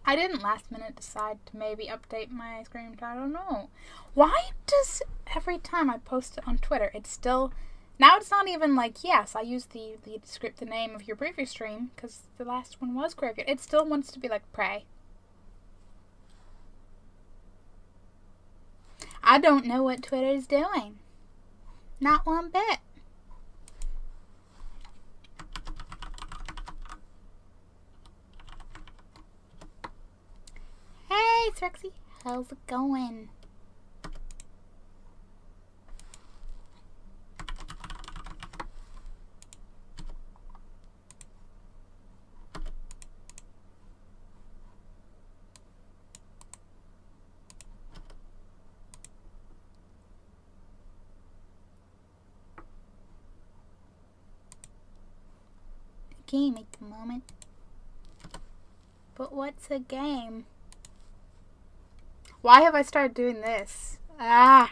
I didn't last minute decide to maybe update my screen. I don't know. Why does every time I post it on Twitter, it's still... Now it's not even like, yes, I used the name of your previous stream, because the last one was Graveyard. It still wants to be like Prey. I don't know what Twitter's doing. Not one bit. Hey, Trixie. How's it going? Game at the moment. But what's a game? Why have I started doing this? I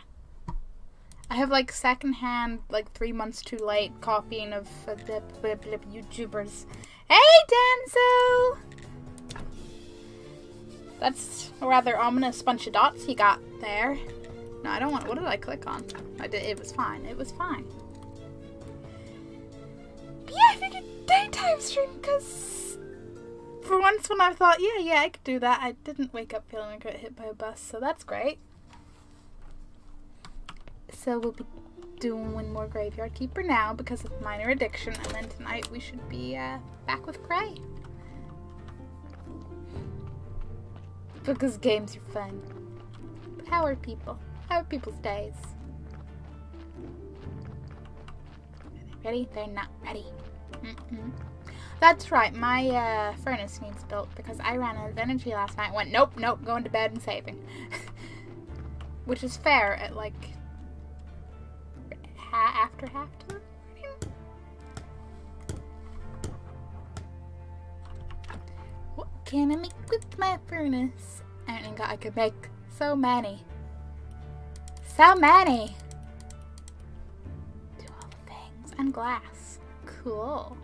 have like secondhand, like 3 months too late copying of YouTubers. Hey, Danzo! That's a rather ominous bunch of dots you got there. No, I don't want. What did I click on? I did. It was fine. It was fine. But yeah, I figured daytime stream because for once when I thought, yeah, I could do that, I didn't wake up feeling like I got hit by a bus, so that's great. So we'll be doing one more Graveyard Keeper now because of minor addiction, and then tonight we should be back with Prey. Because games are fun. But how are people? How are people's days? Are they ready? They're not ready. That's right, my furnace needs built because I ran out of energy last night and went, nope, going to bed and saving. Which is fair at like after halftime. What can I make with my furnace? I could make so many. So many! Do all the things. And glass. Cool.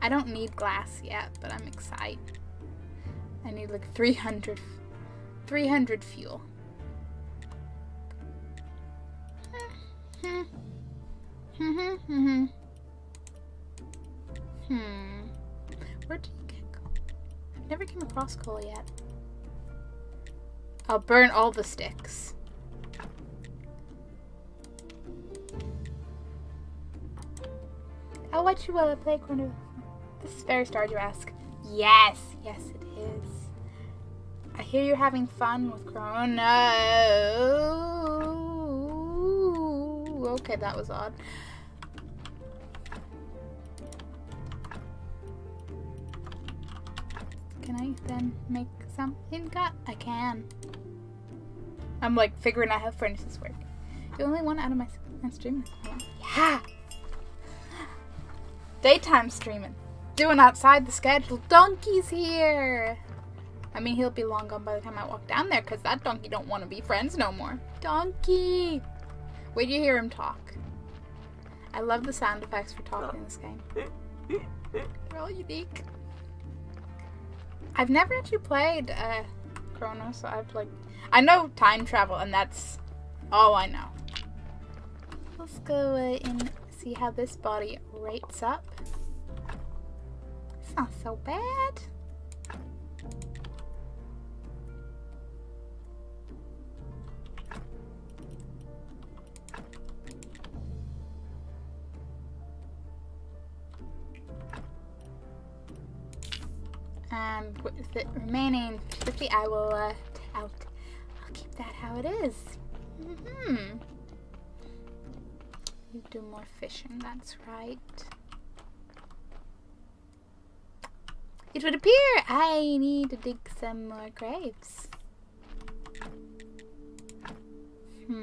I don't need glass yet, but I'm excited. I need like 300 fuel. Where did you get coal? I've never came across coal yet. I'll burn all the sticks. I'll watch you while I play Corner. This is very Stardew-esque. Yes, it is. I hear you're having fun with Corona. Okay, that was odd. Can I then make something? I can. I'm like figuring out how furnaces work. The only one out of my stream. Yeah! Daytime streaming. Doing outside the schedule. Donkey's here! I mean, he'll be long gone by the time I walk down there, because that donkey don't want to be friends no more. Donkey! Wait till you hear him talk. I love the sound effects for talking in this game. They're all unique. I've never actually played Chrono, so I know time travel, and that's all I know. Let's go and see how this body rates up. It's not so bad. And with the remaining 50, I will I'll keep that how it is. You do more fishing, that's right. It would appear I need to dig some more graves. I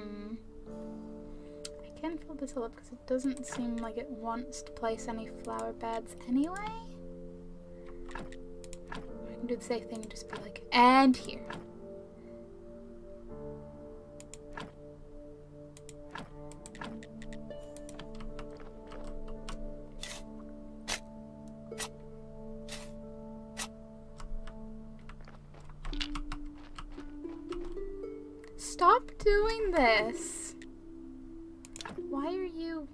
can fill this all up because it doesn't seem like it wants to place any flower beds anyway. I can do the same thing and just be like, and here. stop doing this? Why are you...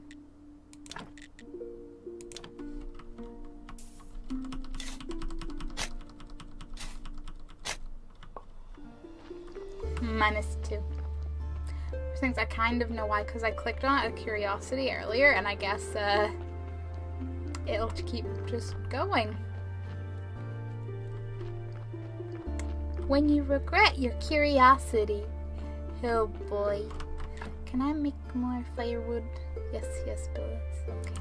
-2. Things I kind of know why, because I clicked on it out of curiosity earlier, and I guess it'll keep just going. When you regret your curiosity. Oh boy. Can I make more firewood? Yes, yes, bullets. Okay.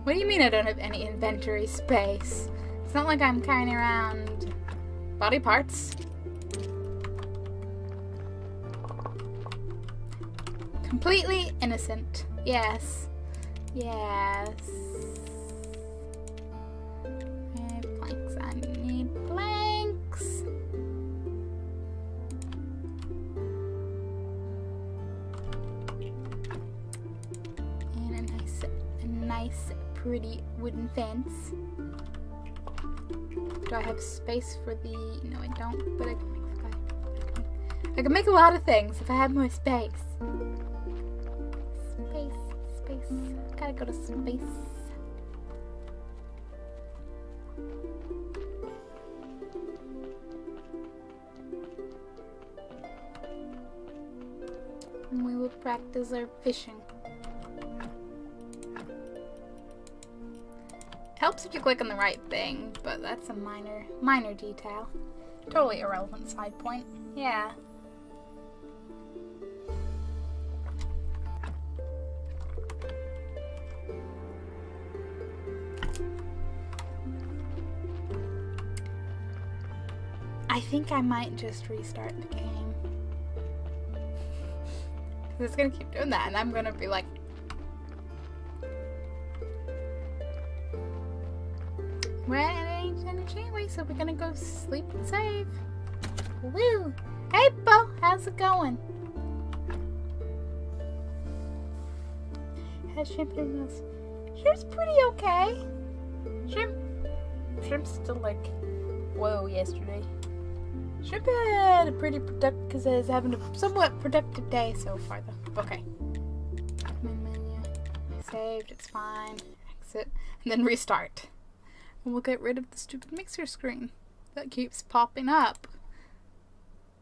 What do you mean I don't have any inventory space? It's not like I'm carrying around body parts. Completely innocent. Yes. Yes. I need planks. I need planks. And a nice pretty wooden fence. Do I have space for the... No, I don't, but I can make a lot of things if I have more space. Space. Gotta go to space. And we will practice our fishing. Helps if you click on the right thing, but that's a minor detail. Totally irrelevant side point. Yeah. I think I might just restart the game. Because it's gonna keep doing that, and I'm gonna be like, we're at energy anyway, so we're gonna go sleep and save. Woo! Hey, Bo, how's it going? How's Shrimp doing this? Shrimp's pretty okay. Shrimp's still like, whoa, yesterday. Shrimp had a pretty productive, because I was having a somewhat productive day so far, though. Okay. Main menu. I saved, it's fine. Exit, and then restart. And we'll get rid of the stupid mixer screen that keeps popping up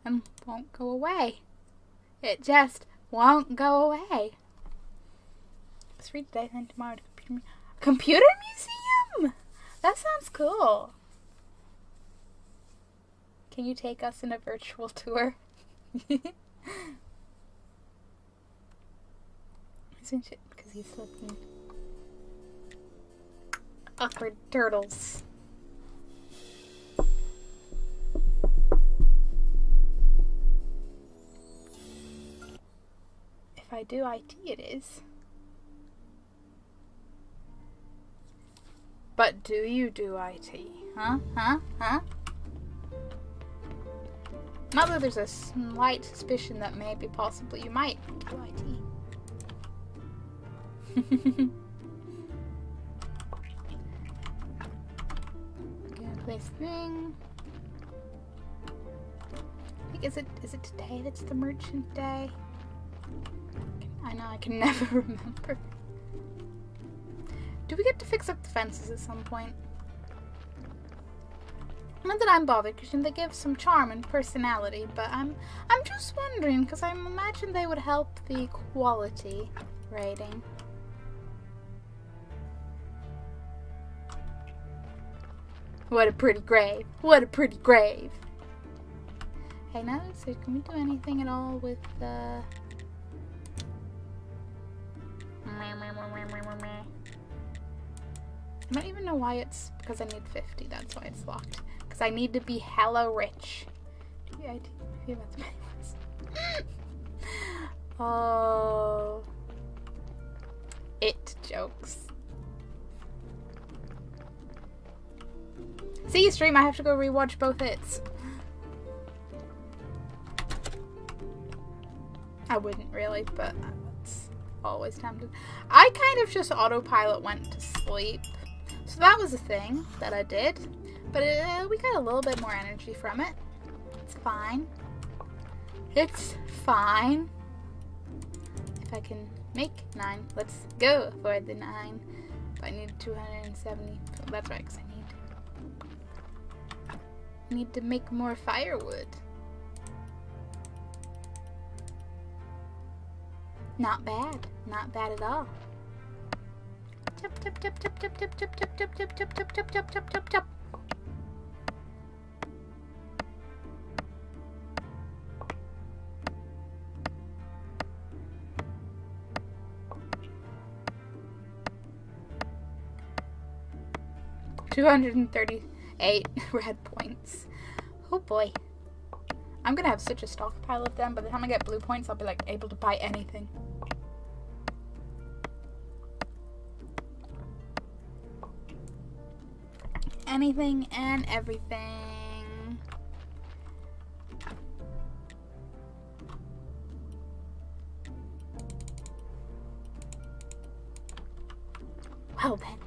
and won't go away. It just won't go away. Let's read today, then tomorrow to computer museum. That sounds cool. Can you take us in a virtual tour? Isn't it? Because he's looking. Awkward turtles. If I do IT, it is. But do you do IT? Huh? Not that there's a slight suspicion that maybe possibly you might do IT. Place thing. I think is it today that's the merchant day? I know I can never remember. Do we get to fix up the fences at some point? Not that I'm bothered, because they give some charm and personality, but I'm just wondering, because I imagine they would help the quality rating. What a pretty grave. What a pretty grave. Hey, now, so can we do anything at all with the... I don't even know why it's... Because I need 50, that's why it's locked. Because I need to be hella rich. Oh. It jokes. See you, stream. I have to go rewatch both hits. I wouldn't really, but it's always tempted. I kind of just autopilot went to sleep. So that was a thing that I did. But we got a little bit more energy from it. It's fine. It's fine. If I can make 9, let's go for the 9. If I need 270, that's right, because I need to make more firewood. Not bad. Not bad at all. Chop, chop, chop, chop, chop, chop, chop, chop, chop, chop, chop, chop, chop, chop, chop, chop, chop. $238 red points. Oh boy. I'm gonna have such a stockpile of them. By the time I get blue points, I'll be like able to buy anything. Anything and everything. Well then.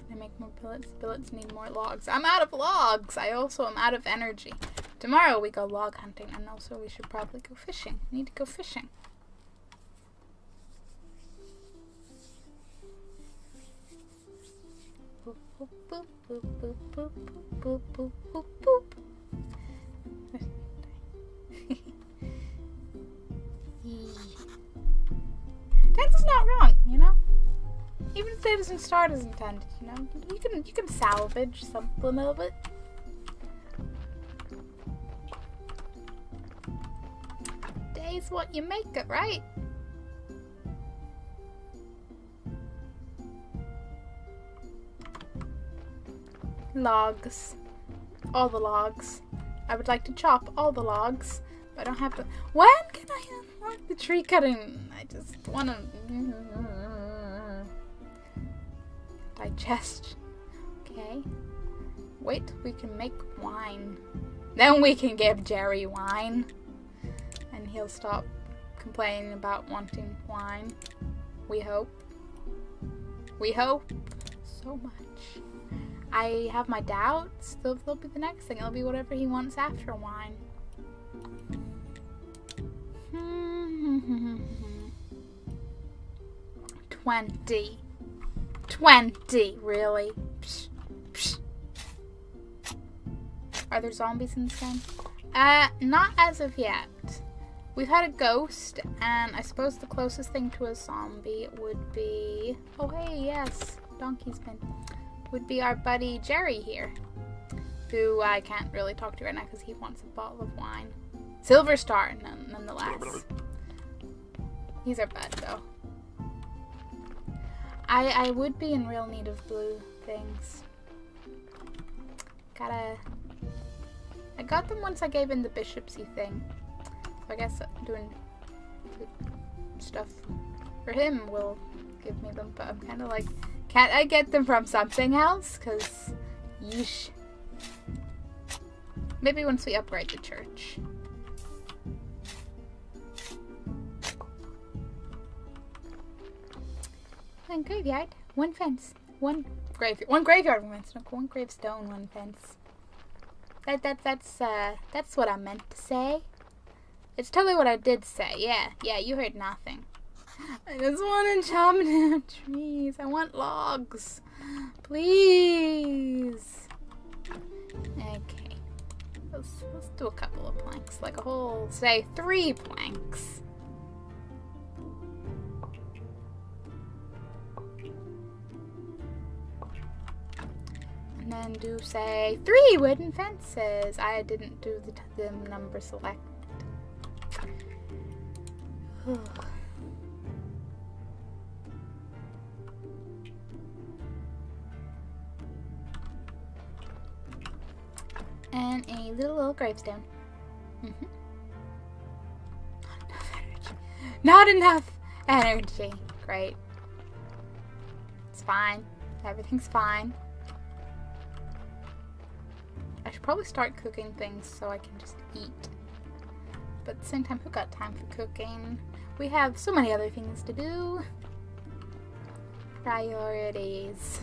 I make more billets. Billets need more logs. I'm out of logs. I also am out of energy. Tomorrow we go log hunting, and also we should probably go fishing. We need to go fishing. Boop, boop, boop, boop, boop, boop, boop, boop, boop, boop. That's not wrong, you know? Even if it doesn't start as intended, you know? You can salvage something of it. Day's what you make it, right? Logs. All the logs. I would like to chop all the logs, but I don't have to. When can I unlock the tree cutting? I just want to digest. Okay. Wait till we can make wine. Then we can give Jerry wine. And he'll stop complaining about wanting wine. We hope. We hope so much. I have my doubts. They'll be the next thing. It'll be whatever he wants after wine. 20, really? Psh, psh. Are there zombies in this game? Not as of yet. We've had a ghost, and I suppose the closest thing to a zombie would be... Oh, hey, yes. Donkey's been... Would be our buddy Jerry here. Who I can't really talk to right now because he wants a bottle of wine. Silver Star, nonetheless. He's our bud, though. I would be in real need of blue things. I got them once I gave in the bishopsy thing. So I guess doing stuff for him will give me them. But I'm kind of like, can't I get them from something else? Because, yeesh. Maybe once we upgrade the church. One graveyard, one fence, one graveyard, one fence, no, one gravestone, one fence. That's what I meant to say. It's totally what I did say. Yeah, you heard nothing. I just want to chop down trees. I want logs. Please. Okay. Let's do a couple of planks. Like a whole, say, 3 planks. And then do, say, 3 wooden fences. I didn't do the number select. And a little gravestone. Not enough energy. Great. It's fine. Everything's fine. I should probably start cooking things so I can just eat. But at the same time, who got time for cooking? We have so many other things to do. Priorities.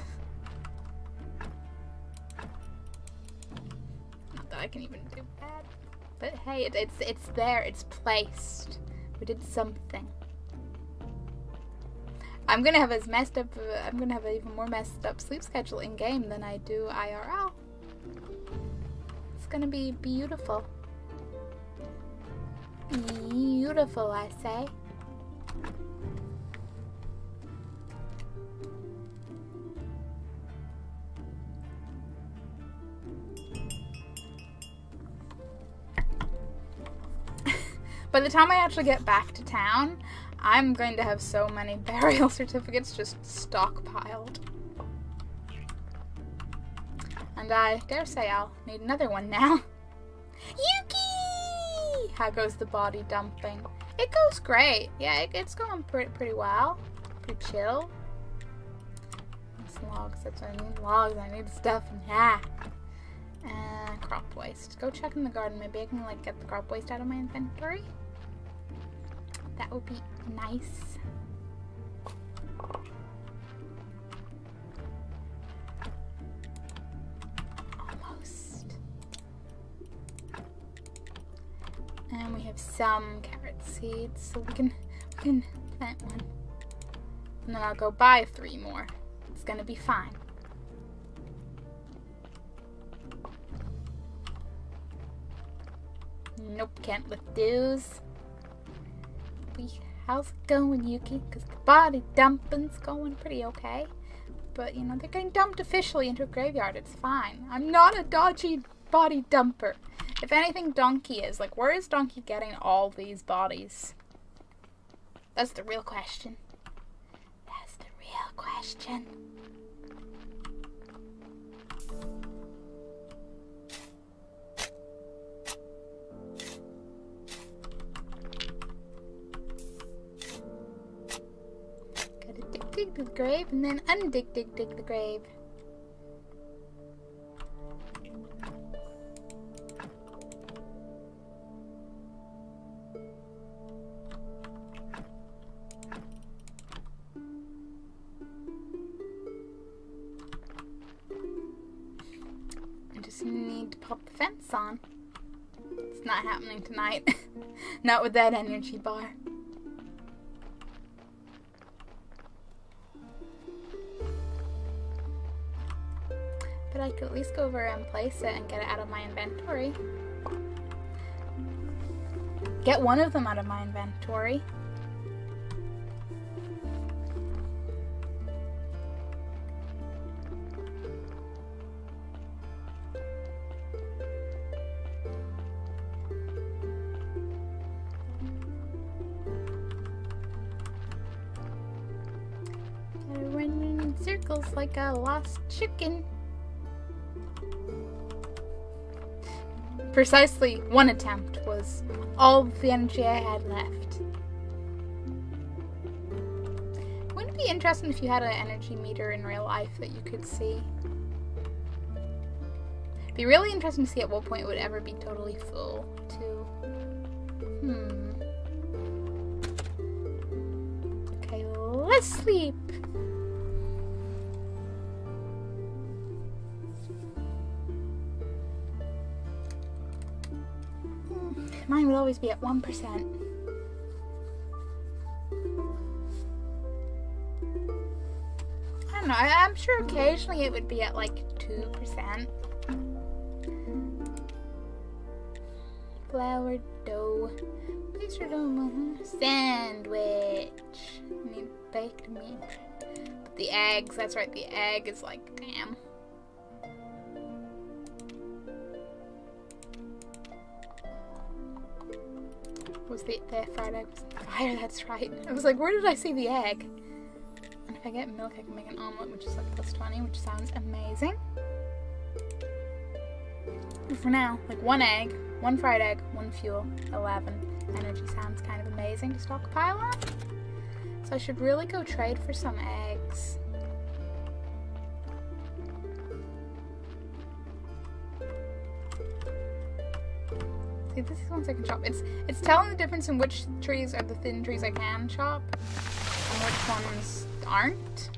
Not that I can even do that. But hey, it's there. It's placed. We did something. I'm gonna have I'm gonna have an even more messed up sleep schedule in game than I do IRL. It's gonna be beautiful. Beautiful, I say. By the time I actually get back to town, I'm going to have so many burial certificates just stockpiled. And I dare say I'll need another one now. Yuki! How goes the body dumping? It goes great. Yeah, it's going pretty well. Pretty chill. It's logs. That's what I need. Logs. I need stuff. Yeah. Crop waste. Go check in the garden. Maybe I can like get the crop waste out of my inventory. That would be nice. Almost. And we have some carrot seeds, so we can plant one. And then I'll go buy 3 more. It's gonna be fine. Nope, can't lift those. How's it going, Yuki? Because the body dumping's going pretty okay. But, you know, they're getting dumped officially into a graveyard. It's fine. I'm not a dodgy body dumper. If anything, Donkey is. Like, where is Donkey getting all these bodies? That's the real question. That's the real question. Dig the grave and then dig the grave. I just need to pop the fence on. It's not happening tonight. Not with that energy bar. But I could at least go over and place it and get it out of my inventory. Get one of them out of my inventory. Gotta run in circles like a lost chicken. Precisely one attempt was all the energy I had left. Wouldn't it be interesting if you had an energy meter in real life that you could see? It'd be really interesting to see at what point it would ever be totally full, too. Okay, let's sleep. Mine would always be at 1%. I don't know, I'm sure occasionally it would be at like 2%. Flour dough. Pastry dough. Sandwich. I need baked meat. But the eggs, that's right, the egg is like, damn. Was the fried egg was fire, that's right. I was like, where did I see the egg? And if I get milk, I can make an omelet, which is like +20, which sounds amazing. But for now, like 1 egg, 1 fried egg, 1 fuel, 11. Energy sounds kind of amazing to stockpile on. So I should really go trade for some eggs. See, this is ones I can chop. It's telling the difference in which trees are the thin trees I can chop and which ones aren't.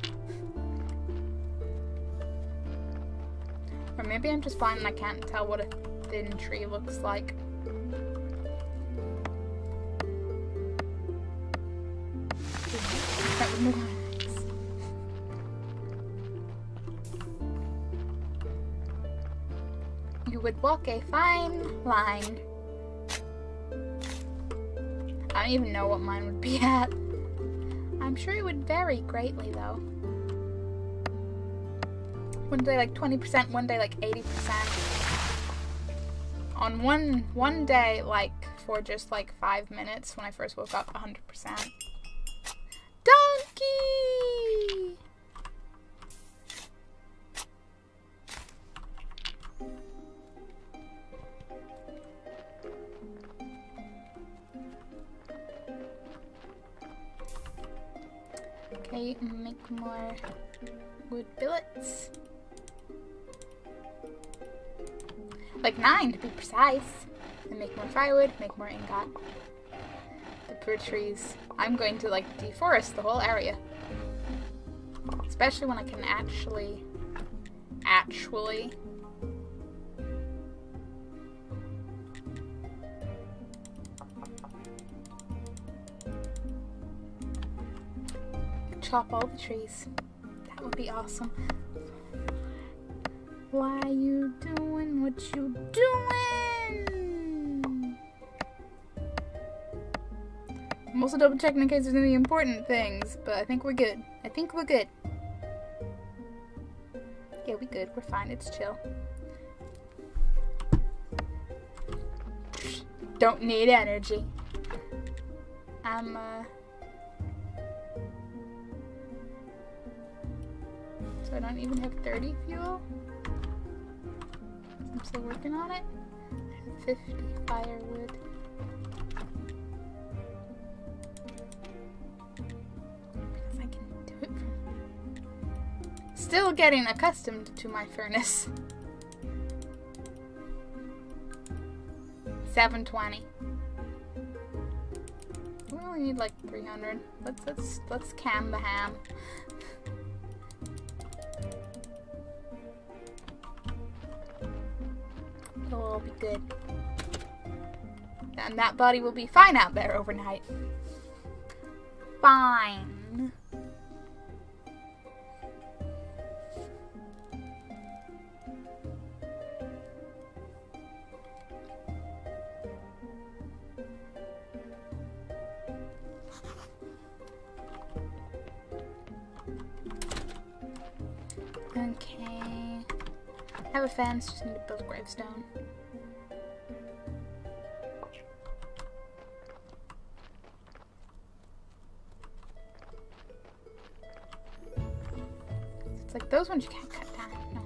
Or maybe I'm just blind and I can't tell what a thin tree looks like. That would make sense. You would walk a fine line. I don't even know what mine would be at. I'm sure it would vary greatly though. One day like 20%, one day like 80%. On one day, like for just like 5 minutes when I first woke up, 100%. Donkey! Okay, make more wood billets. Like 9 to be precise. And make more firewood, make more ingot. The poor trees. I'm going to like deforest the whole area. Especially when I can actually chop all the trees. That would be awesome. Why you doing what you doing? I'm also double checking in case there's any important things, but I think we're good. I think we're good. Yeah, we good. We're fine. It's chill. Don't need energy. So I don't even have 30 fuel. I'm still working on it. 50 firewood. Because I can do it from... Still getting accustomed to my furnace. 720. We only need like 300. Let's cam the ham. It'll all be good. And that body will be fine out there overnight. Fine. Okay. I have a fence, just need to build a gravestone. It's like those ones you can't cut down, no.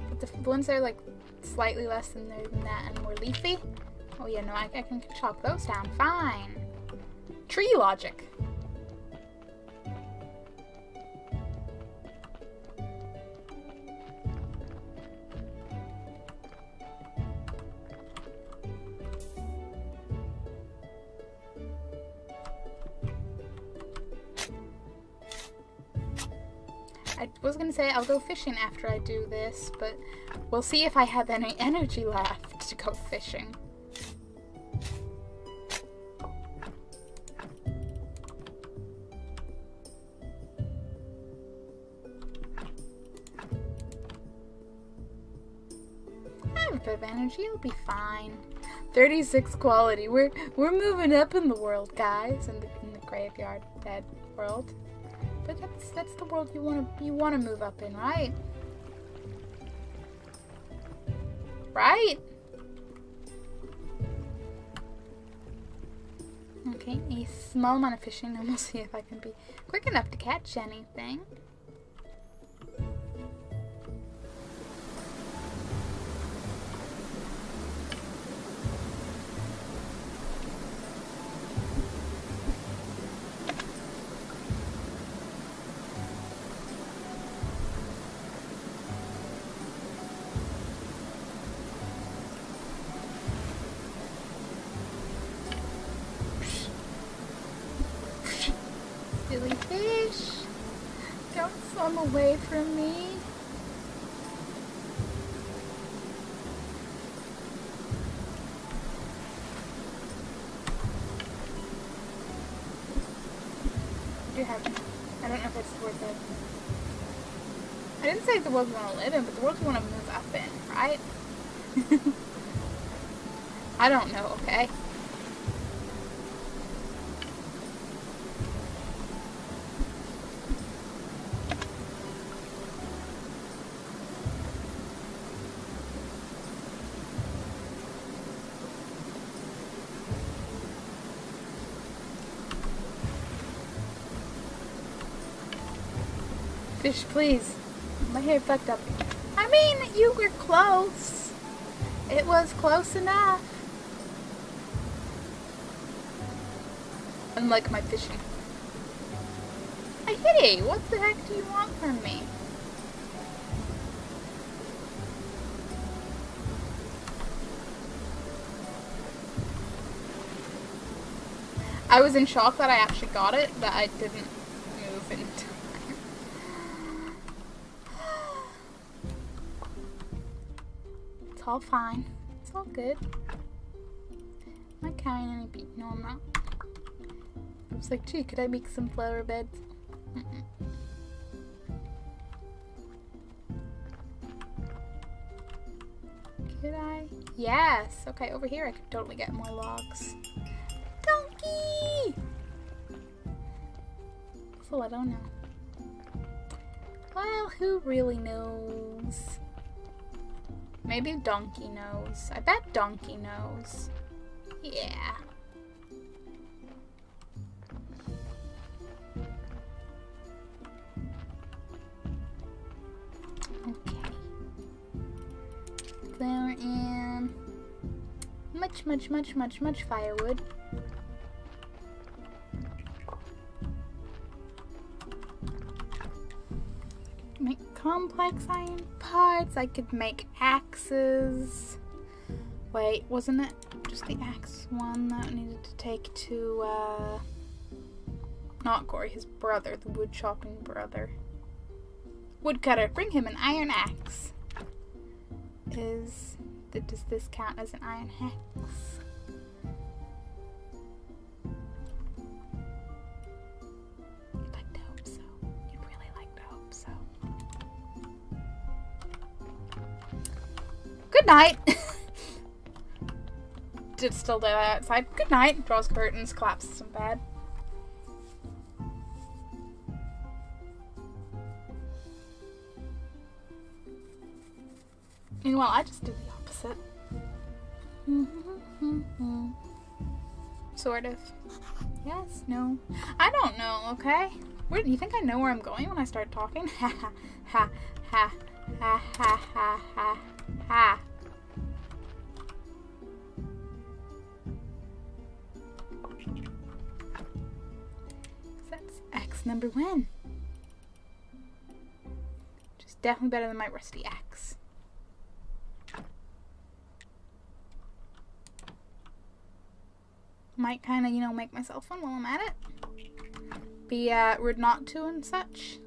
But the ones that are like slightly less than that and more leafy, oh yeah, no, I can chop those down, fine. Tree logic. I was gonna say I'll go fishing after I do this, but we'll see if I have any energy left to go fishing. I have a bit of energy, it'll be fine. 36 quality. We're moving up in the world, guys, in the graveyard dead world. But that's the world you wanna move up in, right? Right? Okay, a small amount of fishing, and we'll see if I can be quick enough to catch anything. them away from me. Dear heaven. I don't know if it's worth it. I didn't say it's the world we want to live in, but the world we want to move up in, right? I don't know, okay? Fish, please. My hair fucked up. I mean, you were close. It was close enough. Unlike my fishing. Hey, what the heck do you want from me? I was in shock that I actually got it, that I didn't move in time. It's all fine. It's all good. Am I carrying any beef? No, I'm not. I was like, gee, could I make some flower beds? Could I? Yes! Okay, over here I could totally get more logs. Donkey! Oh, I don't know. Well, who really knows? Maybe Donkey knows. I bet Donkey knows. Yeah. Okay. Flour and much firewood. Make complex iron parts. I could make axes. Wait, wasn't it just the axe one that I needed to take to, not Corey, his brother, the wood chopping brother. Woodcutter, bring him an iron axe. Does this count as an iron axe? You'd like to hope so. You'd really like to hope so. Good night! Did still do that outside. Good night. Draws curtains, collapses in bed. Meanwhile, I just do the opposite. Sort of. Yes, no. I don't know, okay? Where, do you think I know where I'm going when I start talking? Ha ha ha ha ha ha ha ha ha. That's axe number 1. Which is definitely better than my rusty axe. Might kind of, you know, make myself fun while I'm at it. Be rude not to and such.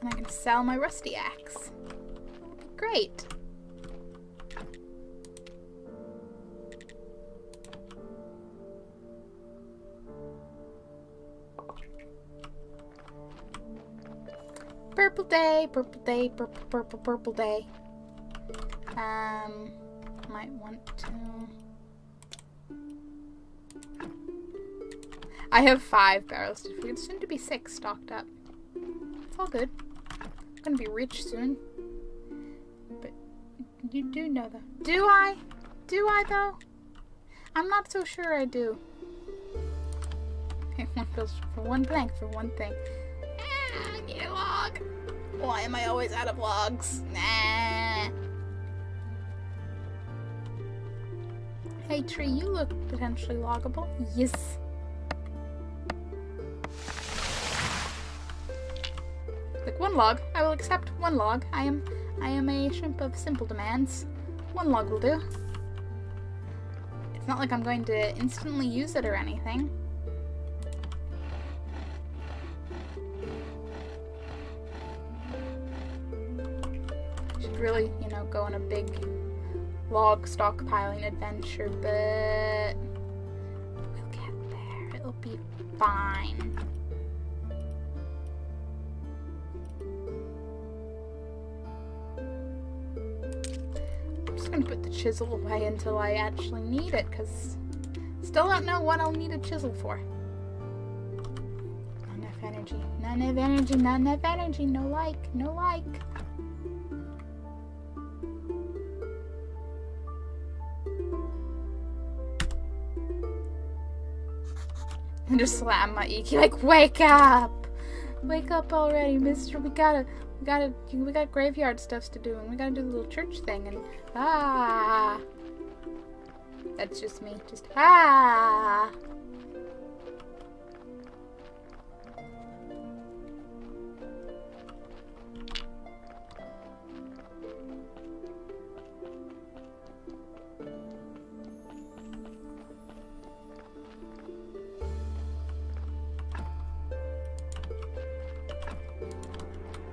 And I can sell my rusty axe. Great. Purple day, purple day, purple day. Might want to... I have 5 barrels of food, soon to be 6 stocked up. It's all good. I'm gonna be rich soon. But you do know that. Do I? Do I though? I'm not so sure I do. Okay, one goes for one plank for one thing. Ah, I need a log. Why am I always out of logs? Nah. Hey tree, you look potentially loggable. Yes. Like 1 log. I will accept 1 log. I am a shrimp of simple demands. 1 log will do. It's not like I'm going to instantly use it or anything. Should really, you know, go on a big log stockpiling adventure, but we'll get there. It'll be fine. I'm just gonna put the chisel away until I actually need it, because still don't know what I'll need a chisel for. Not enough energy. Not enough energy. Not enough energy. No like. No like. And just slam my EQ like, wake up! Wake up already, mister. We got graveyard stuff to do, and we gotta do the little church thing, and that's just me. Just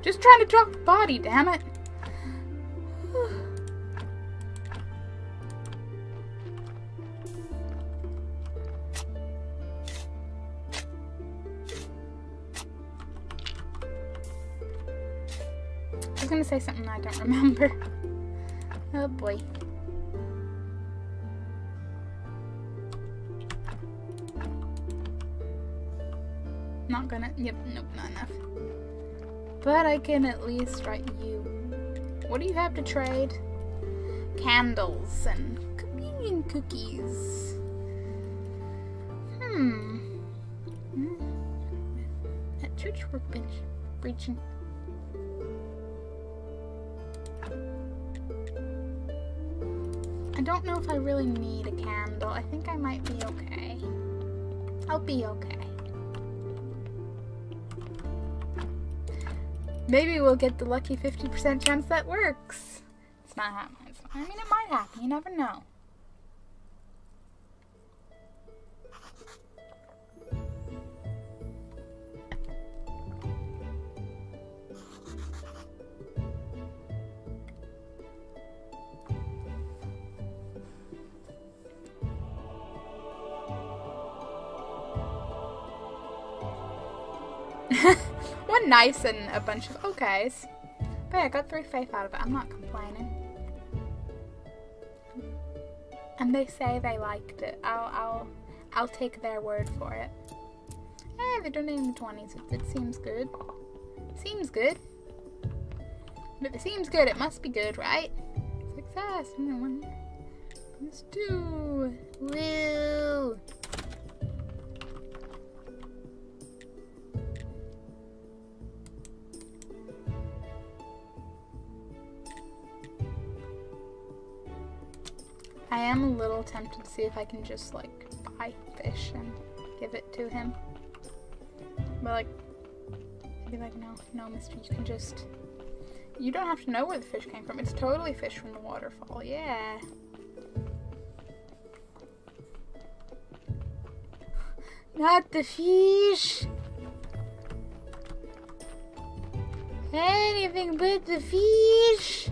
Just trying to drop a body, damn it. I was gonna say something I don't remember. Oh boy. Not gonna, yep, nope, not enough. But I can at least write you. What do you have to trade? Candles and communion cookies. At church workbench preaching. I don't know if I really need a candle. I think I might be okay. I'll be okay. Maybe we'll get the lucky 50% chance that works. It's not happening. I mean, it might happen. You never know. One nice and a bunch of okays. But yeah, I got 3 faith out of it. I'm not complaining. And they say they liked it. I'll take their word for it. Hey, they're donating the 20s. It seems good. Seems good. But if it seems good, it must be good, right? Success. Let's do. Woo! I am a little tempted to see if I can just, like, buy fish and give it to him. But, like, he'd be like, no, mister, you can just... You don't have to know where the fish came from. It's totally fish from the waterfall, yeah. Not the fish! Anything but the fish!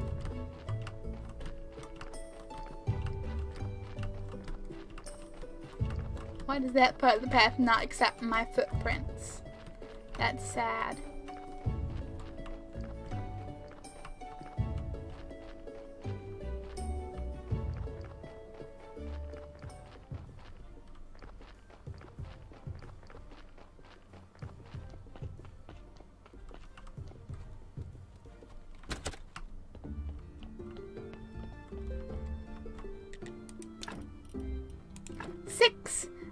Why does that part of the path not accept my footprints? That's sad.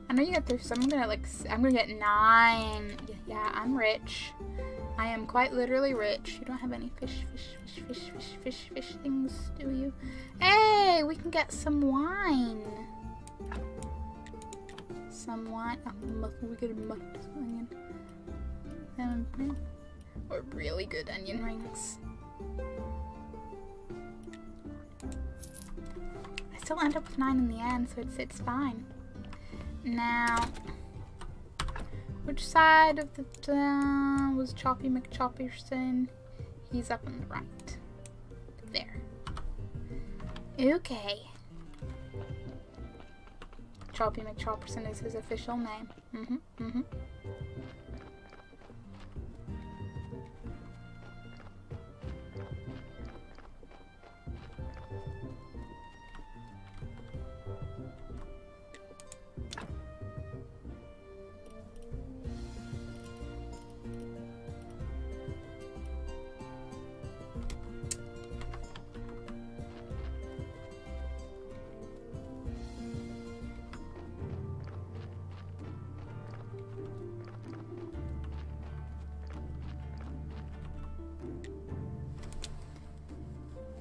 I know you got 3, so I'm gonna get 9. Yeah, I'm rich. I am quite literally rich. You don't have any fish things, do you? Hey, we can get some wine. Some wine. We get a onion. Or really good onion rings. I still end up with 9 in the end, so it's fine. Now, which side of the was Choppy McChoppierson? He's up on the right. There. Okay. Choppy McChopperson is his official name.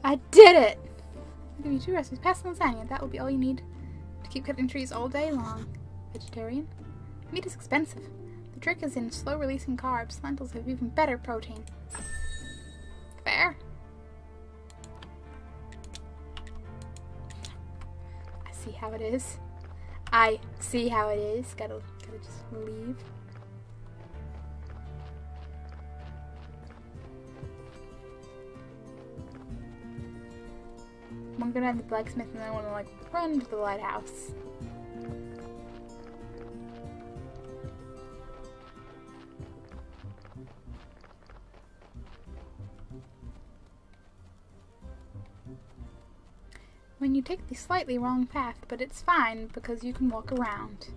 I did it! I'll give you 2 recipes. Pass on lasagna. That will be all you need to keep cutting trees all day long. Vegetarian? Meat is expensive. The trick is in slow releasing carbs. Lentils have even better protein. Fair. I see how it is. I see how it is. Gotta just leave. I'm gonna have the blacksmith and I wanna like run to the lighthouse. When you take the slightly wrong path, but it's fine because you can walk around.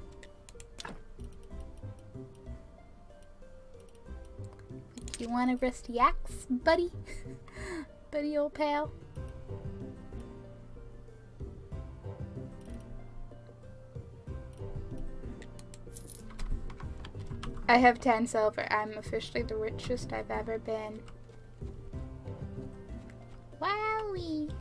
You want a rusty axe, buddy? Buddy old pal? I have 10 silver. I'm officially the richest I've ever been. Wowie!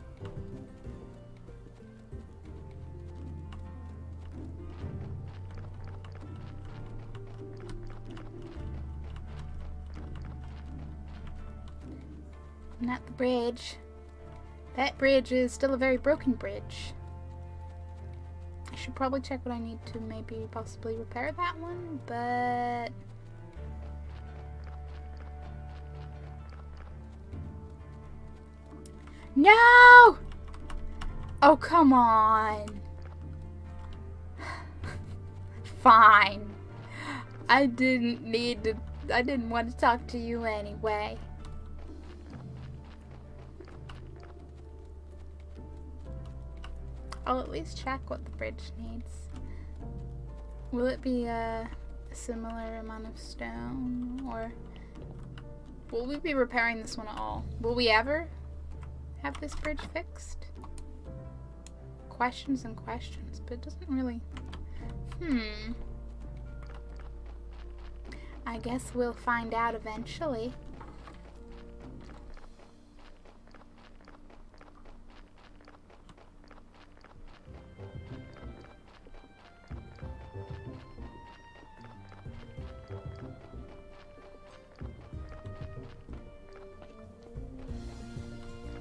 Not the bridge. That bridge is still a very broken bridge. I should probably check what I need to maybe possibly repair that one, but... No! Oh, come on. Fine. I didn't want to talk to you anyway. I'll at least check what the bridge needs. Will it be a similar amount of stone, or will we be repairing this one at all? Will we ever have this bridge fixed? Questions and questions, but it doesn't really... I guess we'll find out eventually.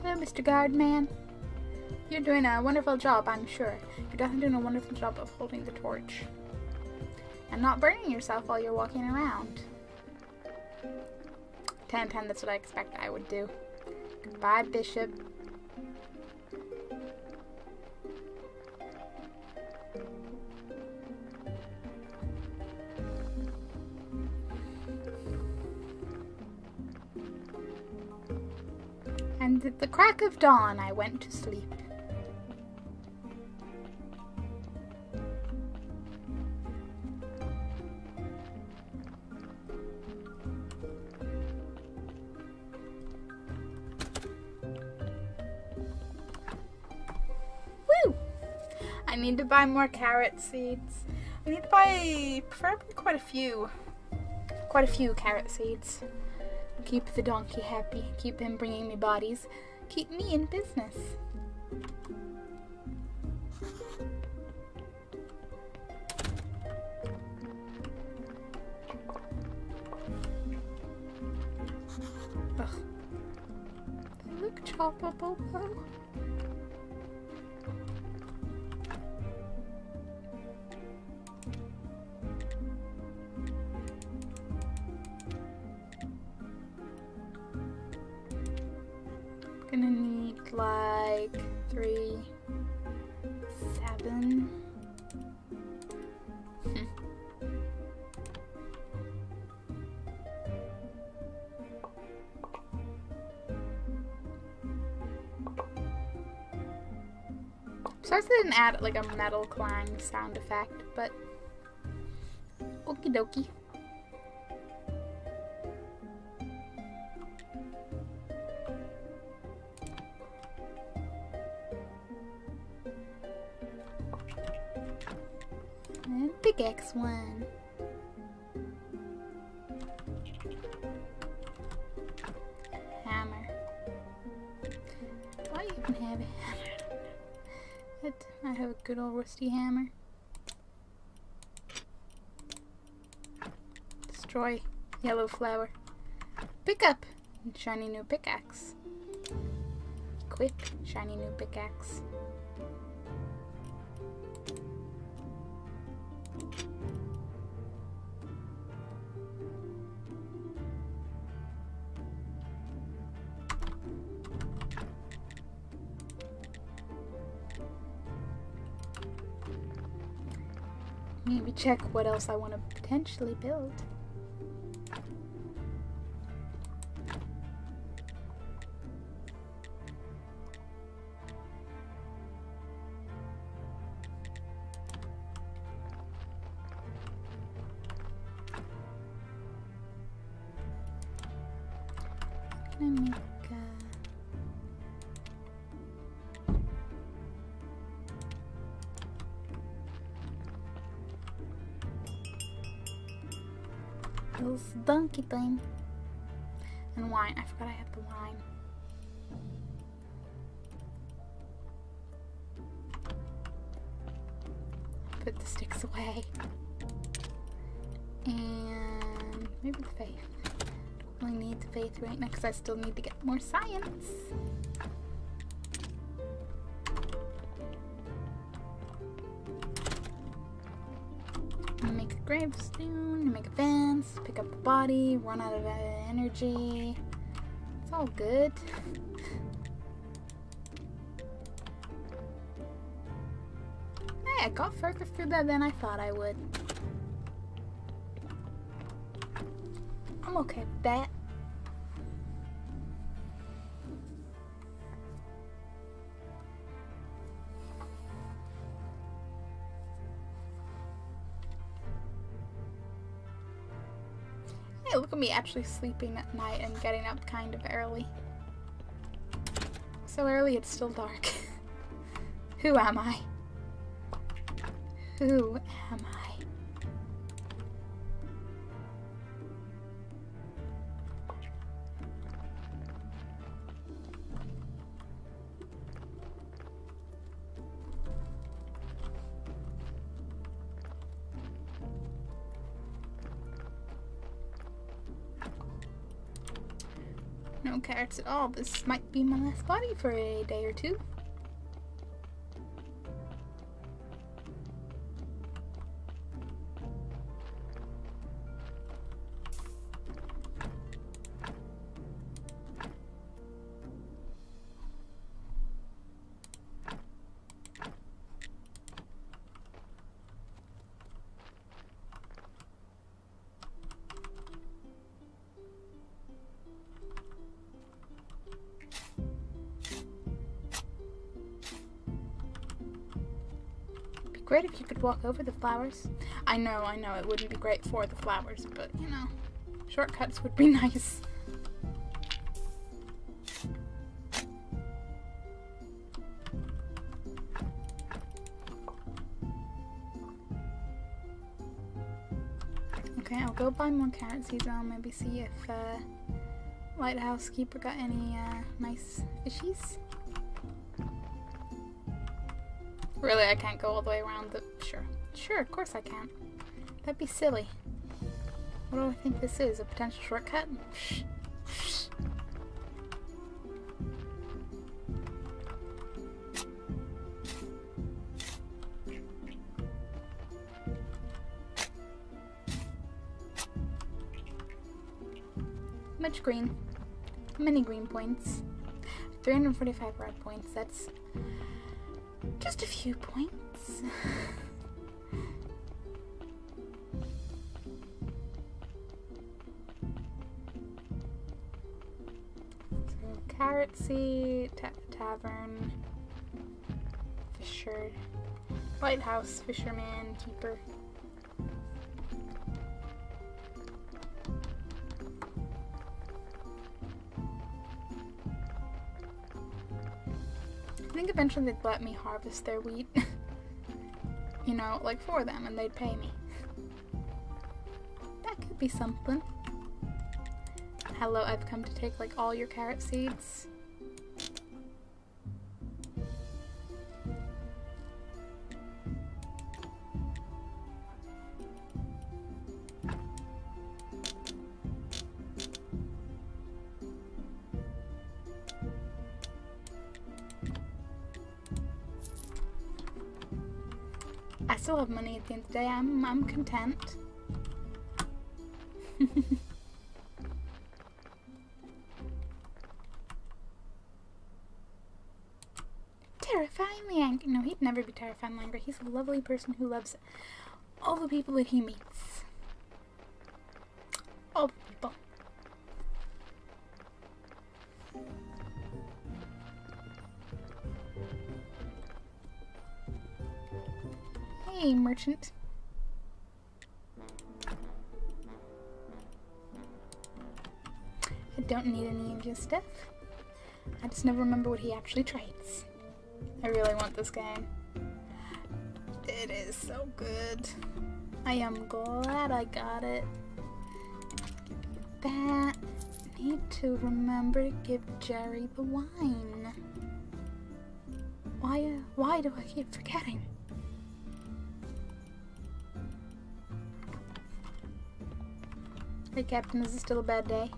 Hello, Mr. Guardman. You're doing a wonderful job, I'm sure. You're definitely doing a wonderful job of holding the torch. And not burning yourself while you're walking around. 10/10, that's what I expect I would do. Goodbye, Bishop. And at the crack of dawn, I went to sleep. Woo! I need to buy more carrot seeds. I need to buy preferably quite a few carrot seeds. Keep the donkey happy, keep him bringing me bodies, keep me in business. Ugh. They look choppable though. Gonna need like 3, 7. Sorry they didn't add like a metal clang sound effect, but okie dokie. And pickaxe 1. Hammer. Do I even have a hammer? I have a good old rusty hammer. Destroy yellow flower. Pick up shiny new pickaxe. Equip shiny new pickaxe. Maybe check what else I want to potentially build. I'm gonna make this donkey thing. And wine. I forgot I have the wine. Put the sticks away. And maybe the faith. Don't really need the faith right now because I still need to get more science. Make a gravestone, make a fence, pick up the body, run out of energy. It's all good. Hey, I got further through that than I thought I would. I'm okay with that. Hey, look at me actually sleeping at night and getting up kind of early. So early it's still dark. Who am I? Who am I? No carrots at all. This might be my last body for a day or two. Great if you could walk over the flowers. I know, it wouldn't be great for the flowers, but you know, shortcuts would be nice. Okay, I'll go buy more carrot seeds and I'll maybe see if Lighthouse Keeper got any nice fishies. Really, I can't go all the way around the... Sure, of course I can. That'd be silly. What do I think this is? A potential shortcut? Much green. Many green points. 345 rod points. That's just a few points. So, carrot seed, tavern, fisher, lighthouse, fisherman, keeper. I think eventually they'd let me harvest their wheat, you know, like for them, and they'd pay me. That could be something. Hello, I've come to take like all your carrot seeds. I still have money at the end of the day. I'm content. Terrifyingly angry. No, he'd never be terrifyingly angry. He's a lovely person who loves all the people that he meets. All the people. Hey, merchant. I don't need any of your stuff. I just never remember what he actually trades. I really want this game. It is so good. I am glad I got it. That. Need to remember to give Jerry the wine. Why do I keep forgetting? Hey, Captain, is this still a bad day?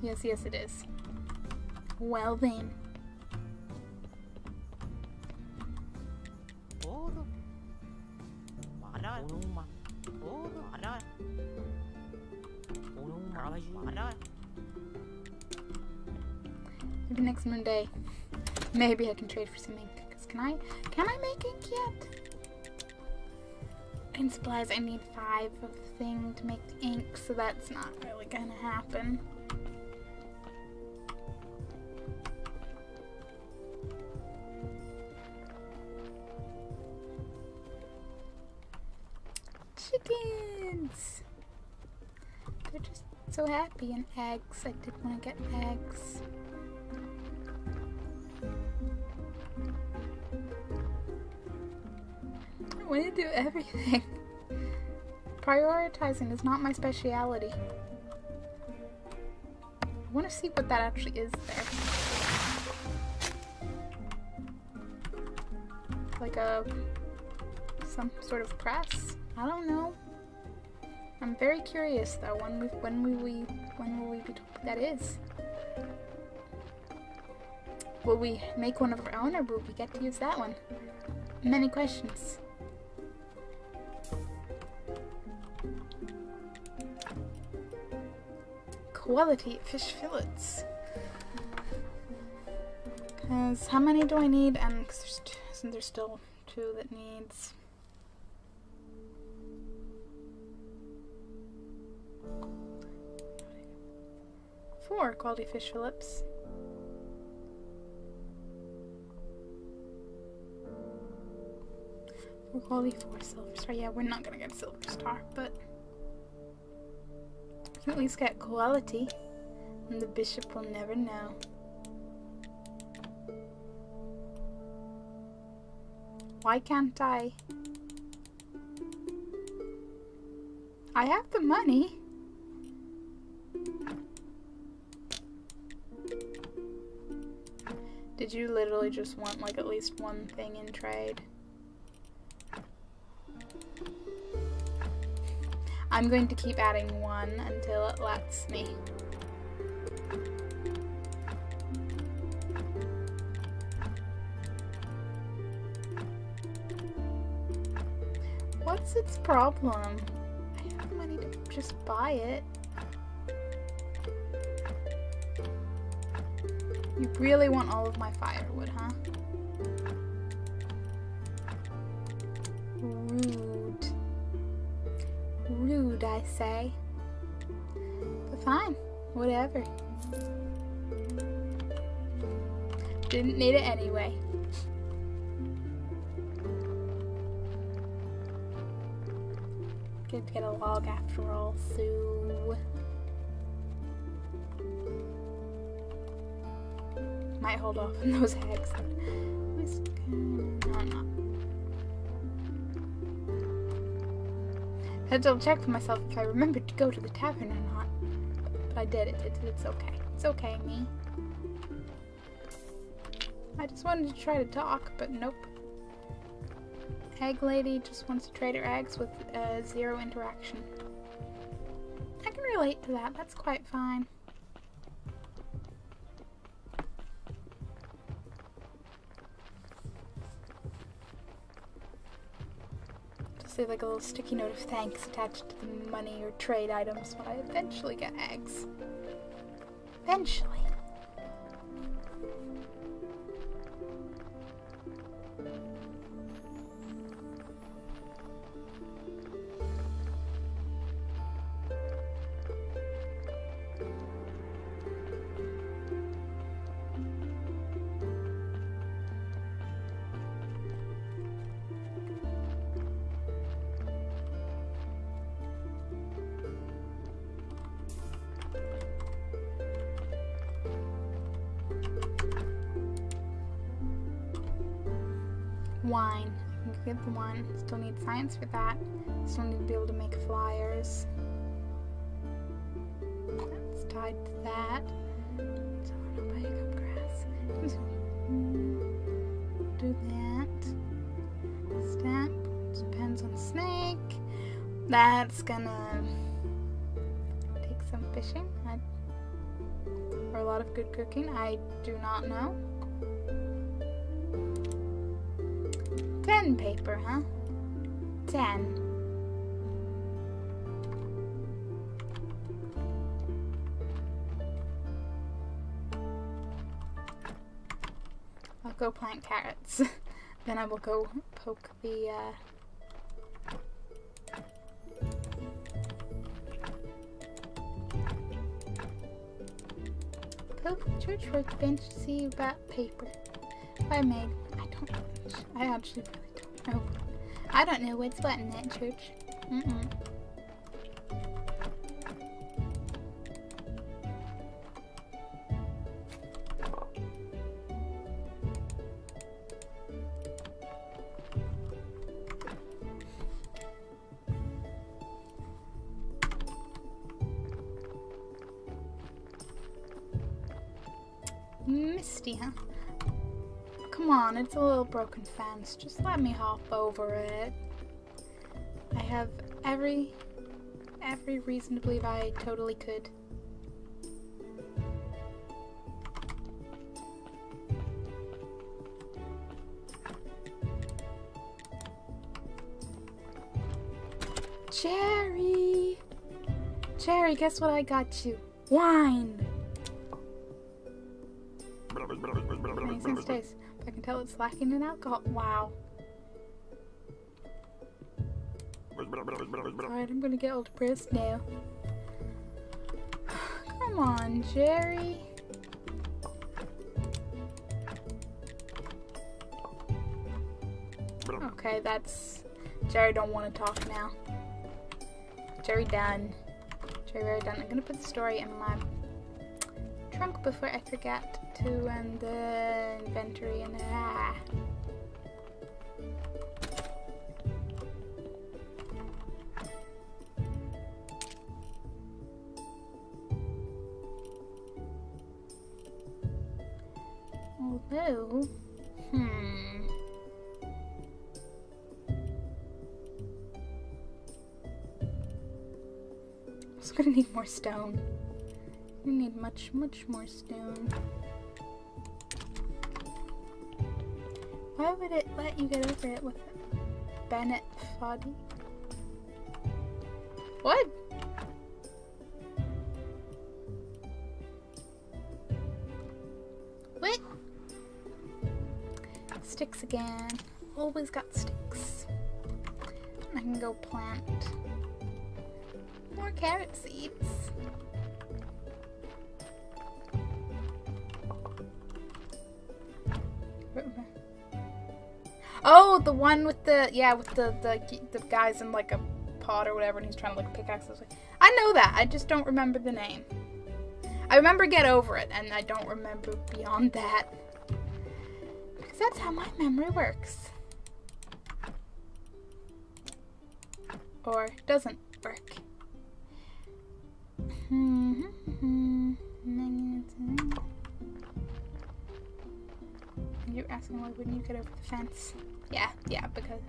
Yes, yes, it is. Well then. Maybe next Monday, maybe I can trade for some ink. Cause can I make ink yet? In supplies, I need 5 of the thing to make the ink, so that's not really gonna happen. Chickens! They're just so happy. And eggs. I did want to get eggs. I want to do everything. Prioritizing is not my speciality. I want to see what that actually is there. Like some sort of press. I don't know. I'm very curious though. When will we be told what that is? Will we make one of our own, or will we get to use that one? Many questions. Quality fish fillets. Cause how many do I need? And cause there's still 2 that needs. Four quality fish fillets. For quality 4 silver star. Yeah, we're not gonna get silver star, but we can at least get quality, and the bishop will never know. Why can't I? I have the money. Did you literally just want like at least one thing in trade? I'm going to keep adding 1 until it lets me. What's its problem? I have money to just buy it. You really want all of my firewood, huh? Rude. Rude, I say. But fine, whatever. Didn't need it anyway. Good to get a log after all, so... Might hold off on those eggs. No, I'm not. Had to double check for myself if I remembered to go to the tavern or not. But I did. It's okay. It's okay, me. I just wanted to try to talk, but nope. Egg lady just wants to trade her eggs with zero interaction. I can relate to that. That's quite fine. Just leave like a little sticky note of thanks attached to the money or trade items when I eventually get eggs. Eventually. Wine. You can get the wine. Still need science for that. Still need to be able to make flyers. That's tied to that. So nobody cut grass. Do that. Stamp. Depends on snake. That's gonna take some fishing. Or a lot of good cooking. I do not know. Pen paper, huh? 10. I'll go plant carrots. Then I will go poke the, poke the church workbench to see about paper. I made. I actually really don't know. I don't know what's what in that church. Misty, huh? Come on, it's a little broken fence. Just let me hop over it. I have every reason to believe I totally could. Jerry! Jerry, guess what I got you? Wine! 20 cents taste. I can tell it's lacking in alcohol. Wow. Alright, I'm gonna get all depressed now. Come on, Jerry. Okay, that's... Jerry don't want to talk now. Jerry done. Jerry very done. I'm gonna put the story in my trunk before I forget to, and the inventory and although, I was gonna need more stone. We need much more stone. Why would it let you get over it with Bennett Foddy? What? sticks again. Always got sticks. I can go plant more carrot seeds. Oh, the one with the, yeah, with the guys in like a pot or whatever, and he's trying to like pickaxe this way. I know that, I just don't remember the name. I remember Get Over It, and I don't remember beyond that. Because that's how my memory works. Or doesn't work. You're asking why wouldn't you get over the fence? Yeah, because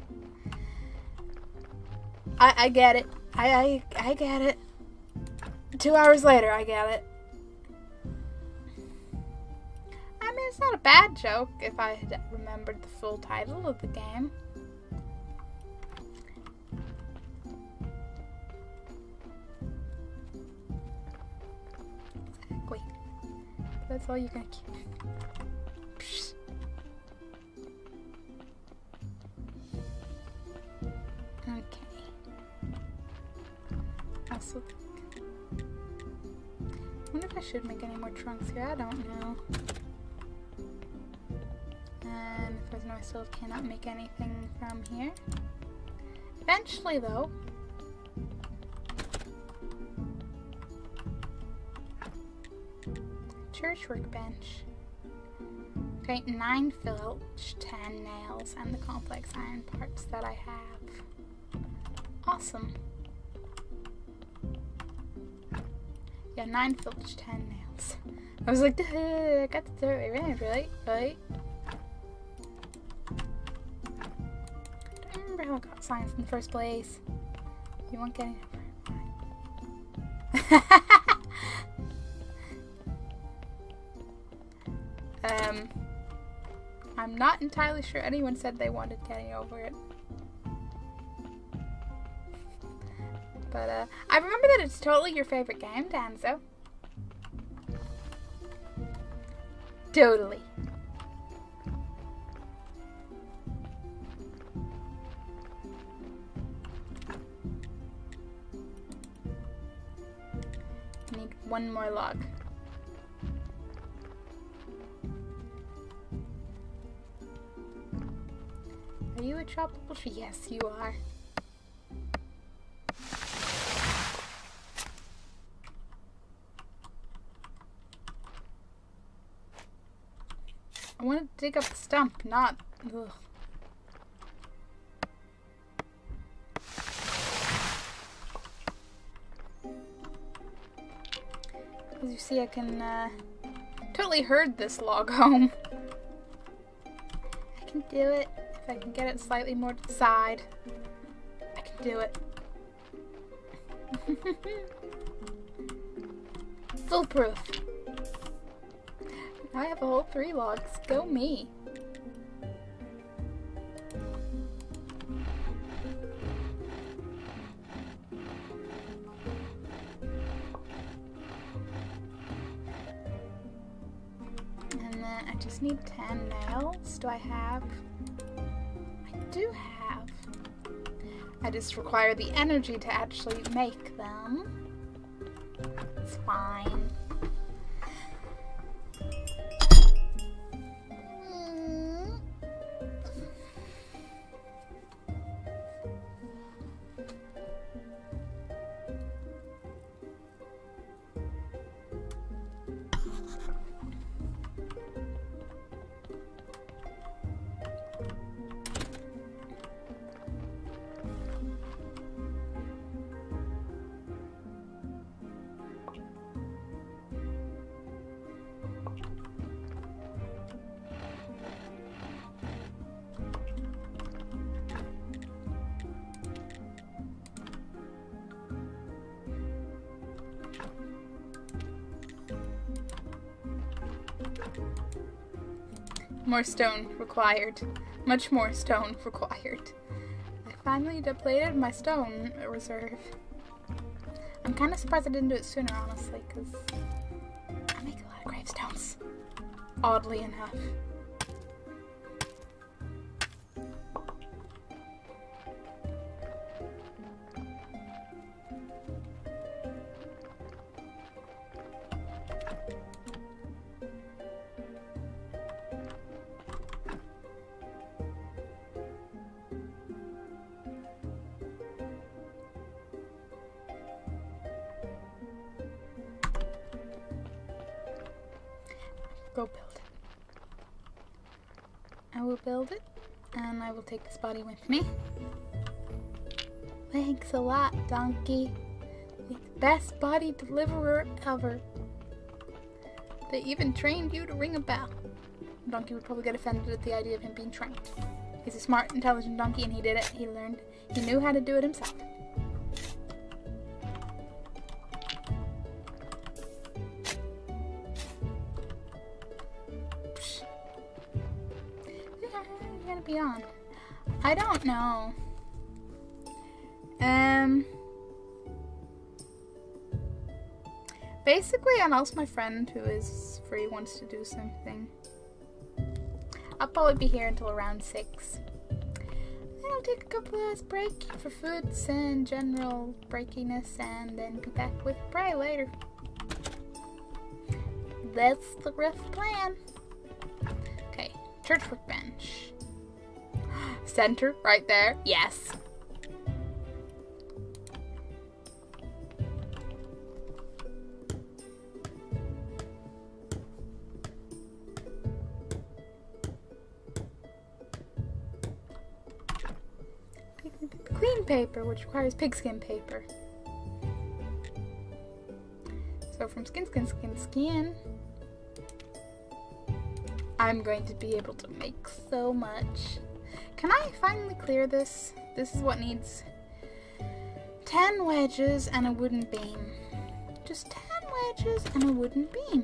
I get it. I get it. 2 hours later, I get it. I mean, it's not a bad joke if I had remembered the full title of the game. Exactly. That's all you're gonna keep. Okay. Also, I wonder if I should make any more trunks here. I don't know. And if I still cannot make anything from here. Eventually, though. Church workbench. Okay, 9 filch, 10 nails, and the complex iron parts that I have. Awesome. Yeah, 9 filch, 10 nails. I was like, I got the third way around, right? I don't remember how I got science in the first place. You won't get it. I'm not entirely sure anyone said they wanted Getting Over It. But, I remember that it's totally your favorite game, Danzo. Totally. I need one more log. Are you a tropical tree? Yes, you are. I want to dig up the stump, not... Ugh. As you see, I can totally herd this log home. I can do it. If I can get it slightly more to the side, I can do it. Foolproof. I have a whole 3 logs. Go me. And then I just need 10 nails. Do I have? I do have. I just require the energy to actually make them. It's fine. More stone required. Much more stone required. I finally depleted my stone reserve. I'm kind of surprised I didn't do it sooner, honestly, because I make a lot of gravestones. Oddly enough. Go build it. I will build it, and I will take this body with me. Thanks a lot, donkey. You're the best body deliverer ever. They even trained you to ring a bell. Donkey would probably get offended at the idea of him being trained. He's a smart, intelligent donkey, and he did it. He learned. He knew how to do it himself. Gonna be on. I don't know. Basically, unless my friend who is free wants to do something, I'll probably be here until around 6. Then I'll take a couple hours break for foods and general breakiness, and then be back with prey later. That's the rough plan. Okay, church workbench. Center, right there. Yes. Clean paper, which requires pigskin paper. So from skin, I'm going to be able to make so much. Can I finally clear this? This is what needs 10 wedges and a wooden beam. Just 10 wedges and a wooden beam.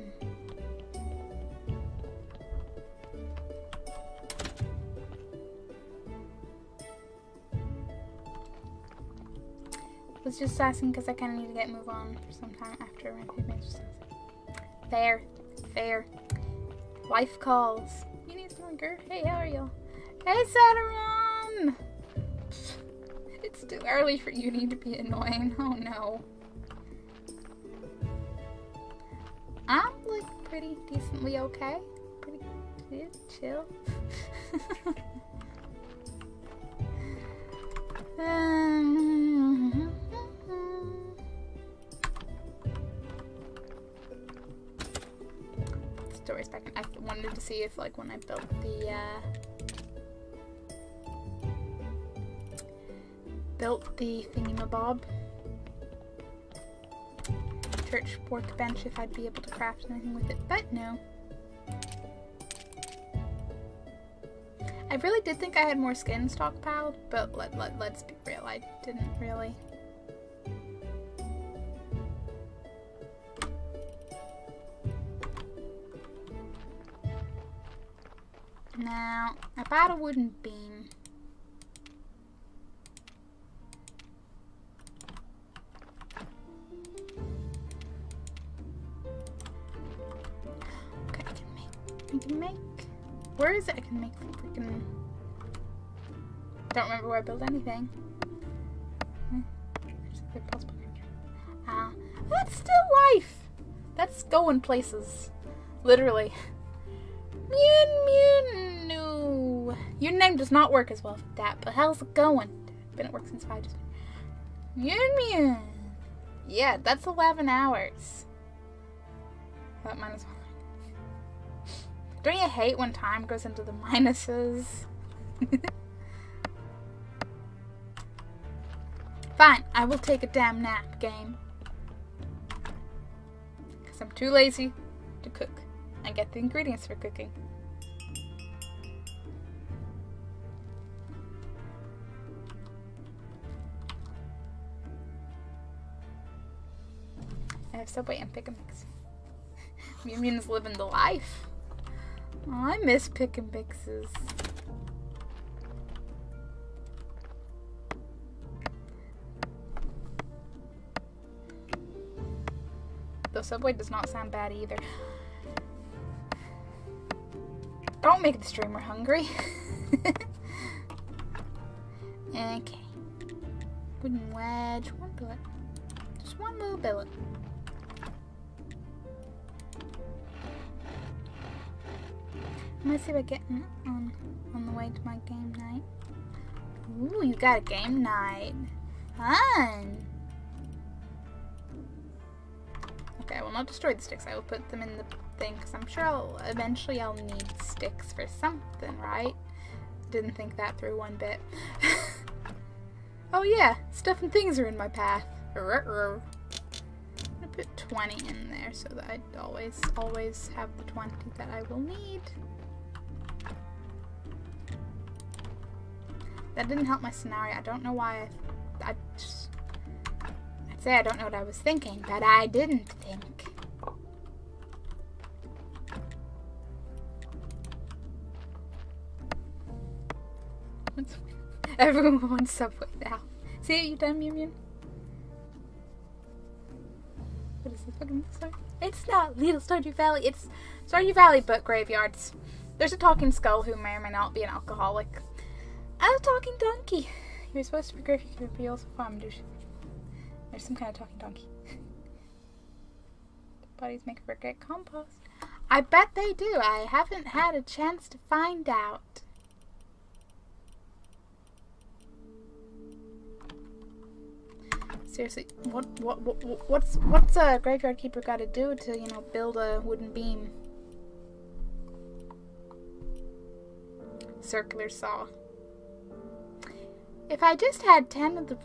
I was just asking because I kind of need to get move on for some time after my pigment. Fair. Life calls. You need some longer. Hey, how are you? Hey, Saturn! It's too early for you to be annoying. Oh no. I'm like pretty decently okay. Pretty good, chill. Stories back in. I wanted to see if, like, when I built the thingamabob church workbench, if I'd be able to craft anything with it, but no. I really did think I had more skin stockpiled, but let's be real, I didn't really. Now, about a wooden beam. Okay, I can make. Where is it? I can make freaking. I don't remember where I built anything. That's still life. That's going places, literally. No. Your name does not work as well as that, but how's it going? Been at work since 5 just. Mew. Yeah, that's 11 hours. That minus 1. Don't you hate when time goes into the minuses? Fine, I will take a damn nap, game. Because I'm too lazy to cook and get the ingredients for cooking. I have Subway and Pick and Mix. Mumion's living the life. Oh, I miss Pick and Mixes. Though Subway does not sound bad either. Don't make the streamer hungry. Okay. Wooden wedge. One billet. Just one little billet. Let's see if I get on the way to my game night. Ooh, you got a game night. Fun. Okay, I will not destroy the sticks. I will put them in something, because I'm sure eventually I'll need sticks for something, right? Didn't think that through one bit. Oh yeah, stuff and things are in my path. I'm gonna put 20 in there so that I always have the 20 that I will need. That didn't help my scenario. I don't know why. I'd say I don't know what I was thinking, but I didn't think. Everyone wants Subway now. See what you done, Mew Mew? What is this fucking story? It's not Little Stardew Valley. It's Stardew Valley, but graveyards. There's a talking skull who may or may not be an alcoholic. And a talking donkey. You're supposed to be graveyard, but you also farm, dude. There's some kind of talking donkey. Bodies make for great compost. I bet they do. I haven't had a chance to find out. Seriously, what's a graveyard keeper got to do to, you know, build a wooden beam? Circular saw. If I just had 10 of the...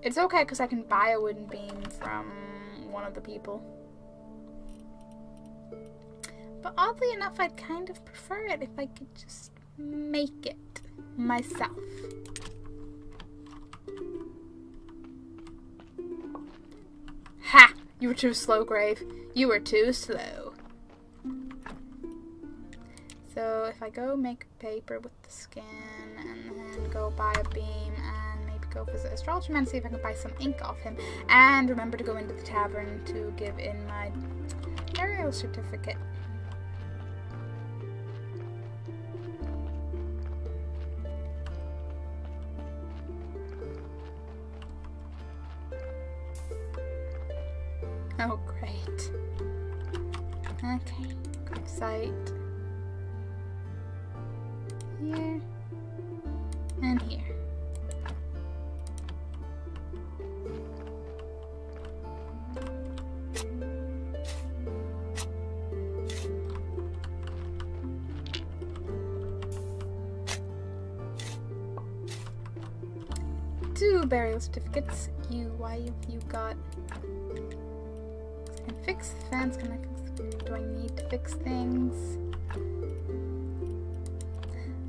It's okay, because I can buy a wooden beam from one of the people. But oddly enough, I'd kind of prefer it if I could just make it myself. Ha! You were too slow, Grave. You were too slow. So if I go make paper with the skin and then go buy a beam and maybe go visit Astrology Man, see if I can buy some ink off him, and remember to go into the tavern to give in my burial certificate. Oh, great. Okay, gravesite. Here. And here. Two burial certificates. Why have you got... I can fix the fence. Do I need to fix things?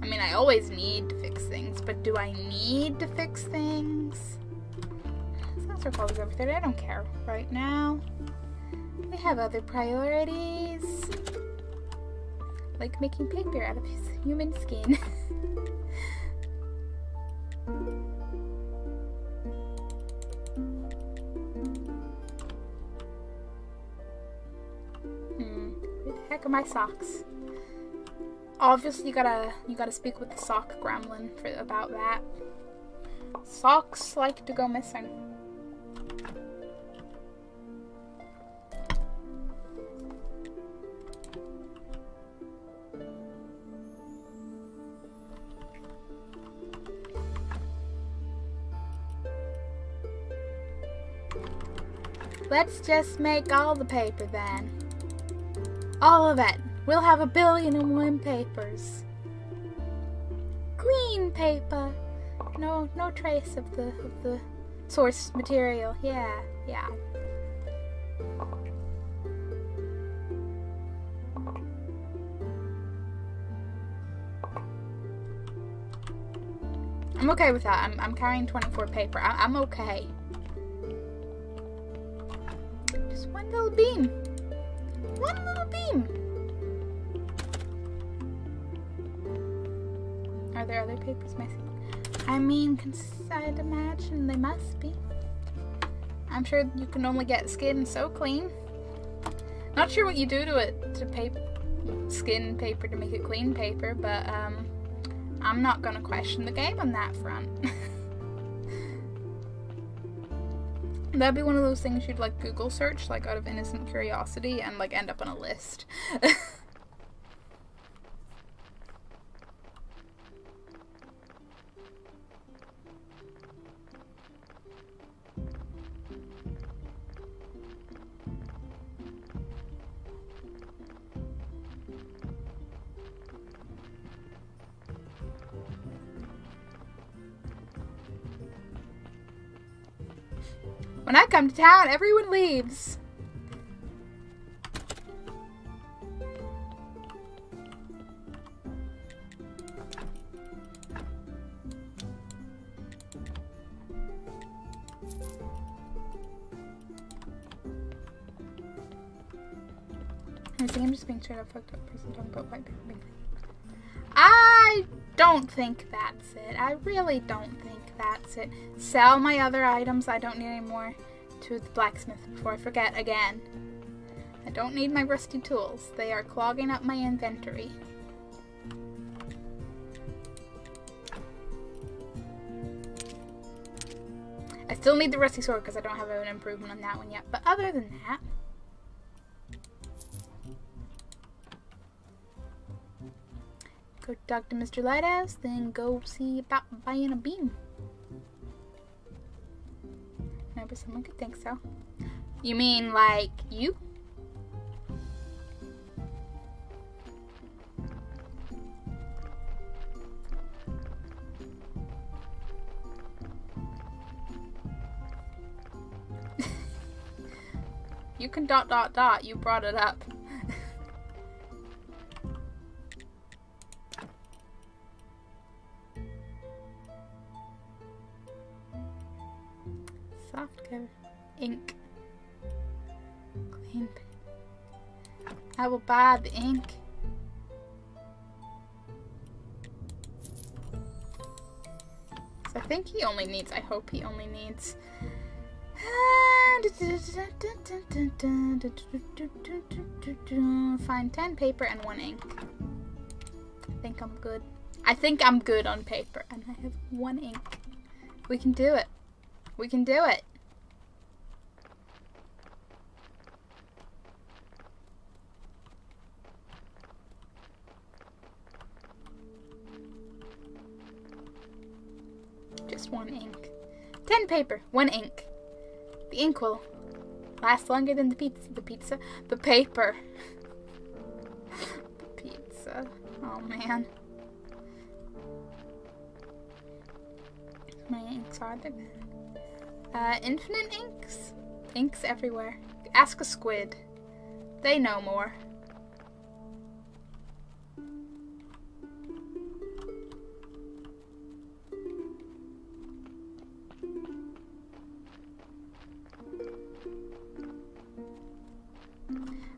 I mean, I always need to fix things, but do I need to fix things? Sounds like over 30. I don't care right now. We have other priorities. Like making paper out of his human skin. Where the heck are my socks? Obviously, you gotta speak with the sock gremlin about that. Socks like to go missing. Let's just make all the paper then. All of it. We'll have 1,000,000,001 papers. Green paper. No trace of the source material. Yeah. I'm okay with that. I'm carrying 24 paper. I'm okay. Just one little beam. One little beam. Are there other papers missing? I mean, I'd imagine they must be. I'm sure you can only get skin so clean. Not sure what you do to it to skin paper to make it clean paper, but I'm not gonna question the game on that front. That'd be one of those things you'd like Google search, like out of innocent curiosity, and like end up on a list. When I come to town, everyone leaves. I think I'm just being straight up fucked up person talking about white people. I don't think that's it. I really don't think that's it. Sell my other items. I don't need any more to the blacksmith before I forget again. I don't need my rusty tools. They are clogging up my inventory. I still need the rusty sword because I don't have an improvement on that one yet. But other than that, go talk to Mr. Lighthouse, then go see about buying a beam. No, but someone could think so. You mean like you? You can ... You brought it up. Soft cover. Ink. Clean. I will buy the ink. So I think he only needs, I hope he only needs find 10 paper and 1 ink. I think I'm good. I think I'm good on paper and I have 1 ink. We can do it. We can do it. Just 1 ink. 10 paper, 1 ink. The ink will last longer than the pizza. The paper. The pizza. Oh man. My inks are there. Infinite inks? Inks everywhere. Ask a squid. They know more.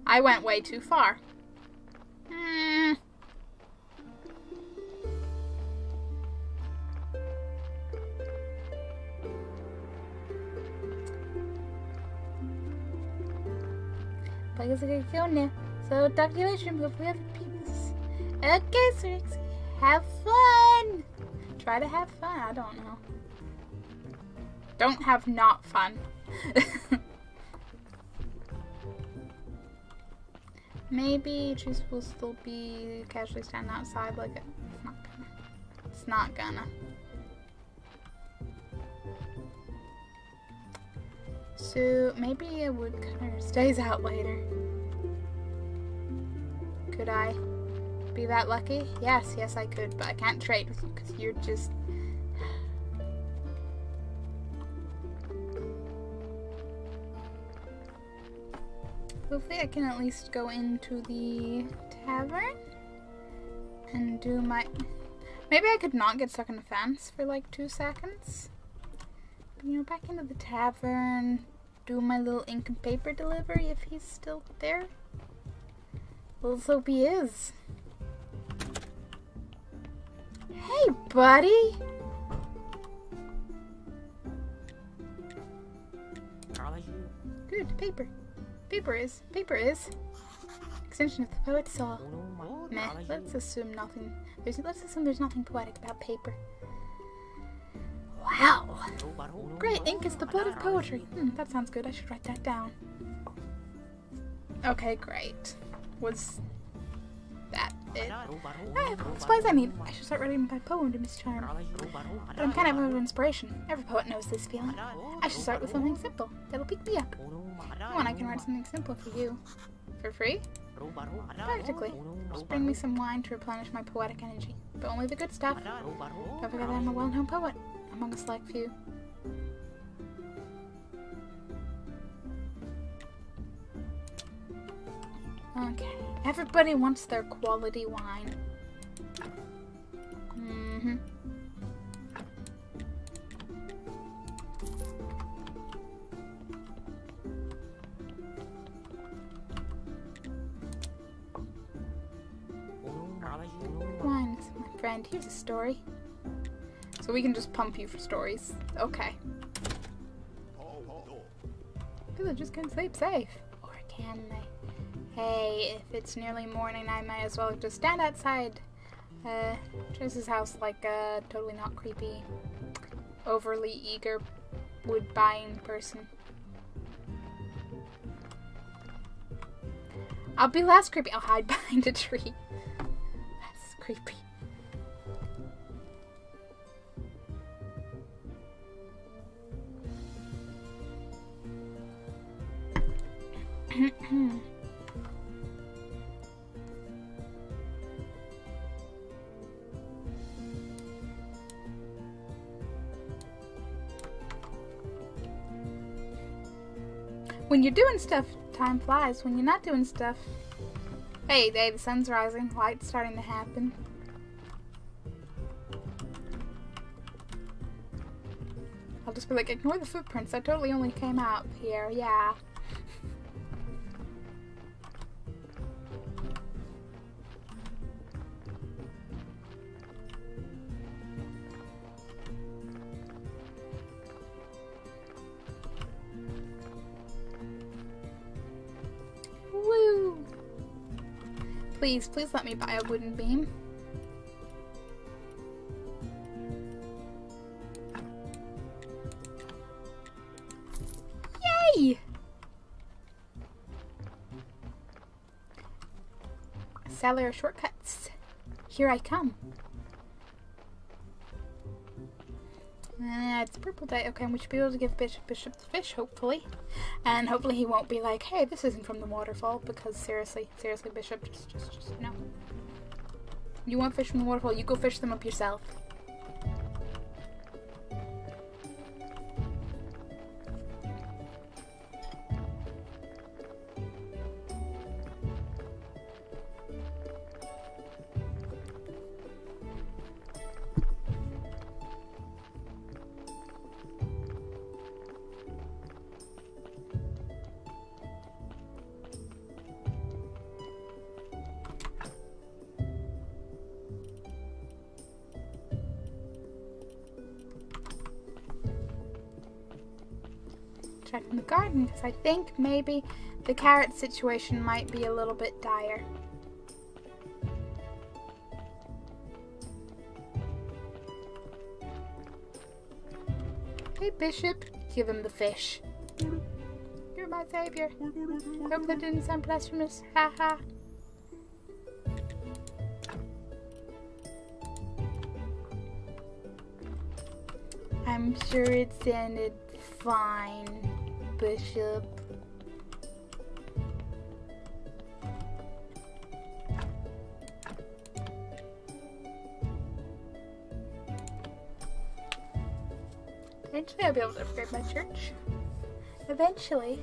I went way too far. Like it's a good go now. So talk to you later, but we have peace. Okay, so have fun. Try to have fun. I don't know. Don't have not fun. Maybe Juice will still be casually standing outside like it. It's not gonna. So maybe a woodcutter stays out later. Could I be that lucky? Yes, I could, but I can't trade with you because you're just... Hopefully I can at least go into the tavern and do my... Maybe I could not get stuck in the fence for like 2 seconds. But, you know, back into the tavern, do my little ink and paper delivery if he's still there. Well, let's hope he is. Hey, buddy! Good, paper. Paper is. Extension of the poet's soul. Meh, let's assume there's nothing poetic about paper. Wow! Great, ink is the blood of poetry. That sounds good, I should write that down. Okay, great. Was that it? I have all the supplies I need. I should start writing my poem to Miss Charm. But I'm kind of out of inspiration. Every poet knows this feeling. I should start with something simple. That'll pick me up. Come on, I can write something simple for you. For free? Practically. Just bring me some wine to replenish my poetic energy. But only the good stuff. Don't forget that I'm a well-known poet. Among a select few. Okay. Everybody wants their quality wine. Mm-hmm. Wines, my friend. Here's a story. So we can just pump you for stories. Okay. Villagers can sleep safe. Or can they? Hey, if it's nearly morning, I might as well just stand outside Trace's house like a totally not creepy, overly eager wood-buying person. I'll be less creepy. I'll hide behind a tree. That's creepy. When you're doing stuff, time flies. When you're not doing stuff... Hey, the sun's rising. Light's starting to happen. I'll just be like, ignore the footprints. I totally only came out here. Yeah. Woo! Please let me buy a wooden beam. Yay! Cellar shortcuts. Here I come. It's purple day. Okay, we should be able to give Bishop the fish, hopefully. And hopefully he won't be like, hey, this isn't from the waterfall, because seriously, Bishop, just no. You want fish from the waterfall, you go fish them up yourself. Checking the garden, because I think maybe the carrot situation might be a little bit dire. Hey Bishop, give him the fish. You're my savior. Hope that didn't sound blasphemous. Haha. I'm sure it sounded fine, Bishop. Eventually I'll be able to upgrade my church. Eventually.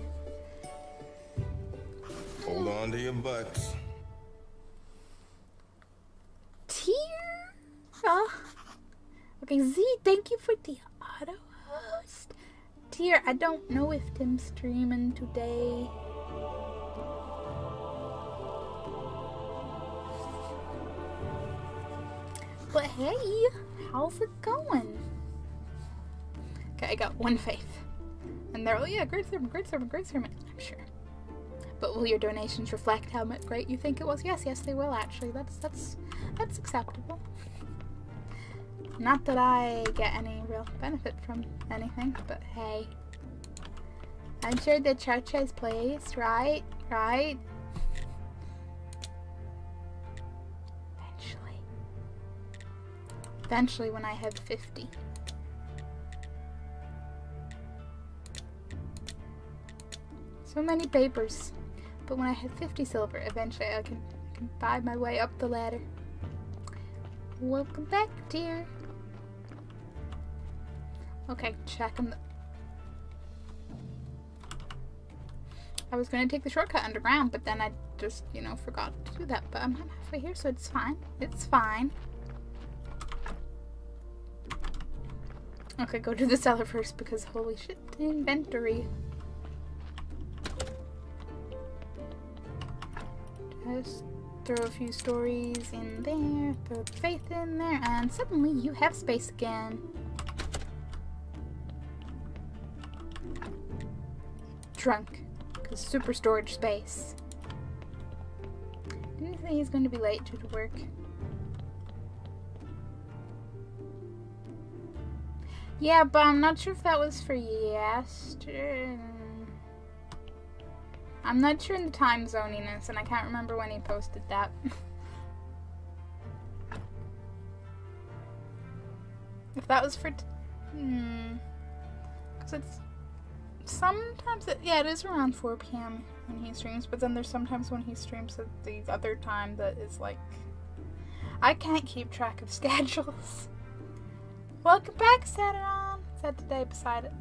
Hold on to your butts. Tear? Oh. Okay, Z, thank you for the auto host. Tear, I don't know if Tim's streaming today. But hey, how's it going? Okay, I got one faith. And they're, oh yeah, great sermon, I'm sure. But will your donations reflect how much great you think it was? Yes, they will actually. That's acceptable. Not that I get any real benefit from anything, but hey. I'm sure the church has placed, right? Right? Eventually when I have 50. So many papers. But when I have 50 silver, eventually I can buy my way up the ladder. Welcome back, dear. Okay, checking the... I was going to take the shortcut underground, but then I just, you know, forgot to do that. But I'm halfway here, so it's fine. It's fine. Okay, go to the cellar first because holy shit, inventory. Just throw a few stories in there, throw the faith in there, and suddenly you have space again. Trunk, because super storage space. Didn't say he's going to be late due to work. Yeah, but I'm not sure if that was for yesterday. I'm not sure in the time zoniness, and I can't remember when he posted that. If that was for... Because it's... Sometimes, yeah, it is around 4 p.m. when he streams, but then there's sometimes when he streams at the other time that is like... I can't keep track of schedules. Welcome back, Saturn. Said today beside it.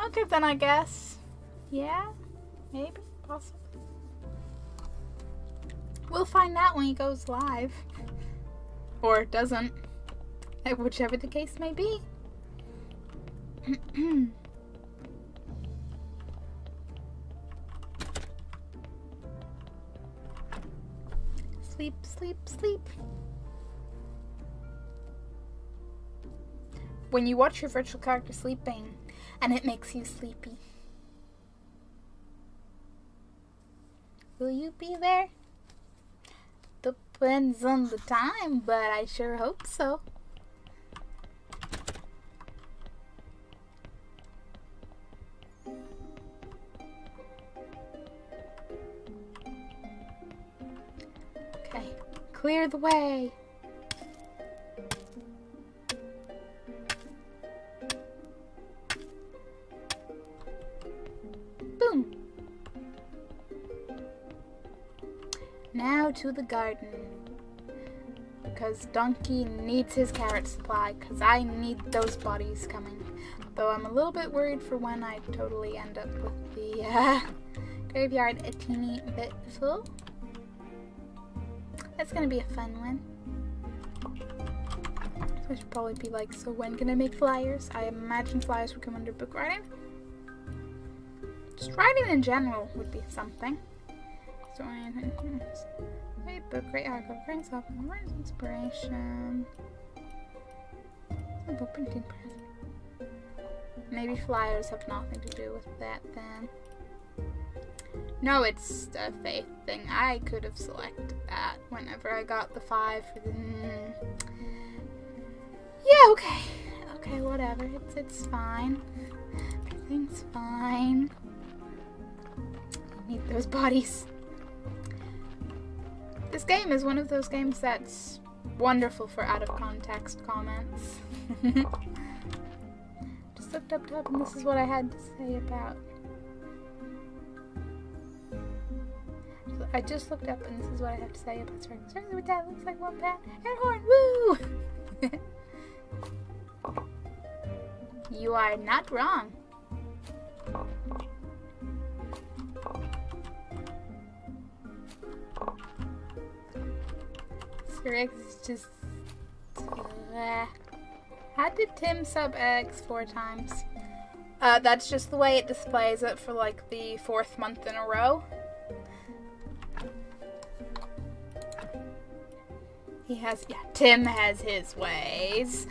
Okay, then I guess. Yeah? Maybe? Possibly? We'll find out when he goes live. Or doesn't. Whichever the case may be. Sleep, sleep, sleep. When you watch your virtual character sleeping and it makes you sleepy. Will you be there? Depends on the time, but I sure hope so. Okay, clear the way. Boom. Now to the garden. Because Donkey needs his carrot supply, because I need those bodies coming. Though I'm a little bit worried for when I totally end up with the graveyard a teeny bit full. That's gonna be a fun one. So I should probably be like, so when can I make flyers? I imagine flyers would come under book writing. Just writing in general would be something. So wait, book, great article, great self, where's inspiration? Simple printing press. Maybe flyers have nothing to do with that then. No, it's a faith thing. I could have selected that whenever I got the 5 for the... Yeah, okay. Okay, whatever. It's fine. Everything's fine. I need those bodies. This game is one of those games that's wonderful for out-of-context comments. Just looked up top and this is what I had to say about... I just looked up and this is what I have to say about Circle. Circle with that looks like one pat and horn. Woo! You are not wrong. X is just... How did Tim sub X 4 times? That's just the way it displays it for like the 4th month in a row. He has, yeah, Tim has his ways.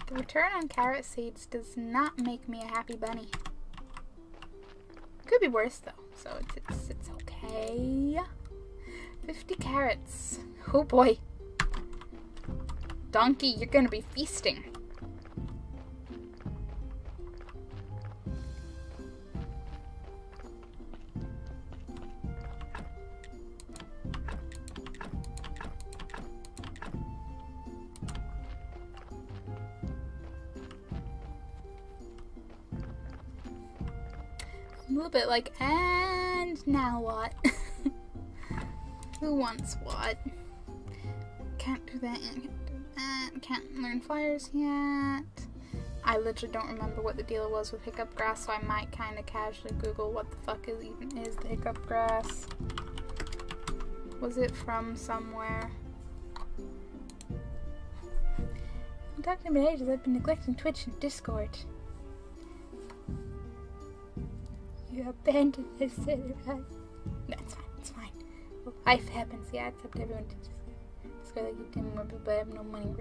The return on carrot seeds does not make me a happy bunny. Could be worse though, so it's okay. 50 carrots. Oh boy. Donkey, you're gonna be feasting. A little bit like, and now what? Who wants what? Can't do that and can't do Can't learn flyers yet. I literally don't remember what the deal was with hiccup grass, so I might kind of casually Google what the fuck even is the hiccup grass. Was it from somewhere? I'm talking about ages. I've been neglecting Twitch and Discord. You abandoned us. No, it's fine. It's fine. Well, life happens. Yeah, except everyone did. Just go like you did more, but I have no money.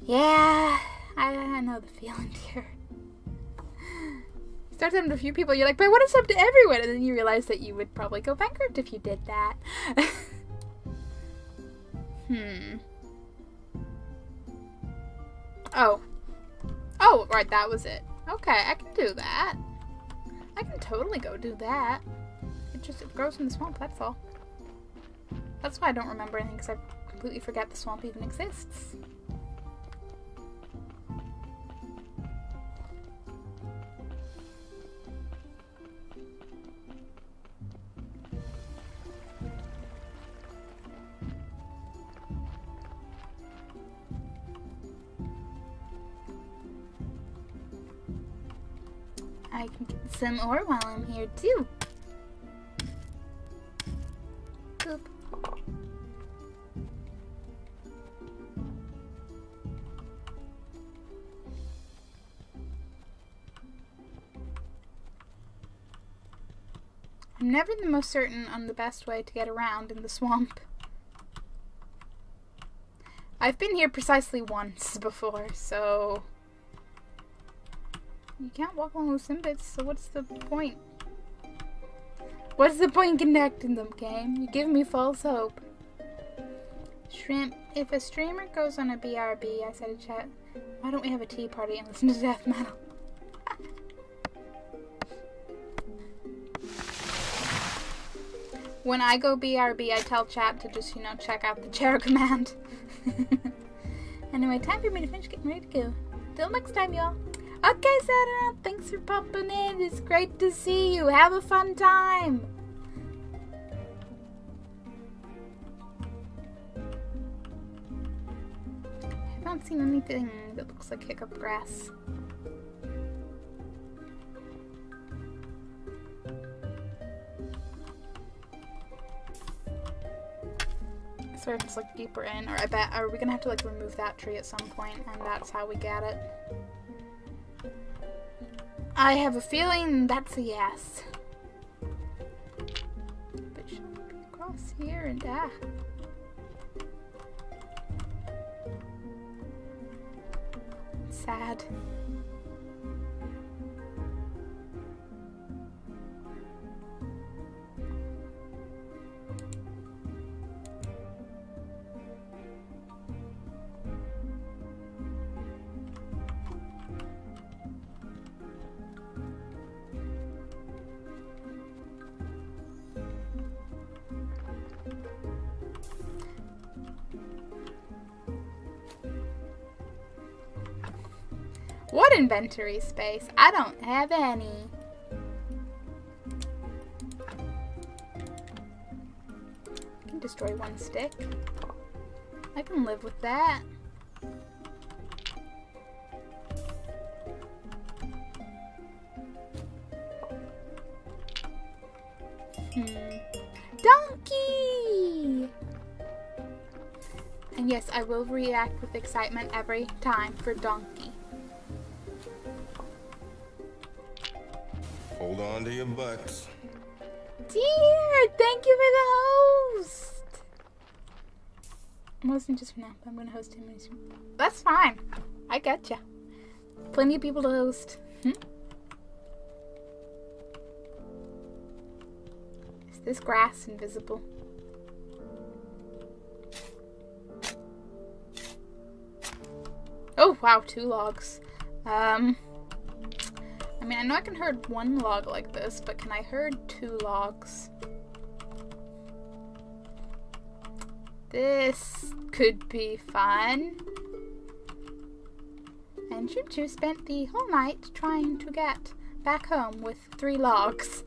Yeah, I know the feeling, dear. Start talking to a few people, you're like, but what is up to everyone? And then you realize that you would probably go bankrupt if you did that. Oh, right, that was it. Okay, I can do that. I can totally go do that. It grows in the swamp, that's all. That's why I don't remember anything, because I completely forget the swamp even exists. I can get some ore while I'm here too. Boop. I'm never the most certain on the best way to get around in the swamp. I've been here precisely once before, so... You can't walk along with Simbits, so what's the point? What's the point in connecting them, game? You give me false hope. Shrimp. If a streamer goes on a BRB, I said in chat, why don't we have a tea party and listen to death metal? When I go BRB, I tell chat to just, check out the chair command. Anyway, time for me to finish getting ready to go. Till next time, y'all. Okay, Saturn, thanks for popping in. It's great to see you. Have a fun time. I haven't seen anything that looks like hiccup grass. So I just look deeper in, or I bet, are we gonna have to like remove that tree at some point, and that's how we get it? I have a feeling that's a yes. But should we be across here and sad. What inventory space? I don't have any. I can destroy one stick. I can live with that. Donkey! And yes, I will react with excitement every time for Donkey. Hold on to your butts. Dear, thank you for the host. I'm hosting just for now, but I'm going to host him. That's fine. I gotcha. Plenty of people to host. Is this grass invisible? Oh, wow, 2 logs. I mean, I know I can herd 1 log like this, but can I herd 2 logs? This could be fun. And Choo Choo spent the whole night trying to get back home with 3 logs.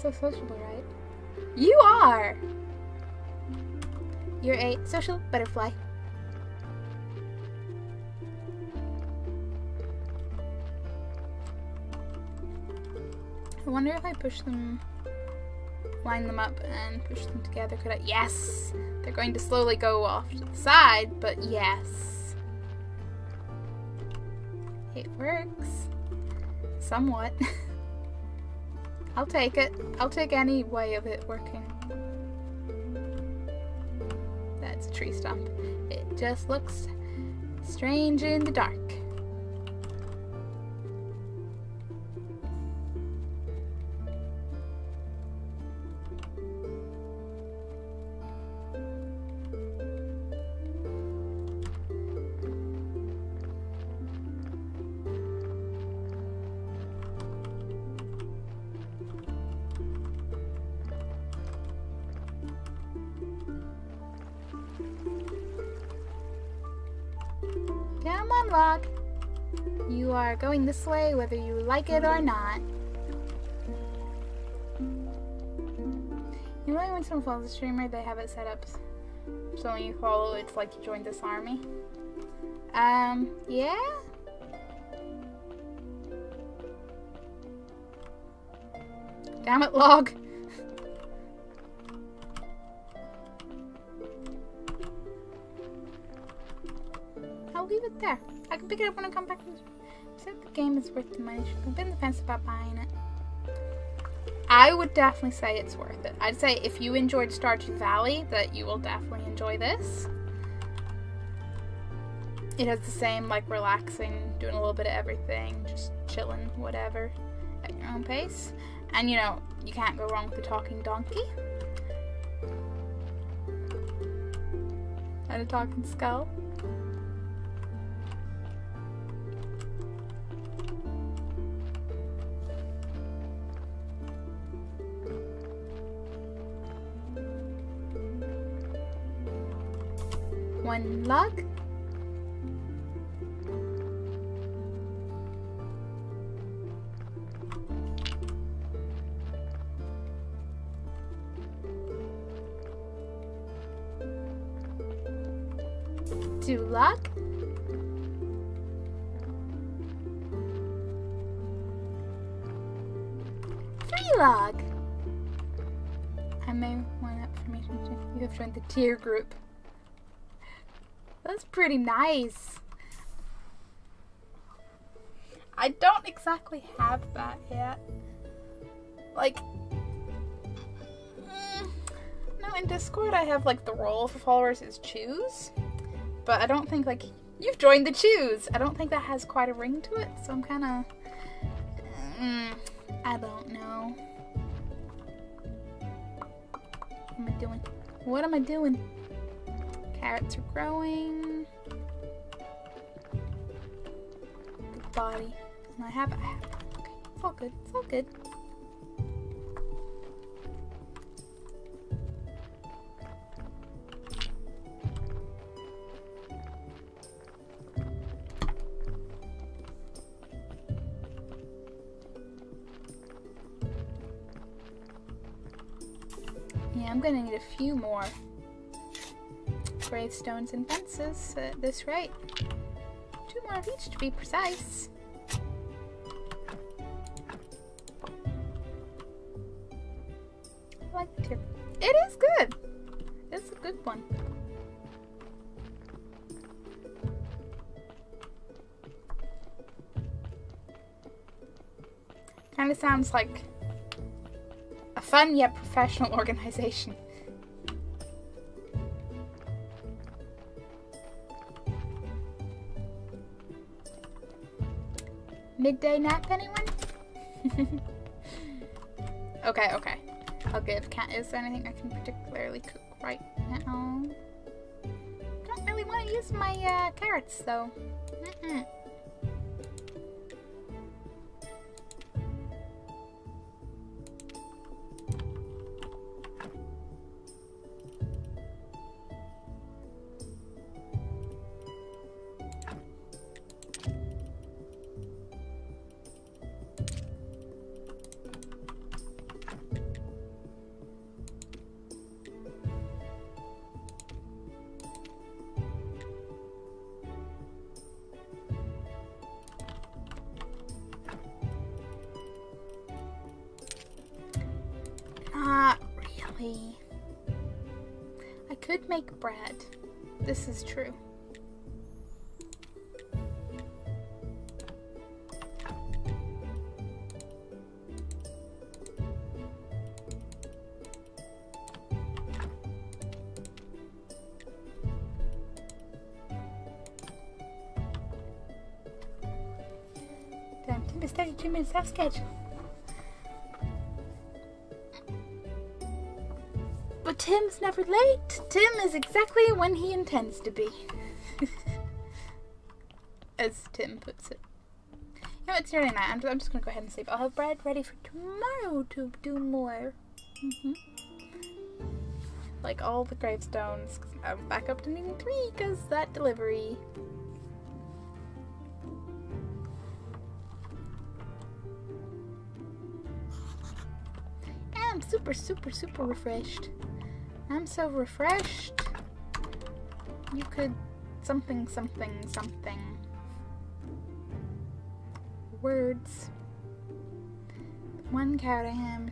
So sociable, right? You are! You're a social butterfly. I wonder if I push them, line them up and push them together. Could I? Yes! They're going to slowly go off to the side, but yes. It works. Somewhat. I'll take it. I'll take any way of it working. That's a tree stump. It just looks strange in the dark. Come on, log. You are going this way whether you like it or not. You know when someone follows a streamer, they have it set up so when you follow, it's like you joined this army. Yeah? Damn it, log. I'll leave it there. I can pick it up when I come back. Said the game is worth the money. I've been on the fence about buying it. I would definitely say it's worth it. I'd say if you enjoyed Stardew Valley, that you will definitely enjoy this. It has the same, like, relaxing, doing a little bit of everything, just chilling, whatever, at your own pace. And, you know, you can't go wrong with the talking donkey. And a talking skull. One log. Two log. Three log. I may want information. You have joined the tier group. That's pretty nice. I don't exactly have that yet. Like, no, in Discord I have like the role for followers is choose. But I don't think like, you've joined the choose. I don't think that has quite a ring to it. So I'm kind of, I don't know. What am I doing? What am I doing? Carrots are growing. Good body. And I have it. Okay. It's all good. It's all good. Yeah, I'm gonna need a few more gravestones and fences at this rate. 2 more of each to be precise. I like the tier. It is good. It's a good one. Kind of sounds like a fun yet professional organization. Midday nap, anyone? Okay. I'll give cat. Is there anything I can particularly cook right now? Don't really want to use my carrots though. we? I could make bread. This is true. Damn, Tim is 32 minutes off schedule. But Tim's never late. Tim is exactly when he intends to be. As Tim puts it. You know, it's nearly night. I'm just going to go ahead and sleep. I'll have bread ready for tomorrow to do more. Like all the gravestones. I'm back up to needing 3 because that delivery. And I'm super, super, super refreshed. I'm so refreshed. You could something, something, something. Words. 1 cow to him.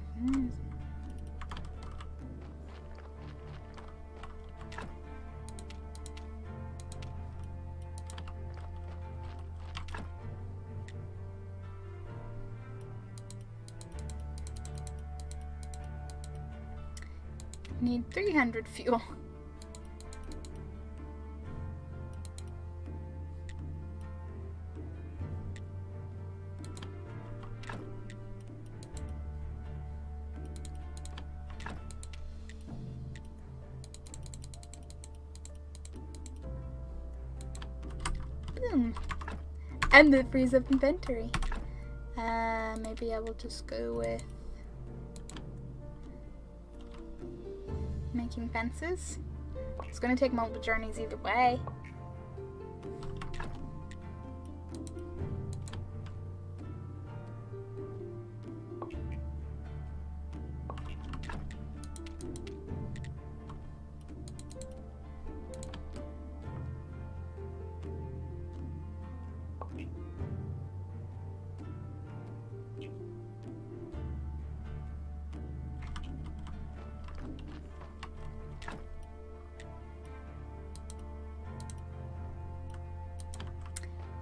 Need 300 fuel. Boom. And the freeze up inventory. Maybe I will just go with making fences. It's gonna take multiple journeys either way.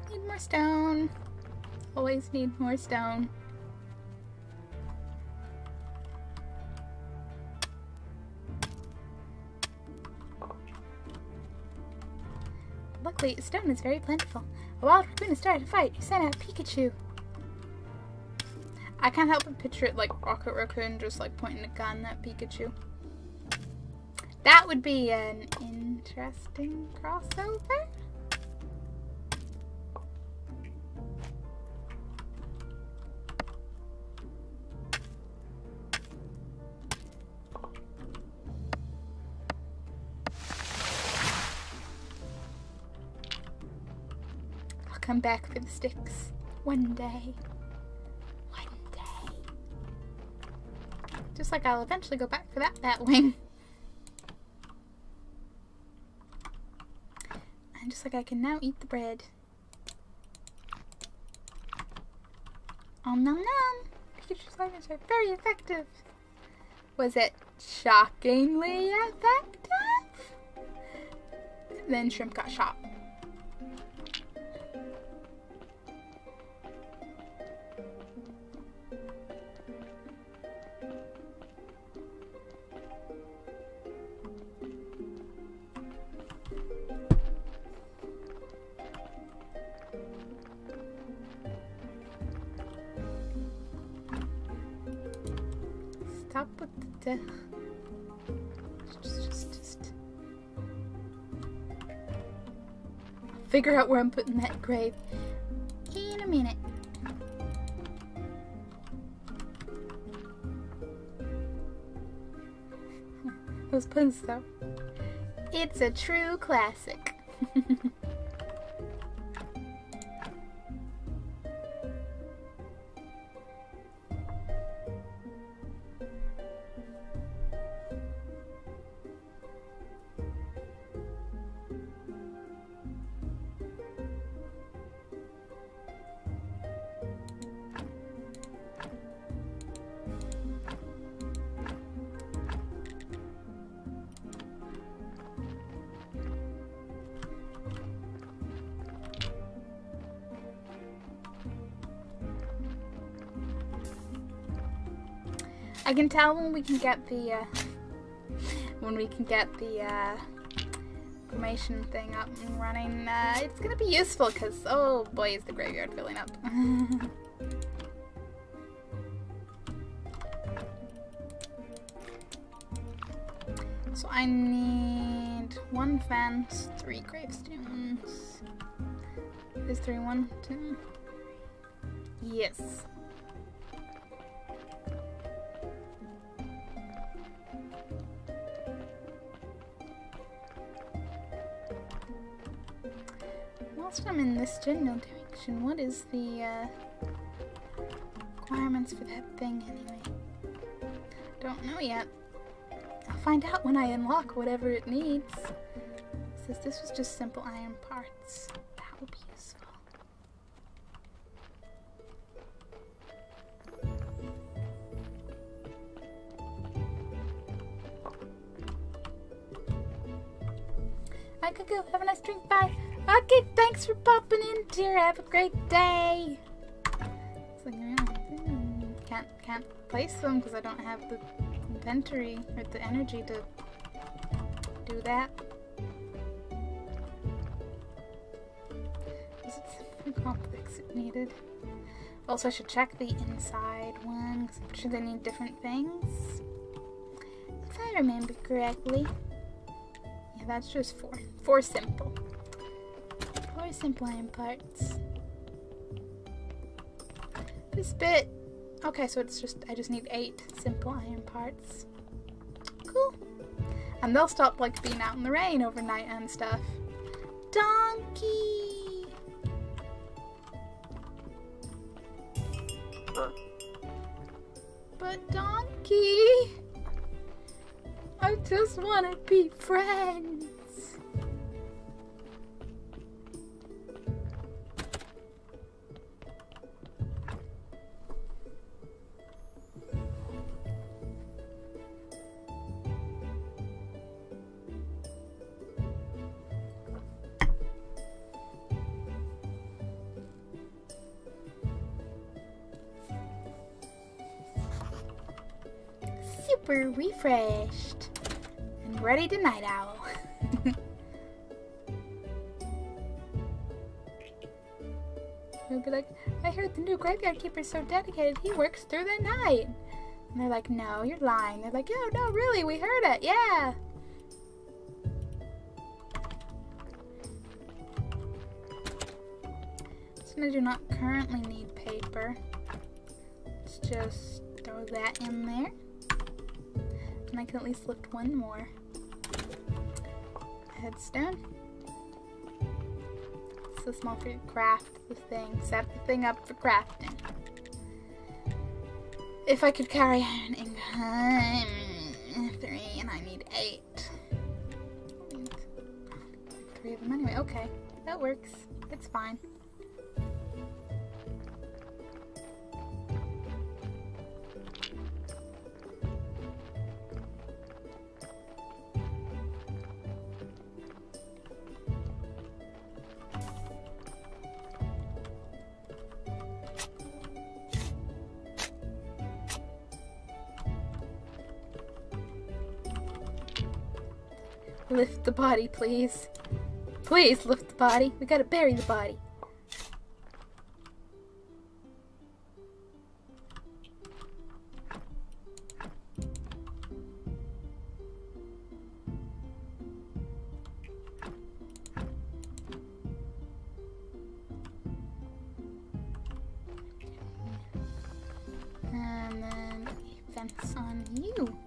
Need more stone. Always need more stone. Luckily, stone is very plentiful. A wild raccoon has started a fight. He sent out Pikachu. I can't help but picture it like Rocket Raccoon just like pointing a gun at Pikachu. That would be an interesting crossover. Come back for the sticks one day. One day. Just like I'll eventually go back for that Batwing. And just like I can now eat the bread. Nom nom. Pikachu's items are very effective. Was it shockingly effective? Then Shrimp got shot. Stop with the just figure out where I'm putting that grave in a minute. Those puns though. It's a true classic. I can tell when we can get the information thing up and running. It's gonna be useful because, oh boy, is the graveyard filling up. So I need 1 fence, 3 gravestones. Is 3 1, 2? Yes. Whilst I'm in this general direction, what is the requirements for that thing anyway? Don't know yet. I'll find out when I unlock whatever it needs. Since this was just simple iron parts, that would be useful. I could go. Have a nice drink. Bye. Okay, thanks for popping in, dear. Have a great day. It's like, can't place them because I don't have the inventory or the energy to do that. Was it something complex it needed? Also, I should check the inside one because I'm sure they need different things. If I remember correctly. Yeah, that's just 4. 4 simple. 4 simple iron parts. This bit. Okay, so it's just, I just need 8 simple iron parts. Cool. And they'll stop like being out in the rain overnight and stuff. Donkey! But Donkey! I just want to be friends. Super refreshed and ready to night owl. We'll be like, I heard the new graveyard keeper's so dedicated he works through the night. And they're like, no, you're lying. They're like, oh, no, really, we heard it, yeah. So I do not currently need paper. Let's just throw that in there. And I can at least lift 1 more. Headstone. So small for you to craft the thing. Set the thing up for crafting. If I could carry an ingot. 3 and I need 8. 3 of them anyway. Okay, that works. It's fine. Lift the body, please. Please lift the body. We gotta bury the body. And then a fence on you.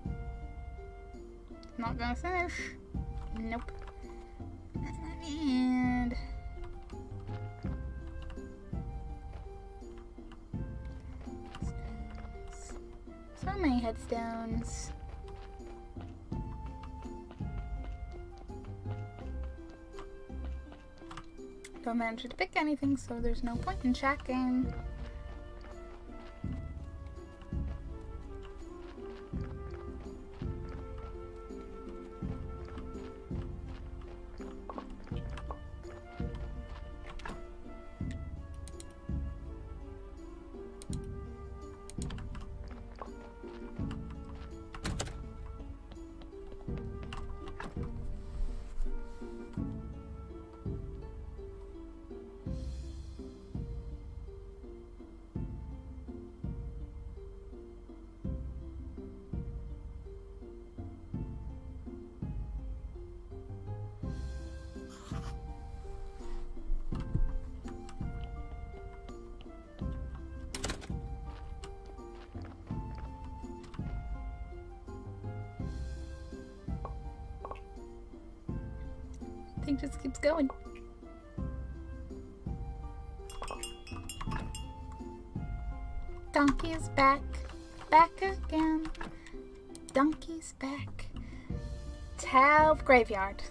Not gonna finish. Nope. And so many headstones. Don't manage to pick anything, so there's no point in checking. everything just keeps going. Donkey's back, back again. Donkey's back. Talv graveyard.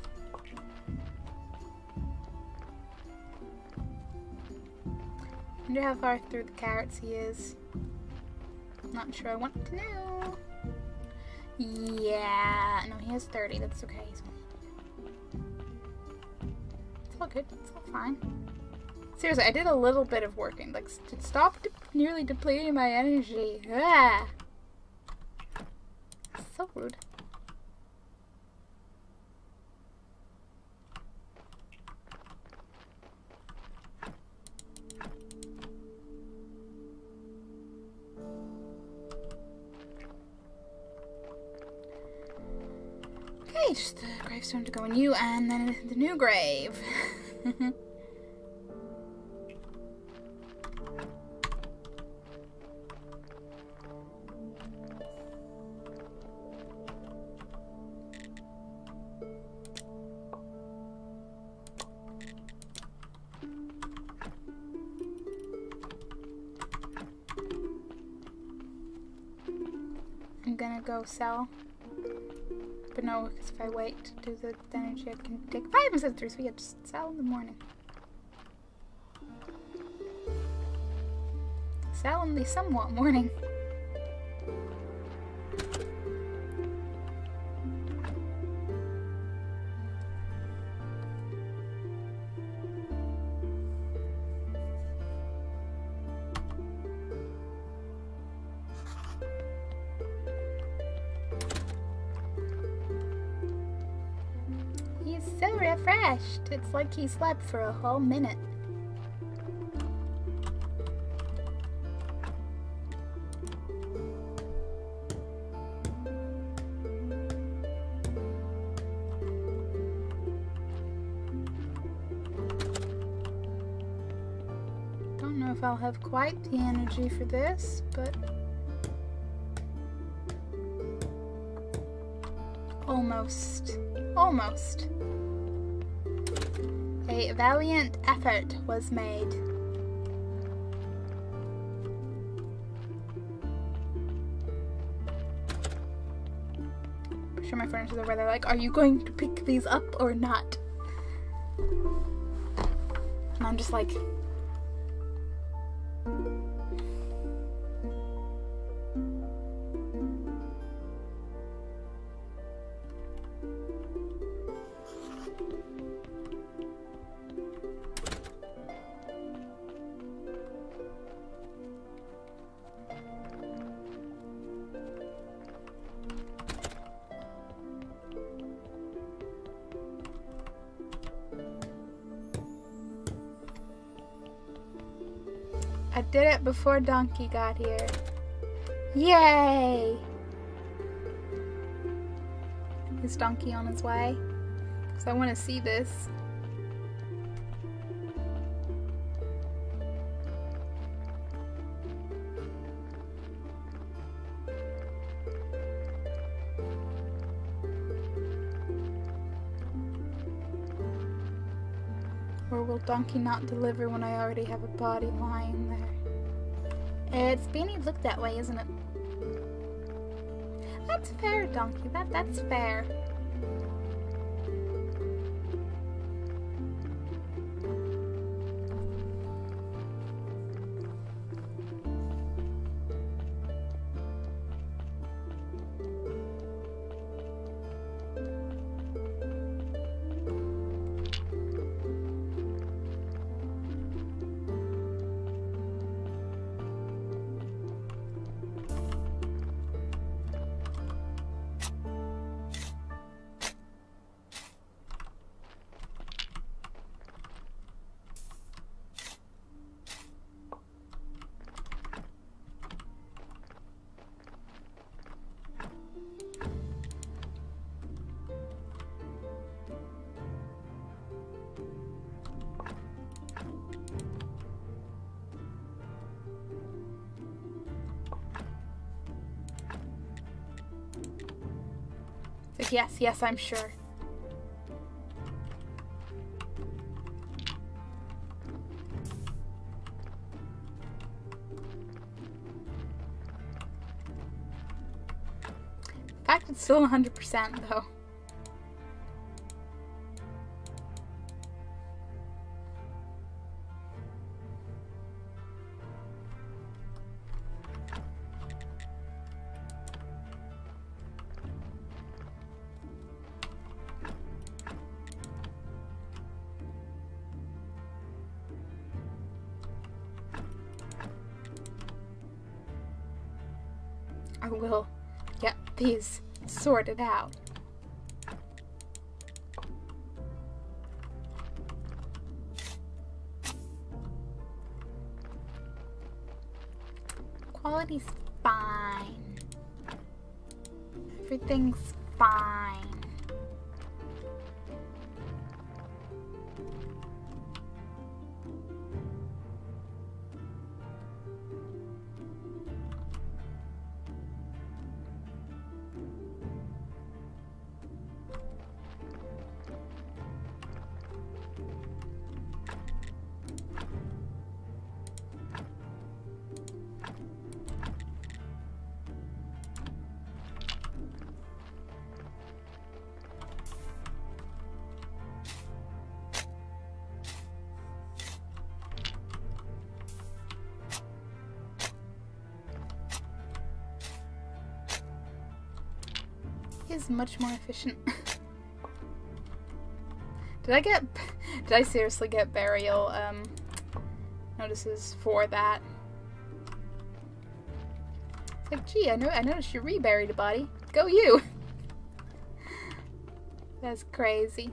Wonder how far through the carrots he is. Not sure I want to know. Yeah, no, he has 30. That's okay. It's all good. It's all fine. Seriously, I did a little bit of working. Like, stop nearly depleting my energy. Ah. So rude. Okay, just the gravestone to go in you, and then the new grave. I'm gonna go sell. But no, because if I wait to do the energy, I can take 5 instead of 3, so we can just sell in the morning. Sell in the somewhat morning. So refreshed. It's like he slept for a whole minute. Don't know if I'll have quite the energy for this, but almost. Almost. A valiant effort was made. I'm sure my friends are over there like, are you going to pick these up or not? And I'm just like, I did it before Donkey got here. Yay! Is Donkey on his way? Because I want to see this. Or will Donkey not deliver when I already have a body lying there? It's being looked that way, isn't it? That's fair, Donkey. That's fair. Like, yes, I'm sure. fact it's still 100% though. I will get these sorted out. Quality's fine. Everything's fine. Is much more efficient. Did I seriously get burial notices for that? It's like, gee, I noticed you reburied a body. Go you! That's crazy.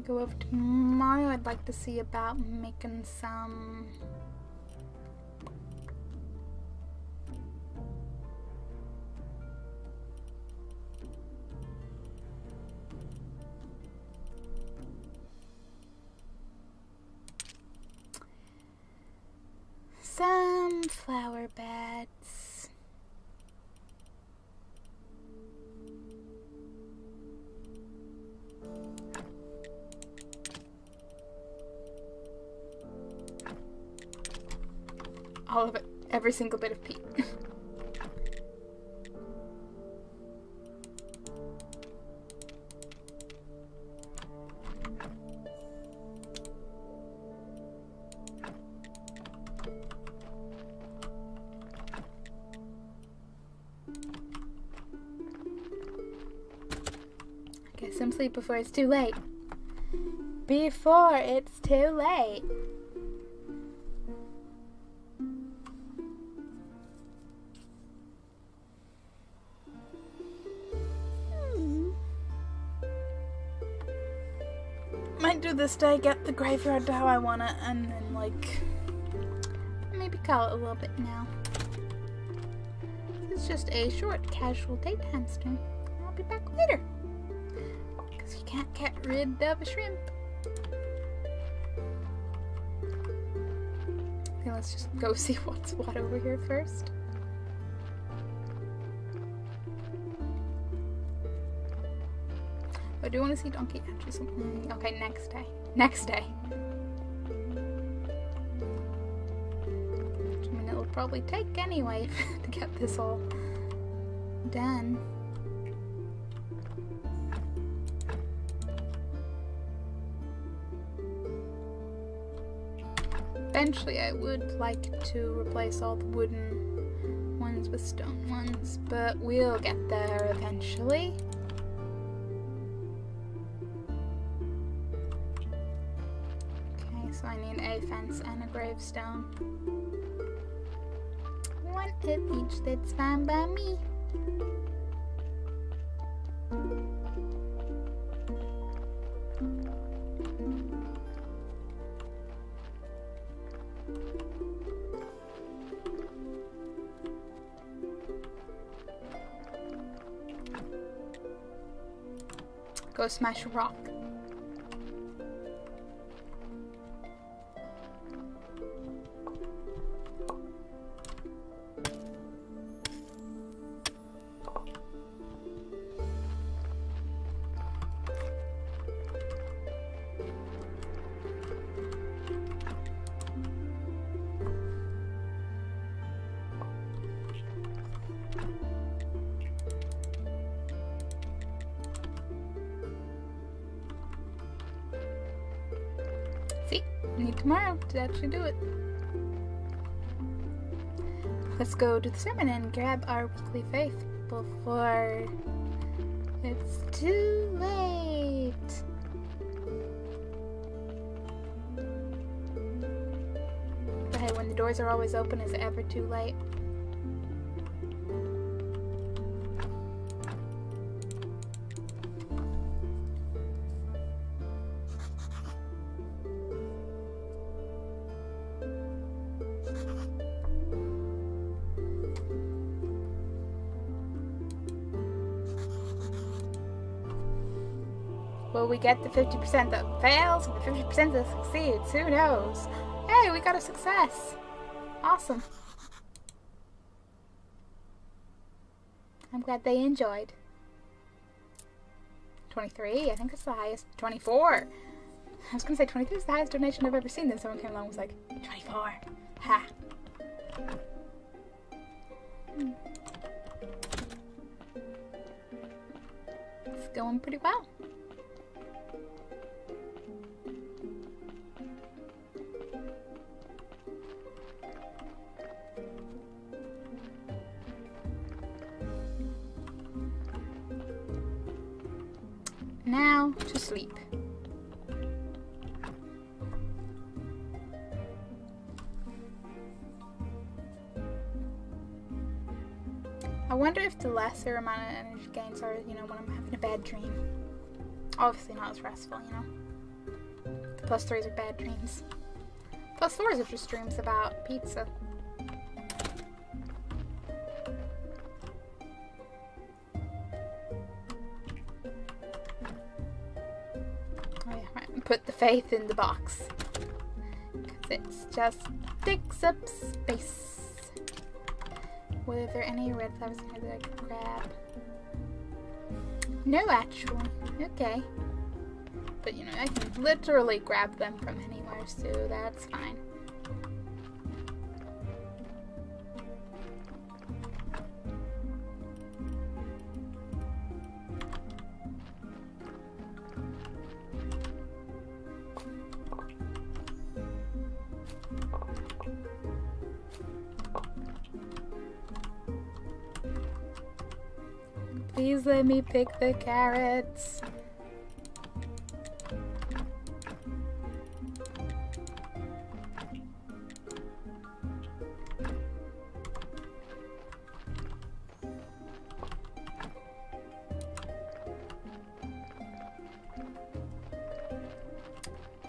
Go over tomorrow. I'd like to see about making some flower beds. All of it. Every single bit of peat. Get some sleep before it's too late. Before it's too late. Might do this day, get the graveyard to how I want it, and then, like, maybe call it a little bit now. It's just a short, casual daytime stream. I'll be back later. Because you can't get rid of a shrimp. Okay, let's just go see what's what over here first. I do want to see Donkey actually. Okay, next day. Next day. Which, I mean, it'll probably take anyway to get this all done. Eventually, I would like to replace all the wooden ones with stone ones, but we'll get there eventually. So I need a fence and a gravestone. One of each, that's fine by me. Go smash a rock. See? We need tomorrow to actually do it. Let's go do the sermon and grab our weekly faith before it's too late. But hey, when the doors are always open, is it ever too late? Will we get the 50% that fails and the 50% that succeeds? Who knows? Hey, we got a success. Awesome. I'm glad they enjoyed. 23, I think it's the highest. 24. I was going to say 23 is the highest donation I've ever seen. Then someone came along and was like, 24. Ha. It's going pretty well. Now to sleep. I wonder if the lesser amount of energy gains are, when I'm having a bad dream. Obviously not as restful, The +3s are bad dreams. +4s are just dreams about pizza. Put the faith in the box. Because it's just takes up space. Were there any red flowers in here that I could grab? No, actually. Okay. But I can literally grab them from anywhere, so that's fine. Please let me pick the carrots.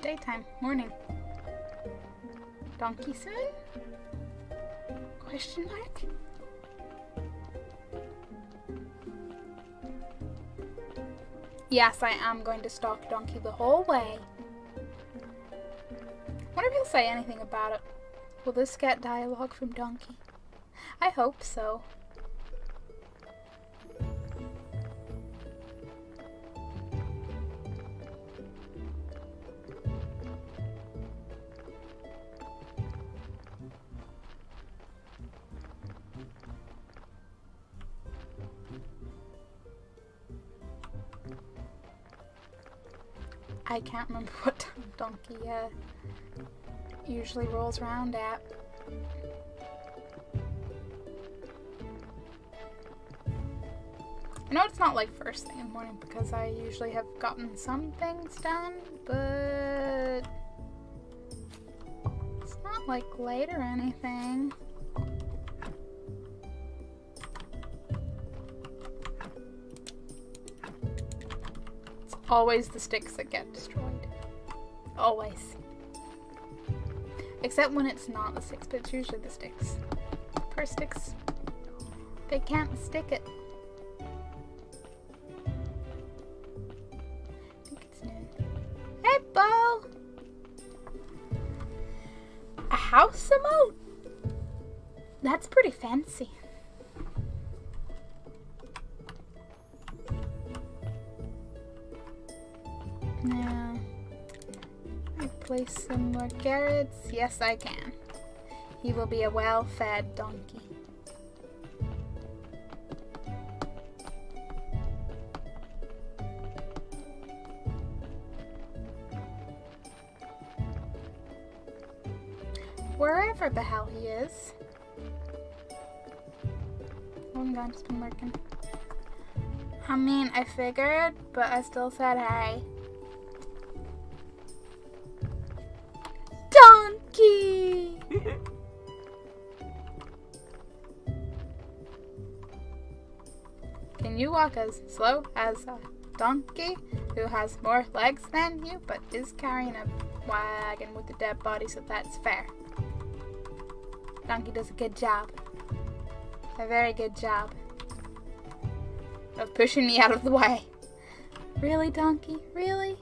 Daytime, morning. Donkey son? Question mark? Yes, I am going to stalk Donkey the whole way. Wonder if he'll say anything about it. Will this get dialogue from Donkey? I hope so. I can't remember what time Donkey usually rolls around at. I know it's not like first thing in the morning because I usually have gotten some things done, but it's not like late or anything. Always the sticks that get destroyed. Always. Except when it's not the sticks, but it's usually the sticks. Poor sticks. They can't stick it. I think it's noon. Hey, Bo! A house emote? That's pretty fancy. Now, I place some more carrots. Yes, I can. He will be a well-fed donkey. wherever the hell he is. Oh my god, I've just been working. I mean, I figured, but I still said hey. Donkey! Can you walk as slow as a donkey who has more legs than you, but is carrying a wagon with a dead body, so that's fair. Donkey does a good job. A very good job of pushing me out of the way. Really, Donkey? Really?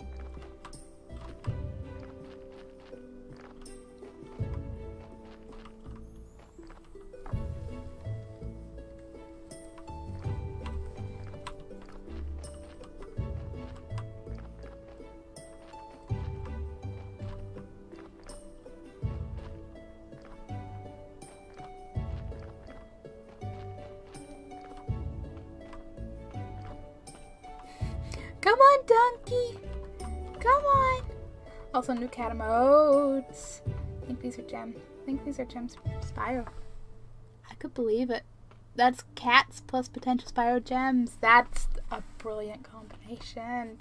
Come on, Donkey! Come on! Also, new cat emotes. I think these are gems. I think these are gems from Spyro. I could believe it. That's cats plus potential Spyro gems. That's a brilliant combination.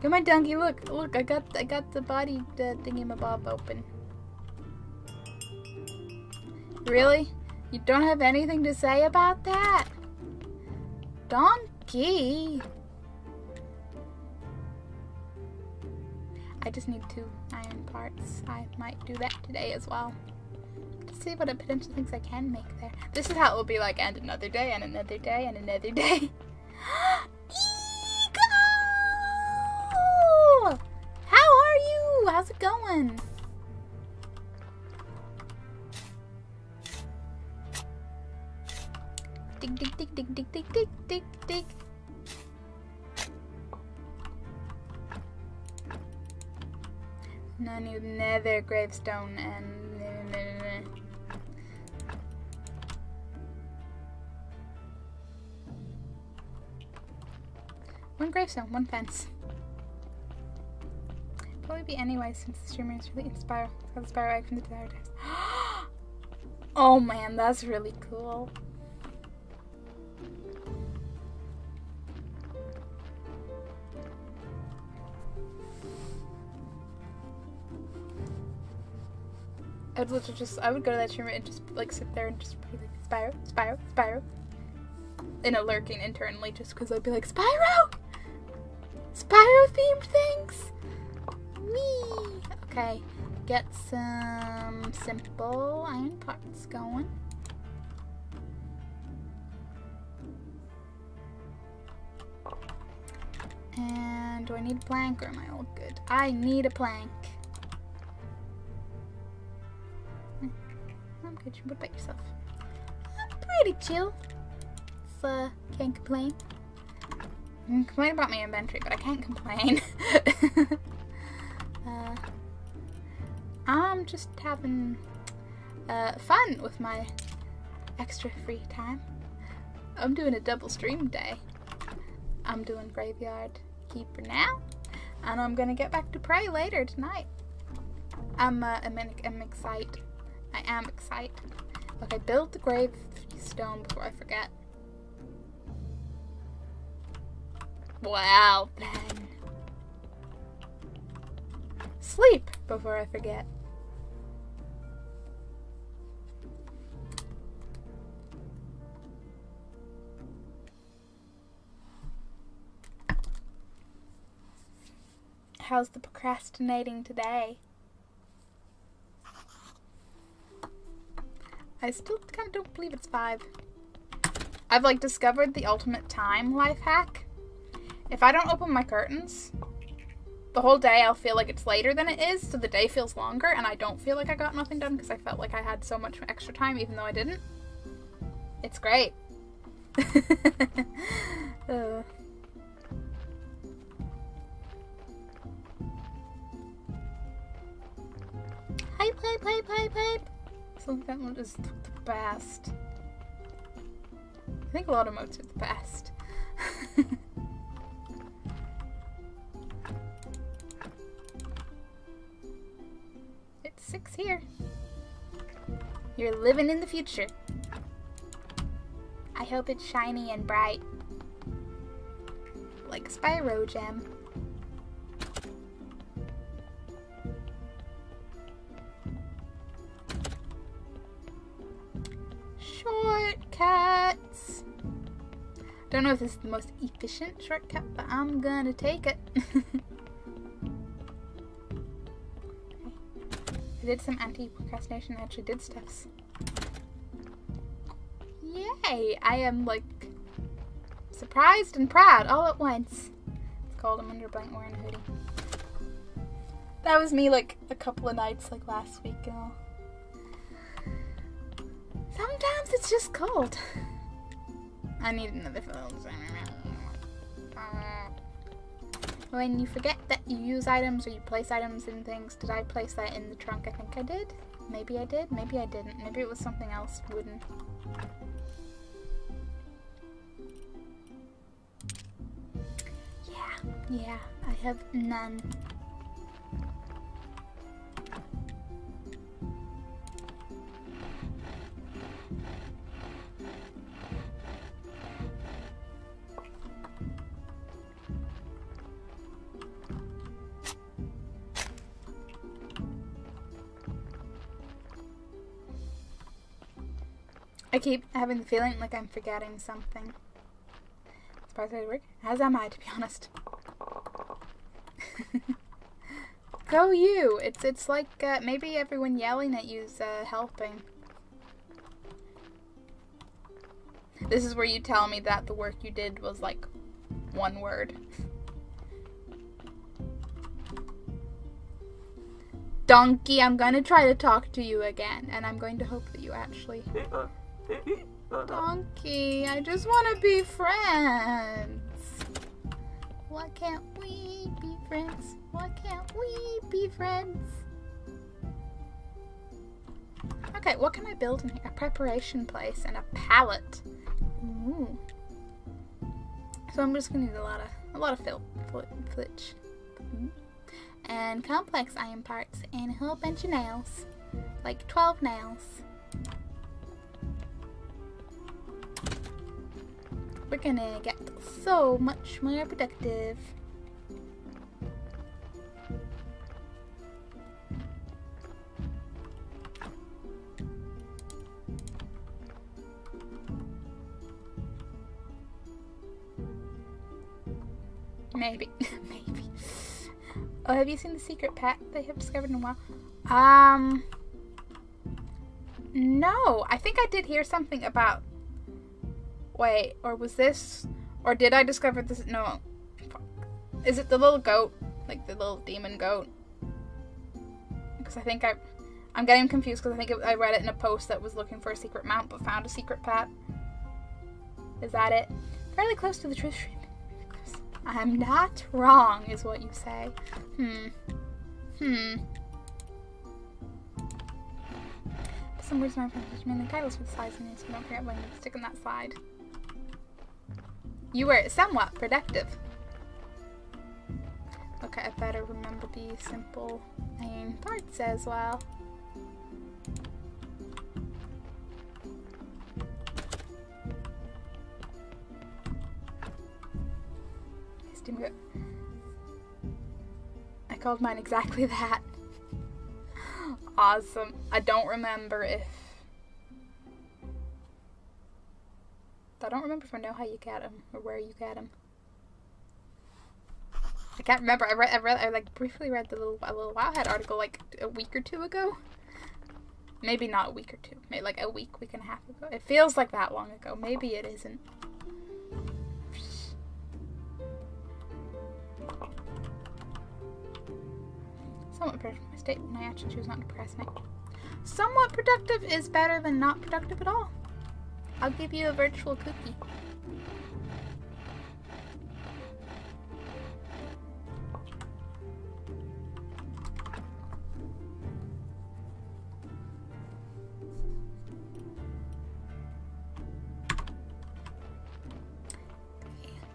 Come on, Donkey! Look! Look! I got the body thingy-mabob open. Really? You don't have anything to say about that? Donkey! I just need 2 iron parts. I might do that today as well. To see what potential things I can make there. This is how it will be like, and another day, and another day, and another day. Eagle! How are you? How's it going? Dig, dig, dig, dig, dig, dig, dig, dig, dig. And I need another gravestone and... One gravestone, 1 fence. Probably be anyway since the streamer is really inspired. Got the Spyro egg from the Desire Times. Oh man, that's really cool. I would literally I would go to that streamer and just like sit there and just be like, Spyro, Spyro, Spyro. In a lurking internally just because I'd be like, Spyro! Spyro themed things! Whee! Okay, get some simple iron parts going. And do I need a plank or am I all good? I need a plank. I'm good. What about yourself? I'm pretty chill. So, can't complain. I can complain about my inventory, but I can't complain. I'm just having fun with my extra free time. I'm doing a double stream day. I'm doing Graveyard Keeper now, and I'm gonna get back to Prey later tonight. I'm excited. I am excited. Okay, build the gravestone before I forget. Well then. Sleep before I forget. How's the procrastinating today? I still kind of don't believe it's 5. I've like discovered the ultimate time life hack. If I don't open my curtains, the whole day I'll feel like it's later than it is, so the day feels longer, and I don't feel like I got nothing done because I felt like I had so much extra time even though I didn't. It's great. Hype, hype, hype, hype, hype. So that one is the best. I think a lot of modes are the best. 6 here. You're living in the future. I hope it's shiny and bright. Like Spyro Gem. Shortcuts. Don't know if this is the most efficient shortcut, but I'm gonna take it. I did some anti-procrastination and actually did stuffs. Yay! I am like surprised and proud all at once. It's called I'm under blank wearing a hoodie. That was me like a couple of nights like last week and all. Sometimes it's just cold. I need another phone. When you forget that you use items or you place items in things, did I place that in the trunk? I think I did. Maybe I did. Maybe I didn't. Maybe it was something else wooden. Yeah, I have none. I keep having the feeling like I'm forgetting something. Surprised I work. As am I, to be honest. Go you! It's like maybe everyone yelling at you's helping. This is where you tell me that the work you did was like one word. Donkey, I'm gonna try to talk to you again, and I'm going to hope that you actually... Donkey, I just want to be friends. Why can't we be friends? Why can't we be friends? Okay, what can I build in here? A preparation place and a pallet. Ooh. So I'm just gonna need a lot of flitch. And complex iron parts and a whole bunch of nails. Like 12 nails. We're gonna get so much more productive. Maybe. Maybe. Oh, have you seen the secret pet they have discovered in a while? No. I think I did hear something about... Wait, or was this... Or did I discover this? No. Is it the little goat? Like the little demon goat? Because I think I'm getting confused because I think I read it in a post that was looking for a secret mount but found a secret pet. Is that it? Fairly close to the truth stream. I'm not wrong, is what you say. For some reason I'm mainly titles with size in this, so don't forget when you stick on that slide. You were somewhat productive. Okay, I better remember these simple iron parts as well. I called mine exactly that. Awesome. I don't remember if I know how you get them or where you get them. I can't remember. I like briefly read a little Wowhead article like a week or two ago. Maybe not a week or two. Maybe like a week and a half ago. It feels like that long ago. Maybe it isn't. Somewhat productive in my state when I actually choose not to procrastinate. Somewhat productive is better than not productive at all. I'll give you a virtual cookie.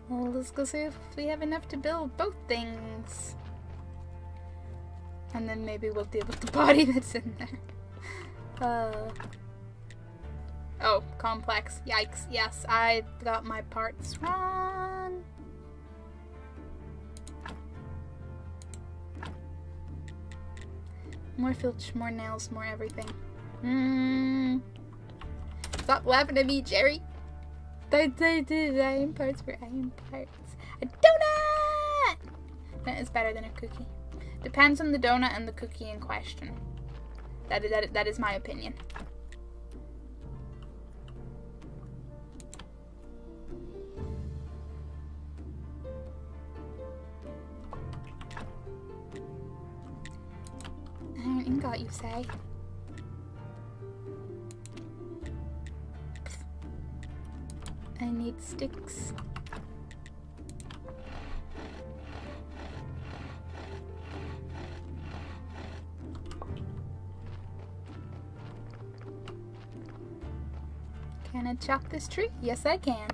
Well, let's go see if we have enough to build both things. And then maybe we'll deal with the body that's in there. Oh, complex. Yikes. Yes, I got my parts wrong. More filch, more nails, more everything. Stop laughing at me, Jerry. Iron parts for iron parts. A donut! That is better than a cookie. Depends on the donut and the cookie in question. That is my opinion. Iron ingot, you say? I need sticks. Can I chop this tree? Yes, I can.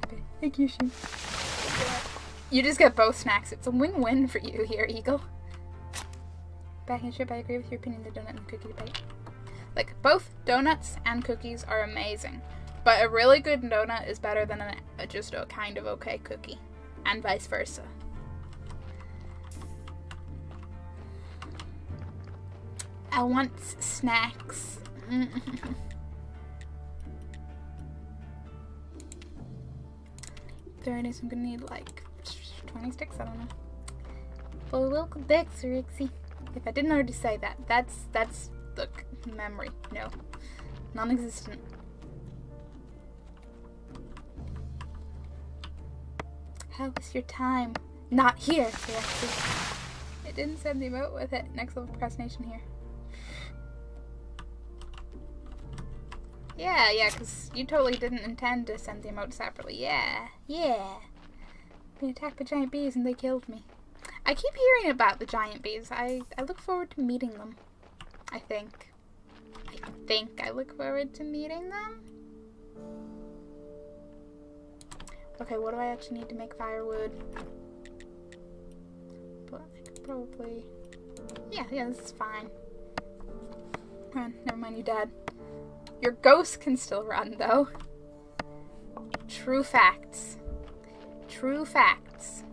Okay. Thank you, Sheen. You just get both snacks. It's a win-win for you here, Eagle. Back in ship, I agree with your opinion. The donut and cookie debate. Like, both donuts and cookies are amazing. But a really good donut is better than just a kind of okay cookie. And vice versa. I want snacks. 30, so I'm gonna need like 20 sticks, I don't know. Well, welcome back, Sir Rixie. If I didn't already say that, that's the memory. No. Non-existent. How was your time? Not here, Sir Rixie. It didn't send the emote with it. Next level procrastination here. Yeah, because you totally didn't intend to send the emote separately. Yeah. Been attacked by giant bees and they killed me. I keep hearing about the giant bees. I look forward to meeting them. I think I look forward to meeting them. Okay, what do I actually need to make firewood? But I could probably... Yeah, this is fine. Never mind, you dead. Your ghost can still run, though. True facts. True facts.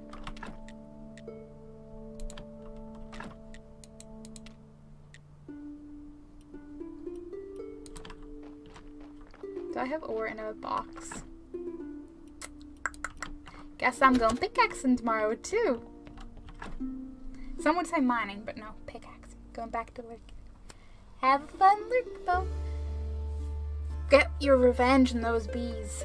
Do I have ore in a box? Guess I'm going pickaxing tomorrow, too. Some would say mining, but no, pickaxing. Going back to lurking. Have fun, lurk, though. Get your revenge on those bees.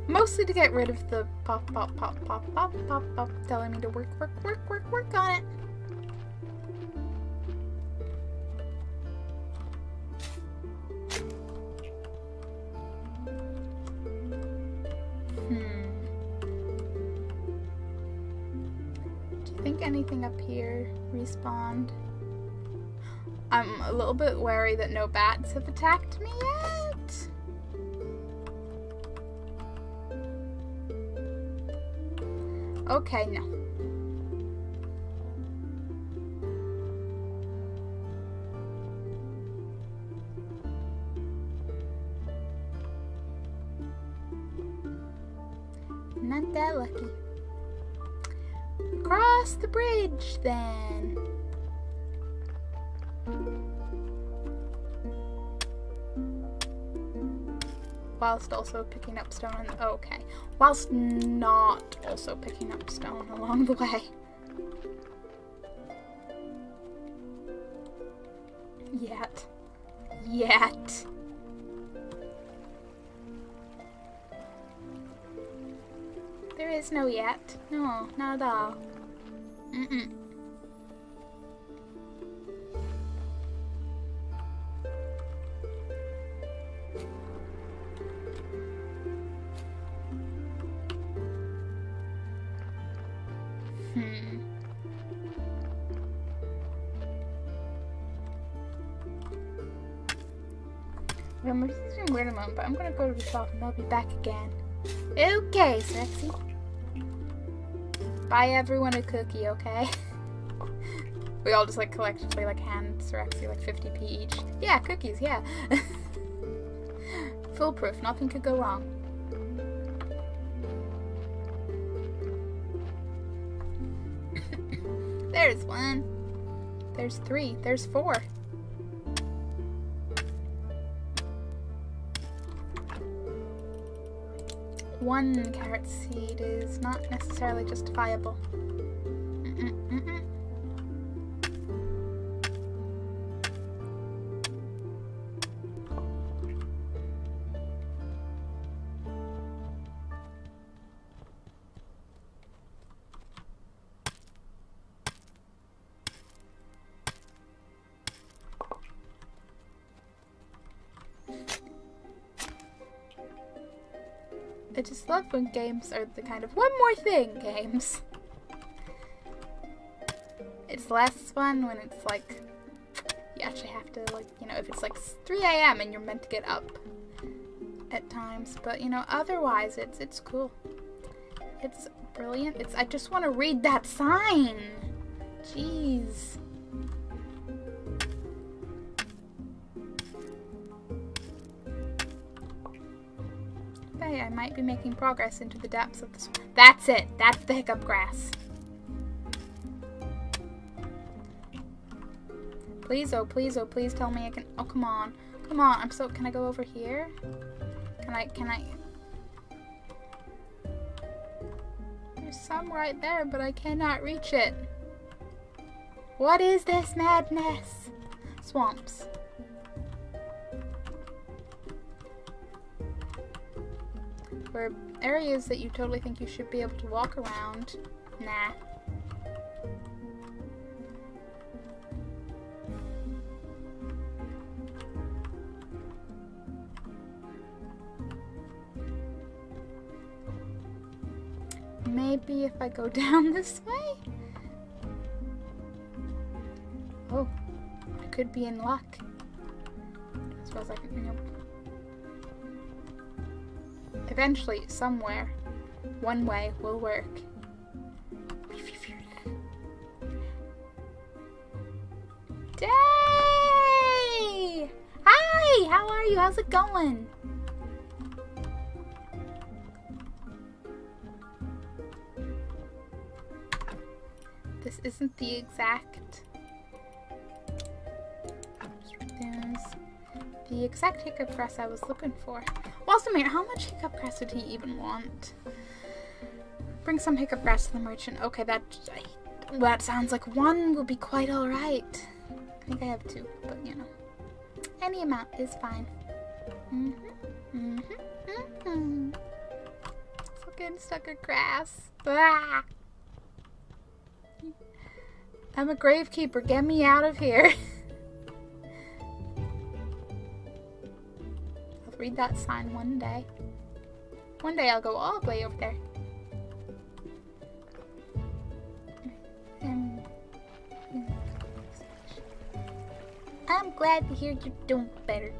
Mostly to get rid of the pop telling me to work on it. Do you think anything up here respawned? I'm a little bit wary that no bats have attacked me yet. Okay, no. Not that lucky. Cross the bridge, then. Whilst also picking up stone. Okay. Whilst not also picking up stone along the way. Yet. There is no yet. No, not at all. I'm just doing weird a moment, but I'm gonna go to the shop and I'll be back again. Okay, sexy. Buy everyone a cookie, okay? We all just like collectively like hand Sirexi like 50p each. Yeah, cookies, yeah. Foolproof, nothing could go wrong. There's one. There's three. There's four. One carrot seed is not necessarily justifiable. I just love when games are the kind of one more thing games. It's less fun when it's like, you actually have to like, you know, if it's like 3 a.m. and you're meant to get up at times, but you know, otherwise it's cool. It's brilliant. I just want to read that sign. Jeez. I might be making progress into the depths of this. That's it. That's the hiccup grass. Please, oh please tell me I can. Oh, come on. Come on. Can I go over here? Can I? There's some right there, but I cannot reach it. What is this madness? Swamps. Where areas that you totally think you should be able to walk around. Nah. Maybe if I go down this way? Oh, I could be in luck. I suppose I can, nope. Eventually, somewhere, one way will work. Day! Hi! How are you? How's it going? This isn't the exact... the exact hiccup grass I was looking for. Whilst I'm here, how much hiccup grass did he even want? Bring some hiccup grass to the merchant. Okay, that sounds like one will be quite alright. I think I have two, but you know. Any amount is fine. So getting stuck in grass. Ah! I'm a gravekeeper. Get me out of here. I'll read that sign one day. One day I'll go all the way over there. I'm glad to hear you're doing better.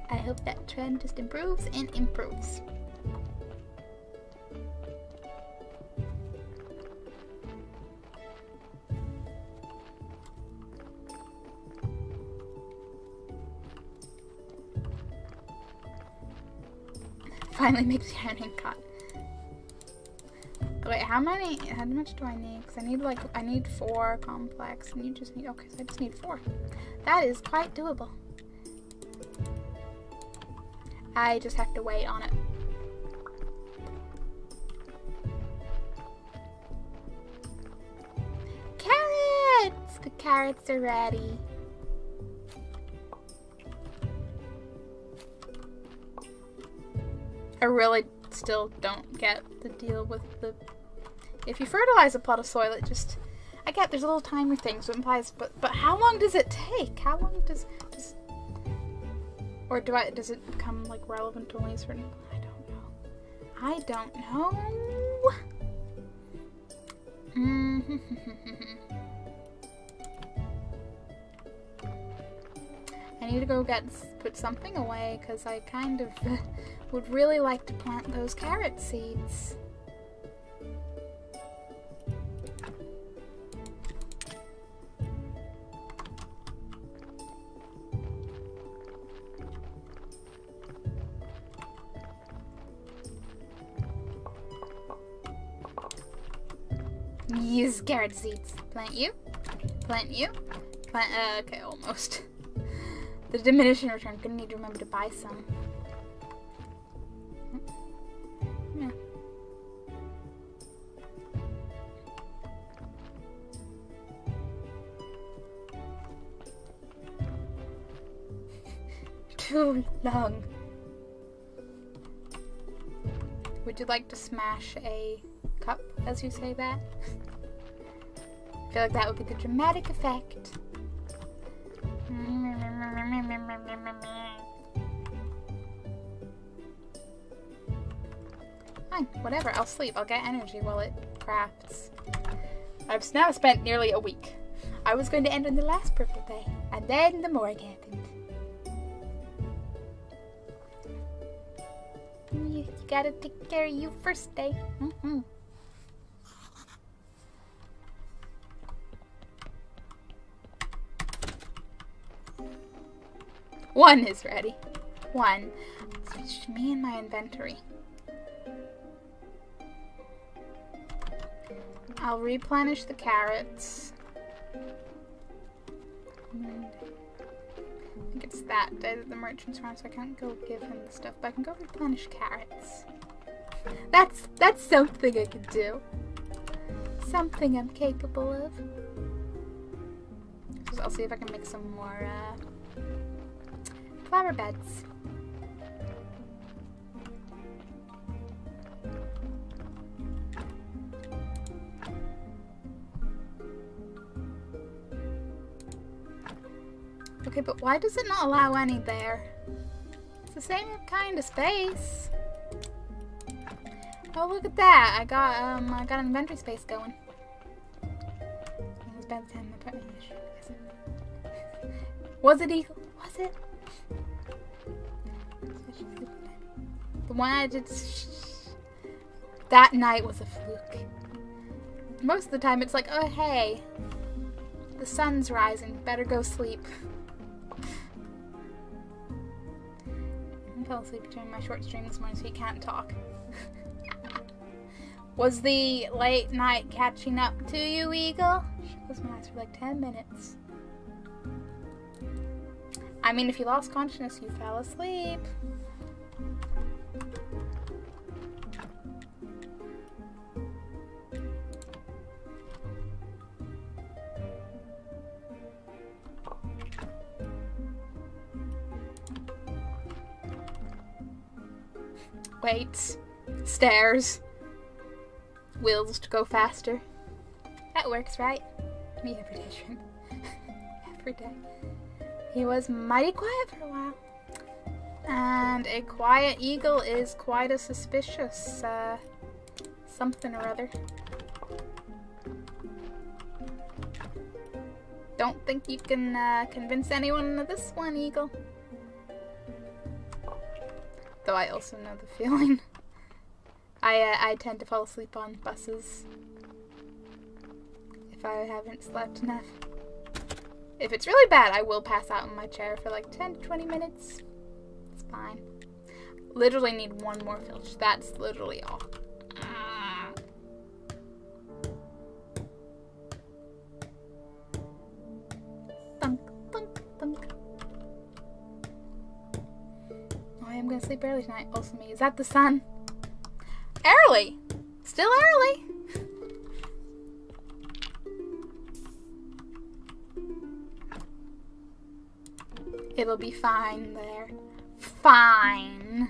I hope that trend just improves and improves. Finally make the ironing cut. Wait, how much do I need? Because I need 4 complex, and you just need, okay, so I just need 4. That is quite doable. I just have to wait on it. Carrots! The carrots are ready. I really still don't get the deal with the... If you fertilize a plot of soil, it just... I get there's a little timer thing, so it implies... But how long does it take? How long does... Or does it become, like, relevant to only a certain... I don't know. I need to go put something away because I kind of would really like to plant those carrot seeds. Use carrot seeds. Plant you. Plant you. Plant. Okay, almost. The diminishing return. Gonna need to remember to buy some. Yeah. Too long. Would you like to smash a cup as you say that? I feel like that would be the dramatic effect. Fine, whatever, I'll sleep. I'll get energy while it crafts. I've now spent nearly a week. I was going to end on the last purple day, and then the morgue happened. You gotta take care of you first, day. One is ready. One. Switch me and my inventory. I'll replenish the carrots. And I think it's that day that the merchant's around, so I can't go give him the stuff, but I can go replenish carrots. That's something I can do. Something I'm capable of. So I'll see if I can make some more flower beds. Okay, but why does it not allow any there? It's the same kind of space. Oh, look at that! I got inventory space going. It was about the time I put in the shoe. Was it Eagle? Was it? The one I did that night was a fluke. Most of the time it's like, oh hey, the sun's rising, better go sleep. I fell asleep during my short stream this morning, so you can't talk. Was the late night catching up to you, Eagle? She closed my eyes for like 10 minutes. I mean, if you lost consciousness, you fell asleep. Wait. Stairs. Wheels to go faster. That works, right? Me every day, Shrimp. Every day. He was mighty quiet for a while. And a quiet eagle is quite a suspicious, something or other. Don't think you can, convince anyone of this one, Eagle. Though I also know the feeling. I tend to fall asleep on buses if I haven't slept enough. If it's really bad, I will pass out in my chair for like 10 to 20 minutes. It's fine. Literally need one more filch. That's literally all. Thunk, thunk, thunk. Oh, I am gonna sleep early tonight. Also me. Is that the sun? Early! Still early! It'll be fine there. Fine.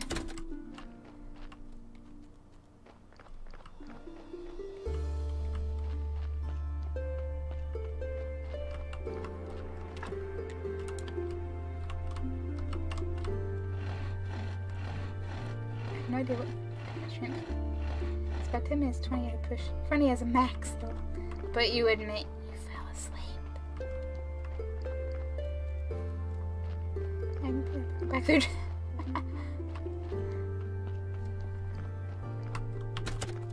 I have no idea what shrimp. It's about 10 minutes, 20 to push. 20 as a max though. But you admit you fell asleep. back through.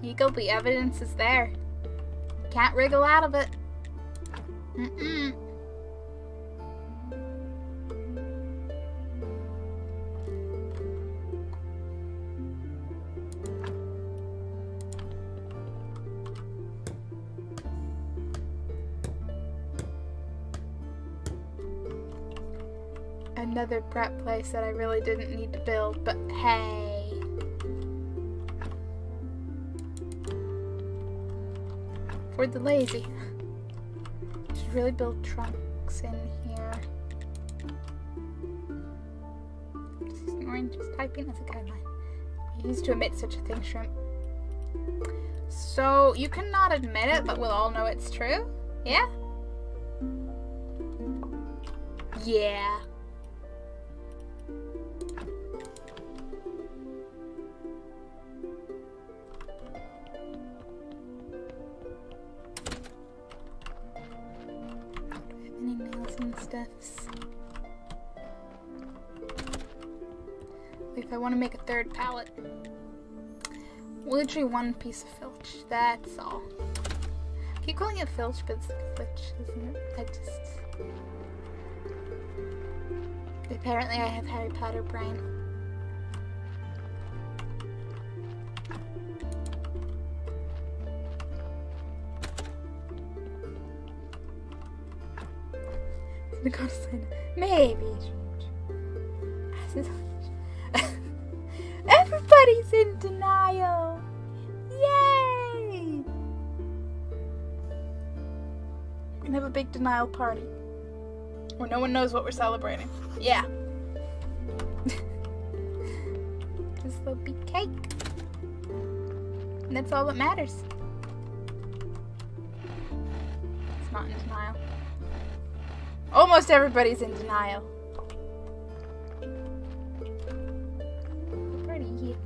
Eagle, the evidence is there. Can't wriggle out of it. Mm-mm. Another prep place that I really didn't need to build, but hey. For the lazy. Should really build trunks in here. Just ignoring, just typing as a guideline. I used to admit such a thing, Shrimp. So, you cannot admit it, but we'll all know it's true? Yeah? Yeah. Any nails and stuffs? If I want to make a third pallet. Literally one piece of filch. That's all. I keep calling it filch, but it's like filch, isn't it? I just... Apparently I have Harry Potter brain. Maybe. Everybody's in denial. Yay! We can have a big denial party where no one knows what we're celebrating. Yeah. Because there'll be cake. And that's all that matters. It's not in denial. Almost everybody's in denial. Pretty.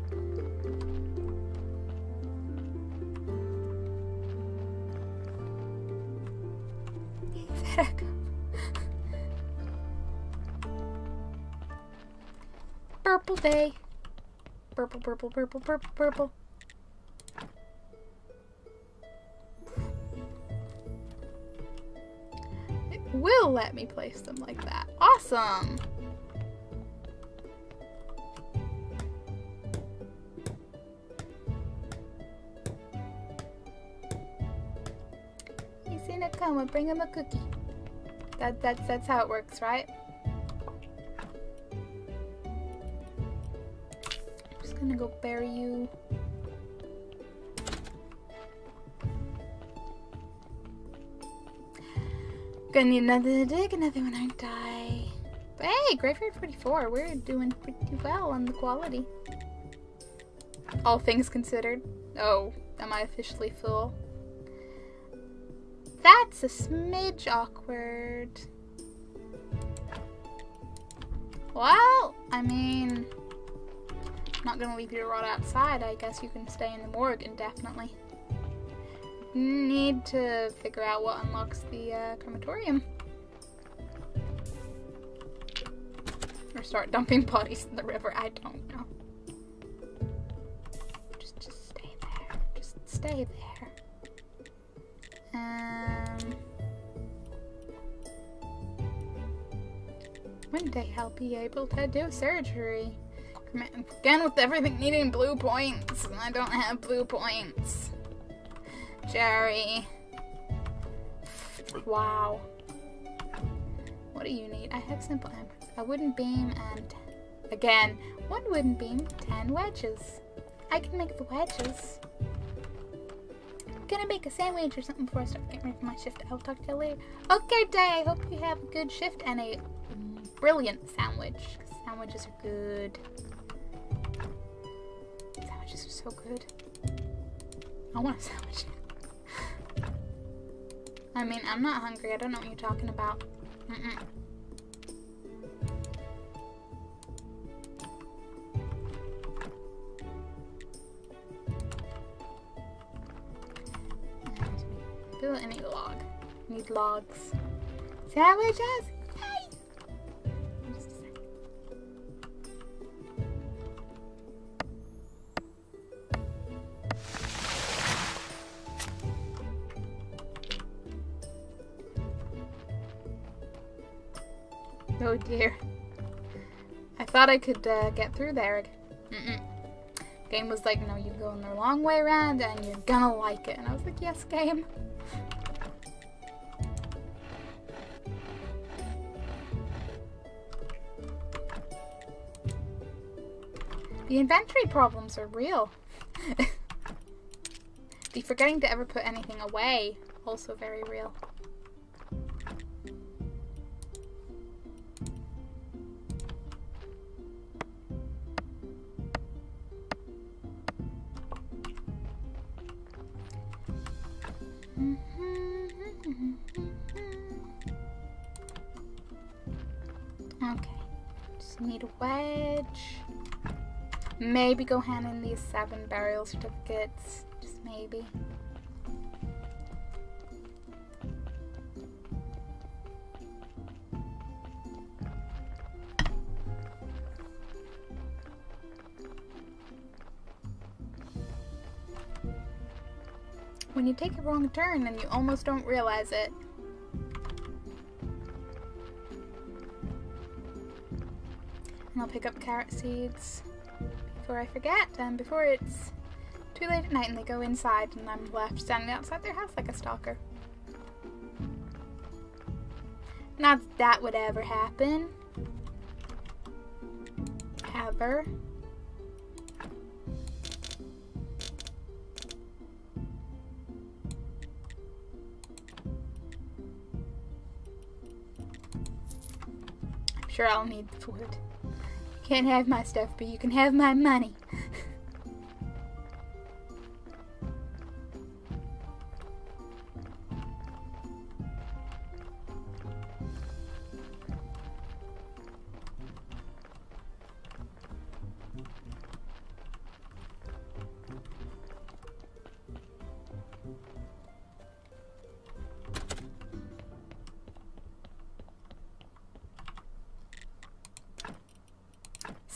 Purple day. Purple, purple, purple, purple, purple. Will let me place them like that. Awesome! He's in a coma, bring him a cookie. That's how it works, right? I'm just gonna go bury you. Gonna need another dig, another one, aren't I? But hey, Graveyard 44, we're doing pretty well on the quality. All things considered. Oh, am I officially full? That's a smidge awkward. Well, I mean, I'm not gonna leave you to rot outside. I guess you can stay in the morgue indefinitely. Need to figure out what unlocks the crematorium. Or start dumping bodies in the river. I don't know. Just stay there. Just stay there. One day I'll be able to do surgery. Again with everything needing blue points. I don't have blue points. Jerry. Wow. What do you need? I have simple embers, a wooden beam, and again, one wooden beam, 10 wedges. I can make the wedges. I'm gonna make a sandwich or something before I start getting ready for my shift. I'll talk to you later. Okay, Day. I hope you have a good shift and a brilliant sandwich. Sandwiches are good. Sandwiches are so good. I want a sandwich. I mean, I'm not hungry. I don't know what you're talking about. Mm-mm. Build any log. Need logs. Sandwiches? Yay! Just a second. Oh dear. I thought I could get through there. Game was like, no, you go in the long way around and you're gonna like it. And I was like, yes, game. The inventory problems are real. The forgetting to ever put anything away, also very real. Okay, just need a wedge. Maybe go hand in these 7 burial certificates. Just maybe. When you take a wrong turn and you almost don't realize it. And I'll pick up carrot seeds before I forget, and before it's too late at night and they go inside and I'm left standing outside their house like a stalker. Not that would ever happen. Ever. I'm sure I'll need the food. You can't have my stuff, but you can have my money.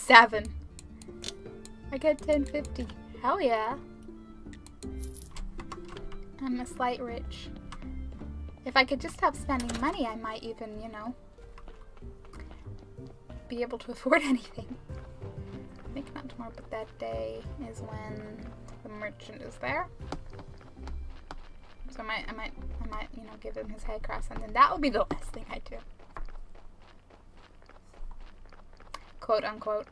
$7. I get $10.50. Hell yeah. I'm a slight rich. If I could just stop spending money, I might even, you know, be able to afford anything. I think not tomorrow, but that day is when the merchant is there. So I might, you know, give him his hay cross, and then that will be the last thing I do. Quote unquote.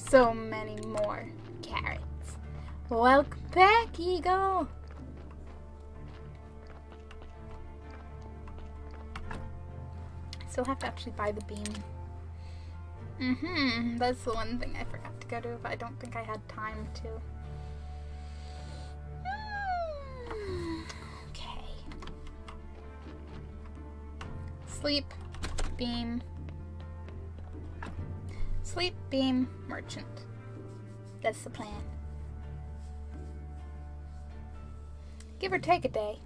So many more carrots. Welcome back, Eagle. I still have to actually buy the beam. That's the one thing I forgot to go to, but I don't think I had time to. Okay. Sleep, beam. Sleep, beam, merchant. That's the plan. Give or take a day.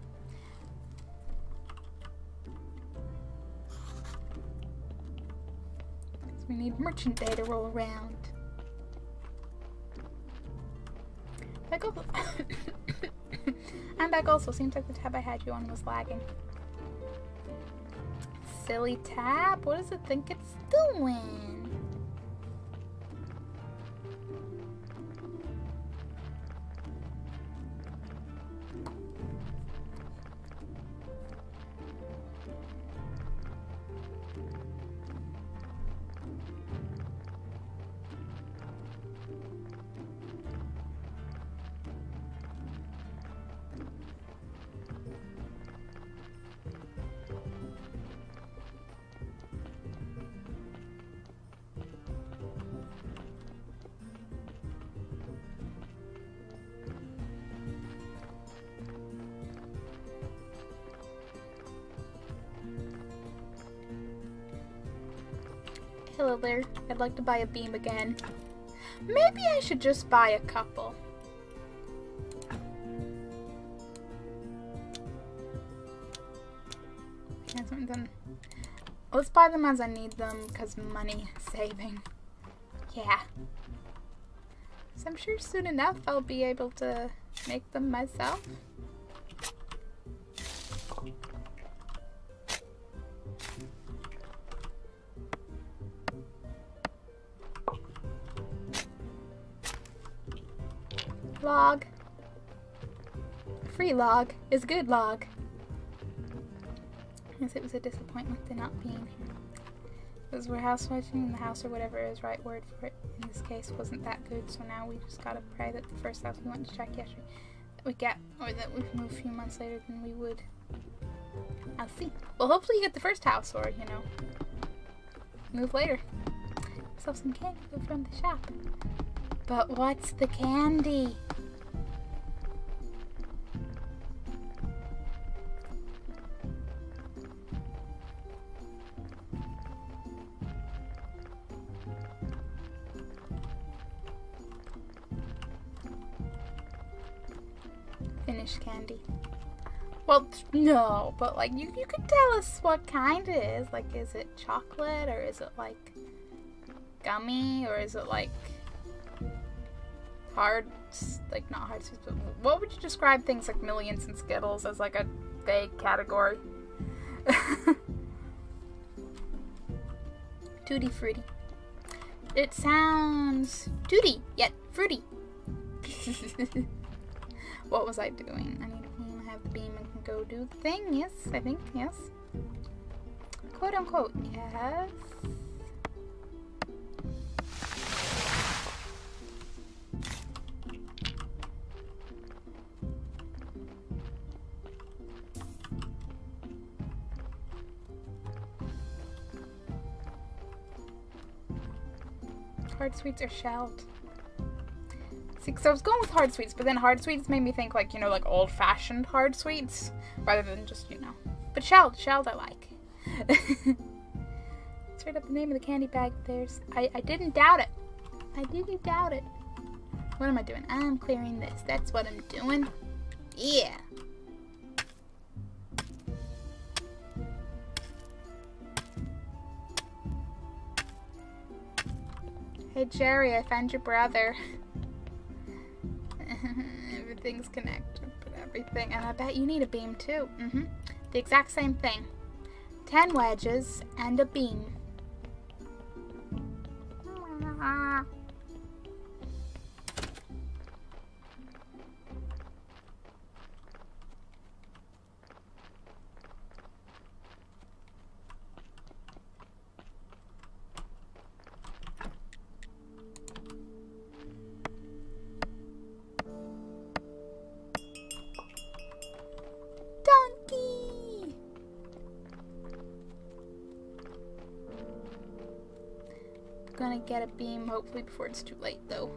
Because we need merchant day to roll around. Back also. I'm back also. Seems like the tab I had you on was lagging. Silly tab. What does it think it's doing? Hello there. I'd like to buy a beam again. Maybe I should just buy a couple. Let's buy them as I need them, because money saving. Yeah. So I'm sure soon enough I'll be able to make them myself. Log. Free log is good log. Yes, it was a disappointment to not being here. Because we're housewifing in the house, or whatever is right word for it. In this case, wasn't that good, so now we just gotta pray that the first house we went to check yesterday that we get, or that we move a few months later than we would. I'll see. Well, hopefully you get the first house, or, you know, move later. Myself some candy from the shop. But what's the candy? Finished candy. Well, no, but like you could tell us what kind it is. Like, is it chocolate, or is it like gummy, or is it like hard, like not hard sweets, but what would you describe things like Millions and Skittles as, like a vague category? Tutti fruity. It sounds tutti yet fruity. What was I doing? I need to have the beam and can go do the thing. Yes, I think, yes. Quote unquote, yes. Hard sweets are shelled. See, because I was going with hard sweets, but then hard sweets made me think, like, you know, like old-fashioned hard sweets, rather than just, you know. But shelled I like. Straight up the name of the candy bag of theirs. I didn't doubt it. I didn't doubt it. What am I doing? I'm clearing this. That's what I'm doing. Yeah. Hey, Jerry, I found your brother. Everything's connected, but everything. And I bet you need a beam, too. The exact same thing. 10 wedges and a beam. Gonna get a beam hopefully before it's too late, though.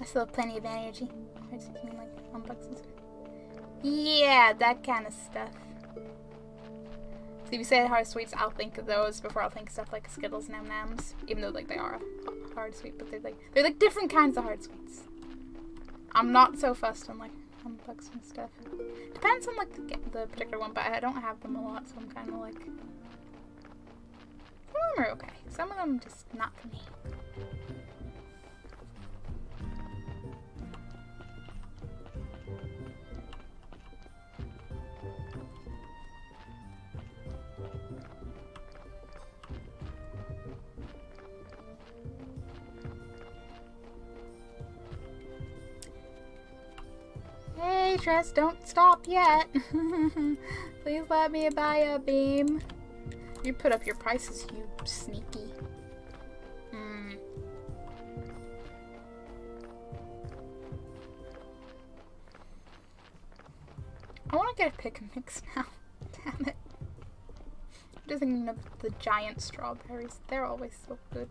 I still have plenty of energy. I just mean like $1 and stuff. Yeah, that kind of stuff. So if you say hard sweets, I'll think of those before I'll think of stuff like Skittles and M&Ms, even though like they are a hard sweet, but they're like different kinds of hard sweets. I'm not so fussed on like $1 and stuff. Depends on like the particular one, but I don't have them a lot, so I'm kind of like. Some of them are okay. Some of them just not for me. Hey, Tress, don't stop yet. Please let me buy a beam. You put up your prices, you sneaky. I want to get a pick and mix now. Damn it. I'm just thinking of the giant strawberries. They're always so good.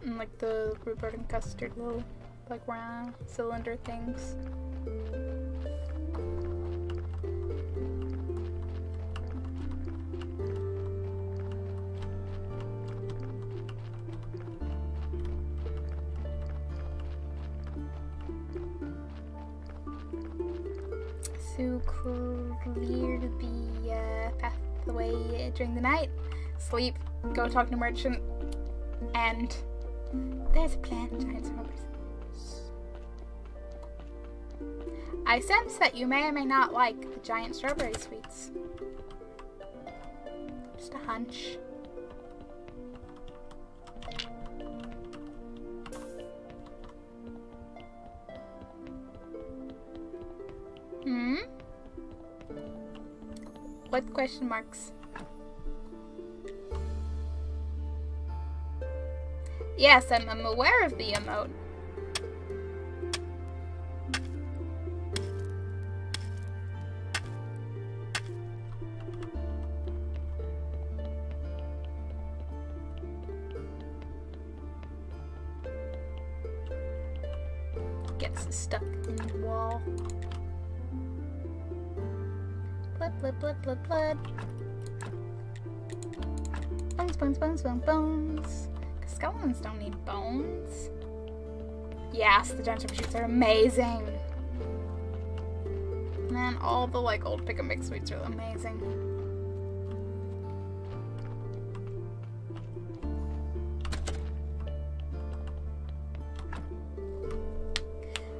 And like the rhubarb and custard little, like round cylinder things. to clear the pathway during the night. Sleep, go talk to merchant, and there's a plant. Giant strawberries. I sense that you may or may not like the giant strawberry sweets. Just a hunch. What question marks? Yes, I'm aware of the emote. Gets stuck in the wall. Blood, blood, blood, blood, blood. Bones, bones, bones, bones, bones. Skeletons don't need bones. Yes, the giant shoots are amazing. Man, all the like old pick and mix sweets are amazing.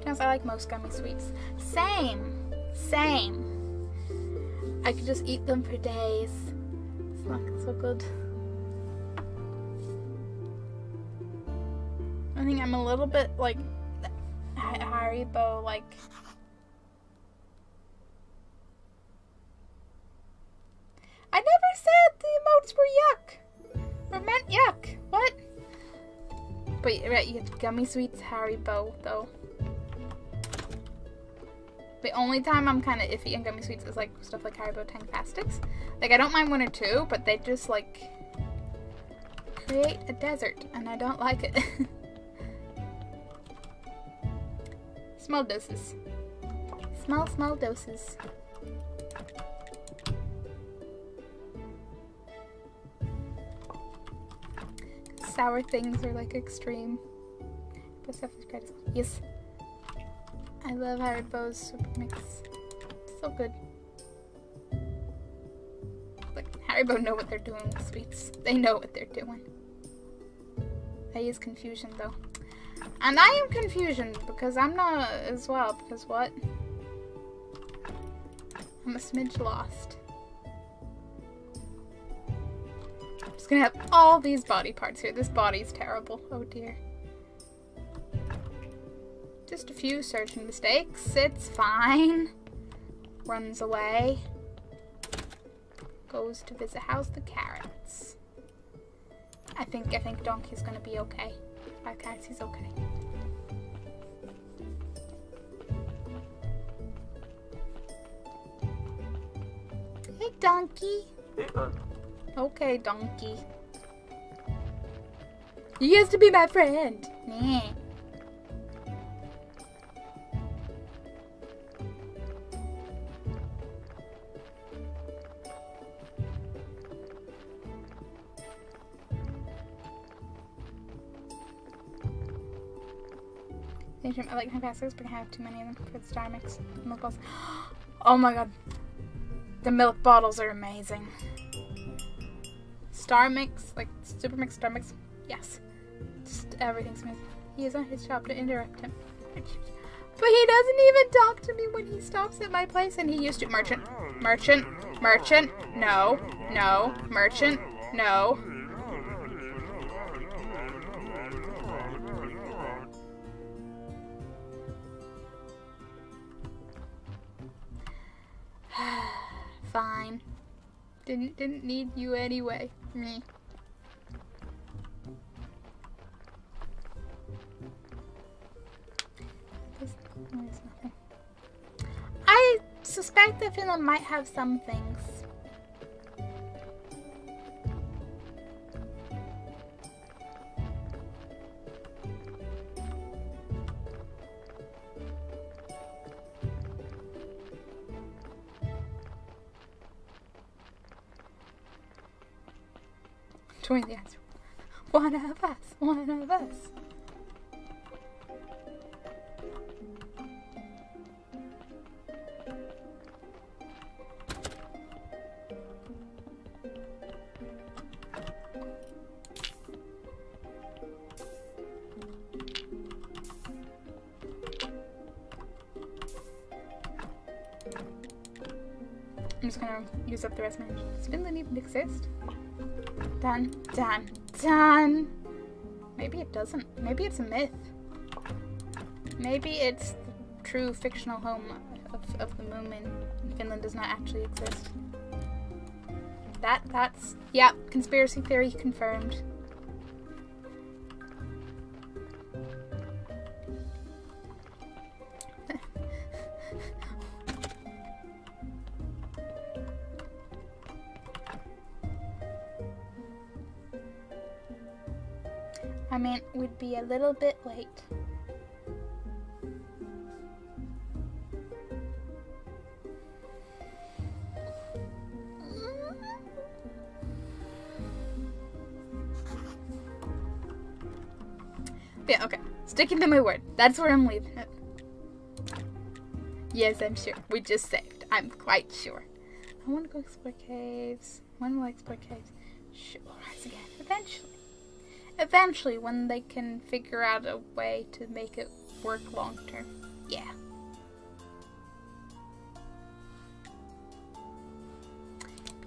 I like most gummy sweets. Same. I could just eat them for days. It's not so good. I think I'm a little bit like Haribo, like. I never said the emotes were yuck. Or meant yuck. What? But right, you get gummy sweets, Haribo, though. The only time I'm kind of iffy on gummy sweets is like stuff like Haribo Tangfastics. Like I don't mind one or two, but they just like create a desert, and I don't like it. Small doses. Small doses. Sour things are like extreme. But stuff is great as well. Yes. I love Haribo's Super Mix. It's so good. Like, Haribo know what they're doing with sweets. They know what they're doing. I use confusion, though. And I am confusion, because I'm not as well, because what? I'm a smidge lost. I'm just gonna have all these body parts here. This body's terrible. Oh dear. Just a few searching mistakes. It's fine. Runs away. Goes to visit House the Carrots. I think Donkey's gonna be okay. By carrots, he's okay. Hey, Donkey. Okay, Donkey. You used to be my friend. Yeah. I like Tangfastics, but I have too many of them for the Star Mix. Milk bottles. Oh my god. The milk bottles are amazing. Star Mix, like Super Mix, Star Mix. Yes. Just everything's amazing. He is on his job to interrupt him. But he doesn't even talk to me when he stops at my place, and he used to. Merchant. No. Merchant. No. Fine. Didn't need you anyway. Me. There's nothing. I suspect the film might have some things. Join the answer. One of us. I'm just gonna use up the rest of my... Does Finland even exist? Done. Done. Done! Maybe it doesn't. Maybe it's a myth. Maybe it's the true fictional home of the Moomin. Finland does not actually exist. That's... Yeah, conspiracy theory confirmed. I mean, we'd be a little bit late. Yeah, okay. Sticking to my word. That's where I'm leaving it. Yes, I'm sure. We just saved. I'm quite sure. I want to go explore caves. When will I explore caves? Sure, we'll rise again. Eventually. Eventually, when they can figure out a way to make it work long term. Yeah.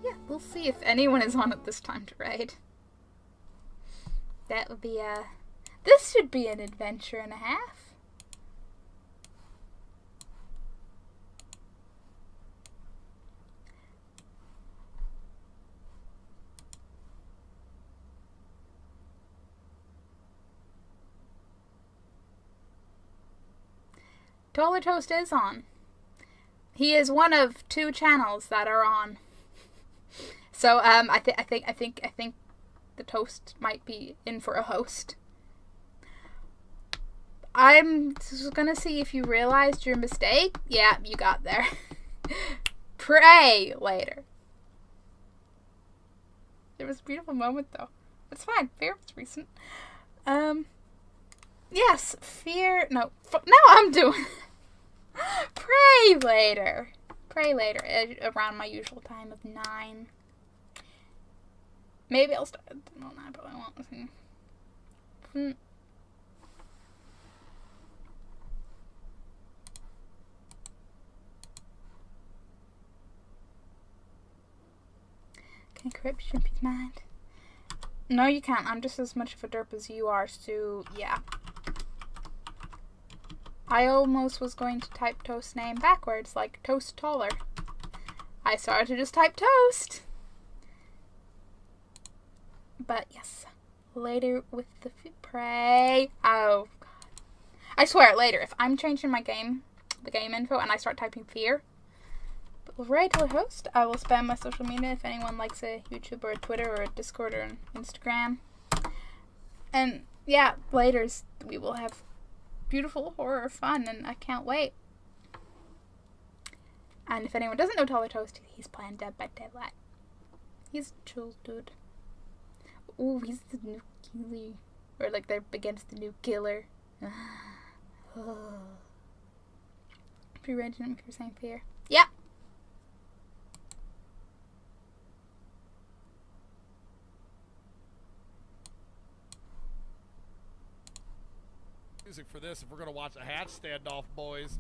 Yeah, we'll see if anyone is on it this time to raid. That would be a... This should be an adventure and a half. Toller Toast is on. He is one of 2 channels that are on. So I think the toast might be in for a host. I'm just gonna see if you realized your mistake. Yeah, you got there. Pray later. It was a beautiful moment though. It's fine. Fear was recent. Yes, fear. No, now I'm doing. Pray later. Pray later around my usual time of 9. Maybe I'll start. No, I probably won't. Can I corrupt Shrimpy's mind? No, you can't. I'm just as much of a derp as you are, so yeah. I almost was going to type Toast's name backwards, like Toast Taller. I started to just type Toast. But yes, later with the pray. Oh god, I swear later if I'm changing my game, the game info, and I start typing fear. But with Ray to host, I will spam my social media if anyone likes a YouTube or a Twitter or a Discord or an Instagram. And yeah, later we will have beautiful horror fun, and I can't wait. And if anyone doesn't know Taller Toast, he's playing Dead by Daylight. He's a chill dude. Ooh, he's the new killer. Or like they're against the new killer. Pretty random if you're saying fear. Yeah. Music for this if we're gonna watch a hatch standoff, boys.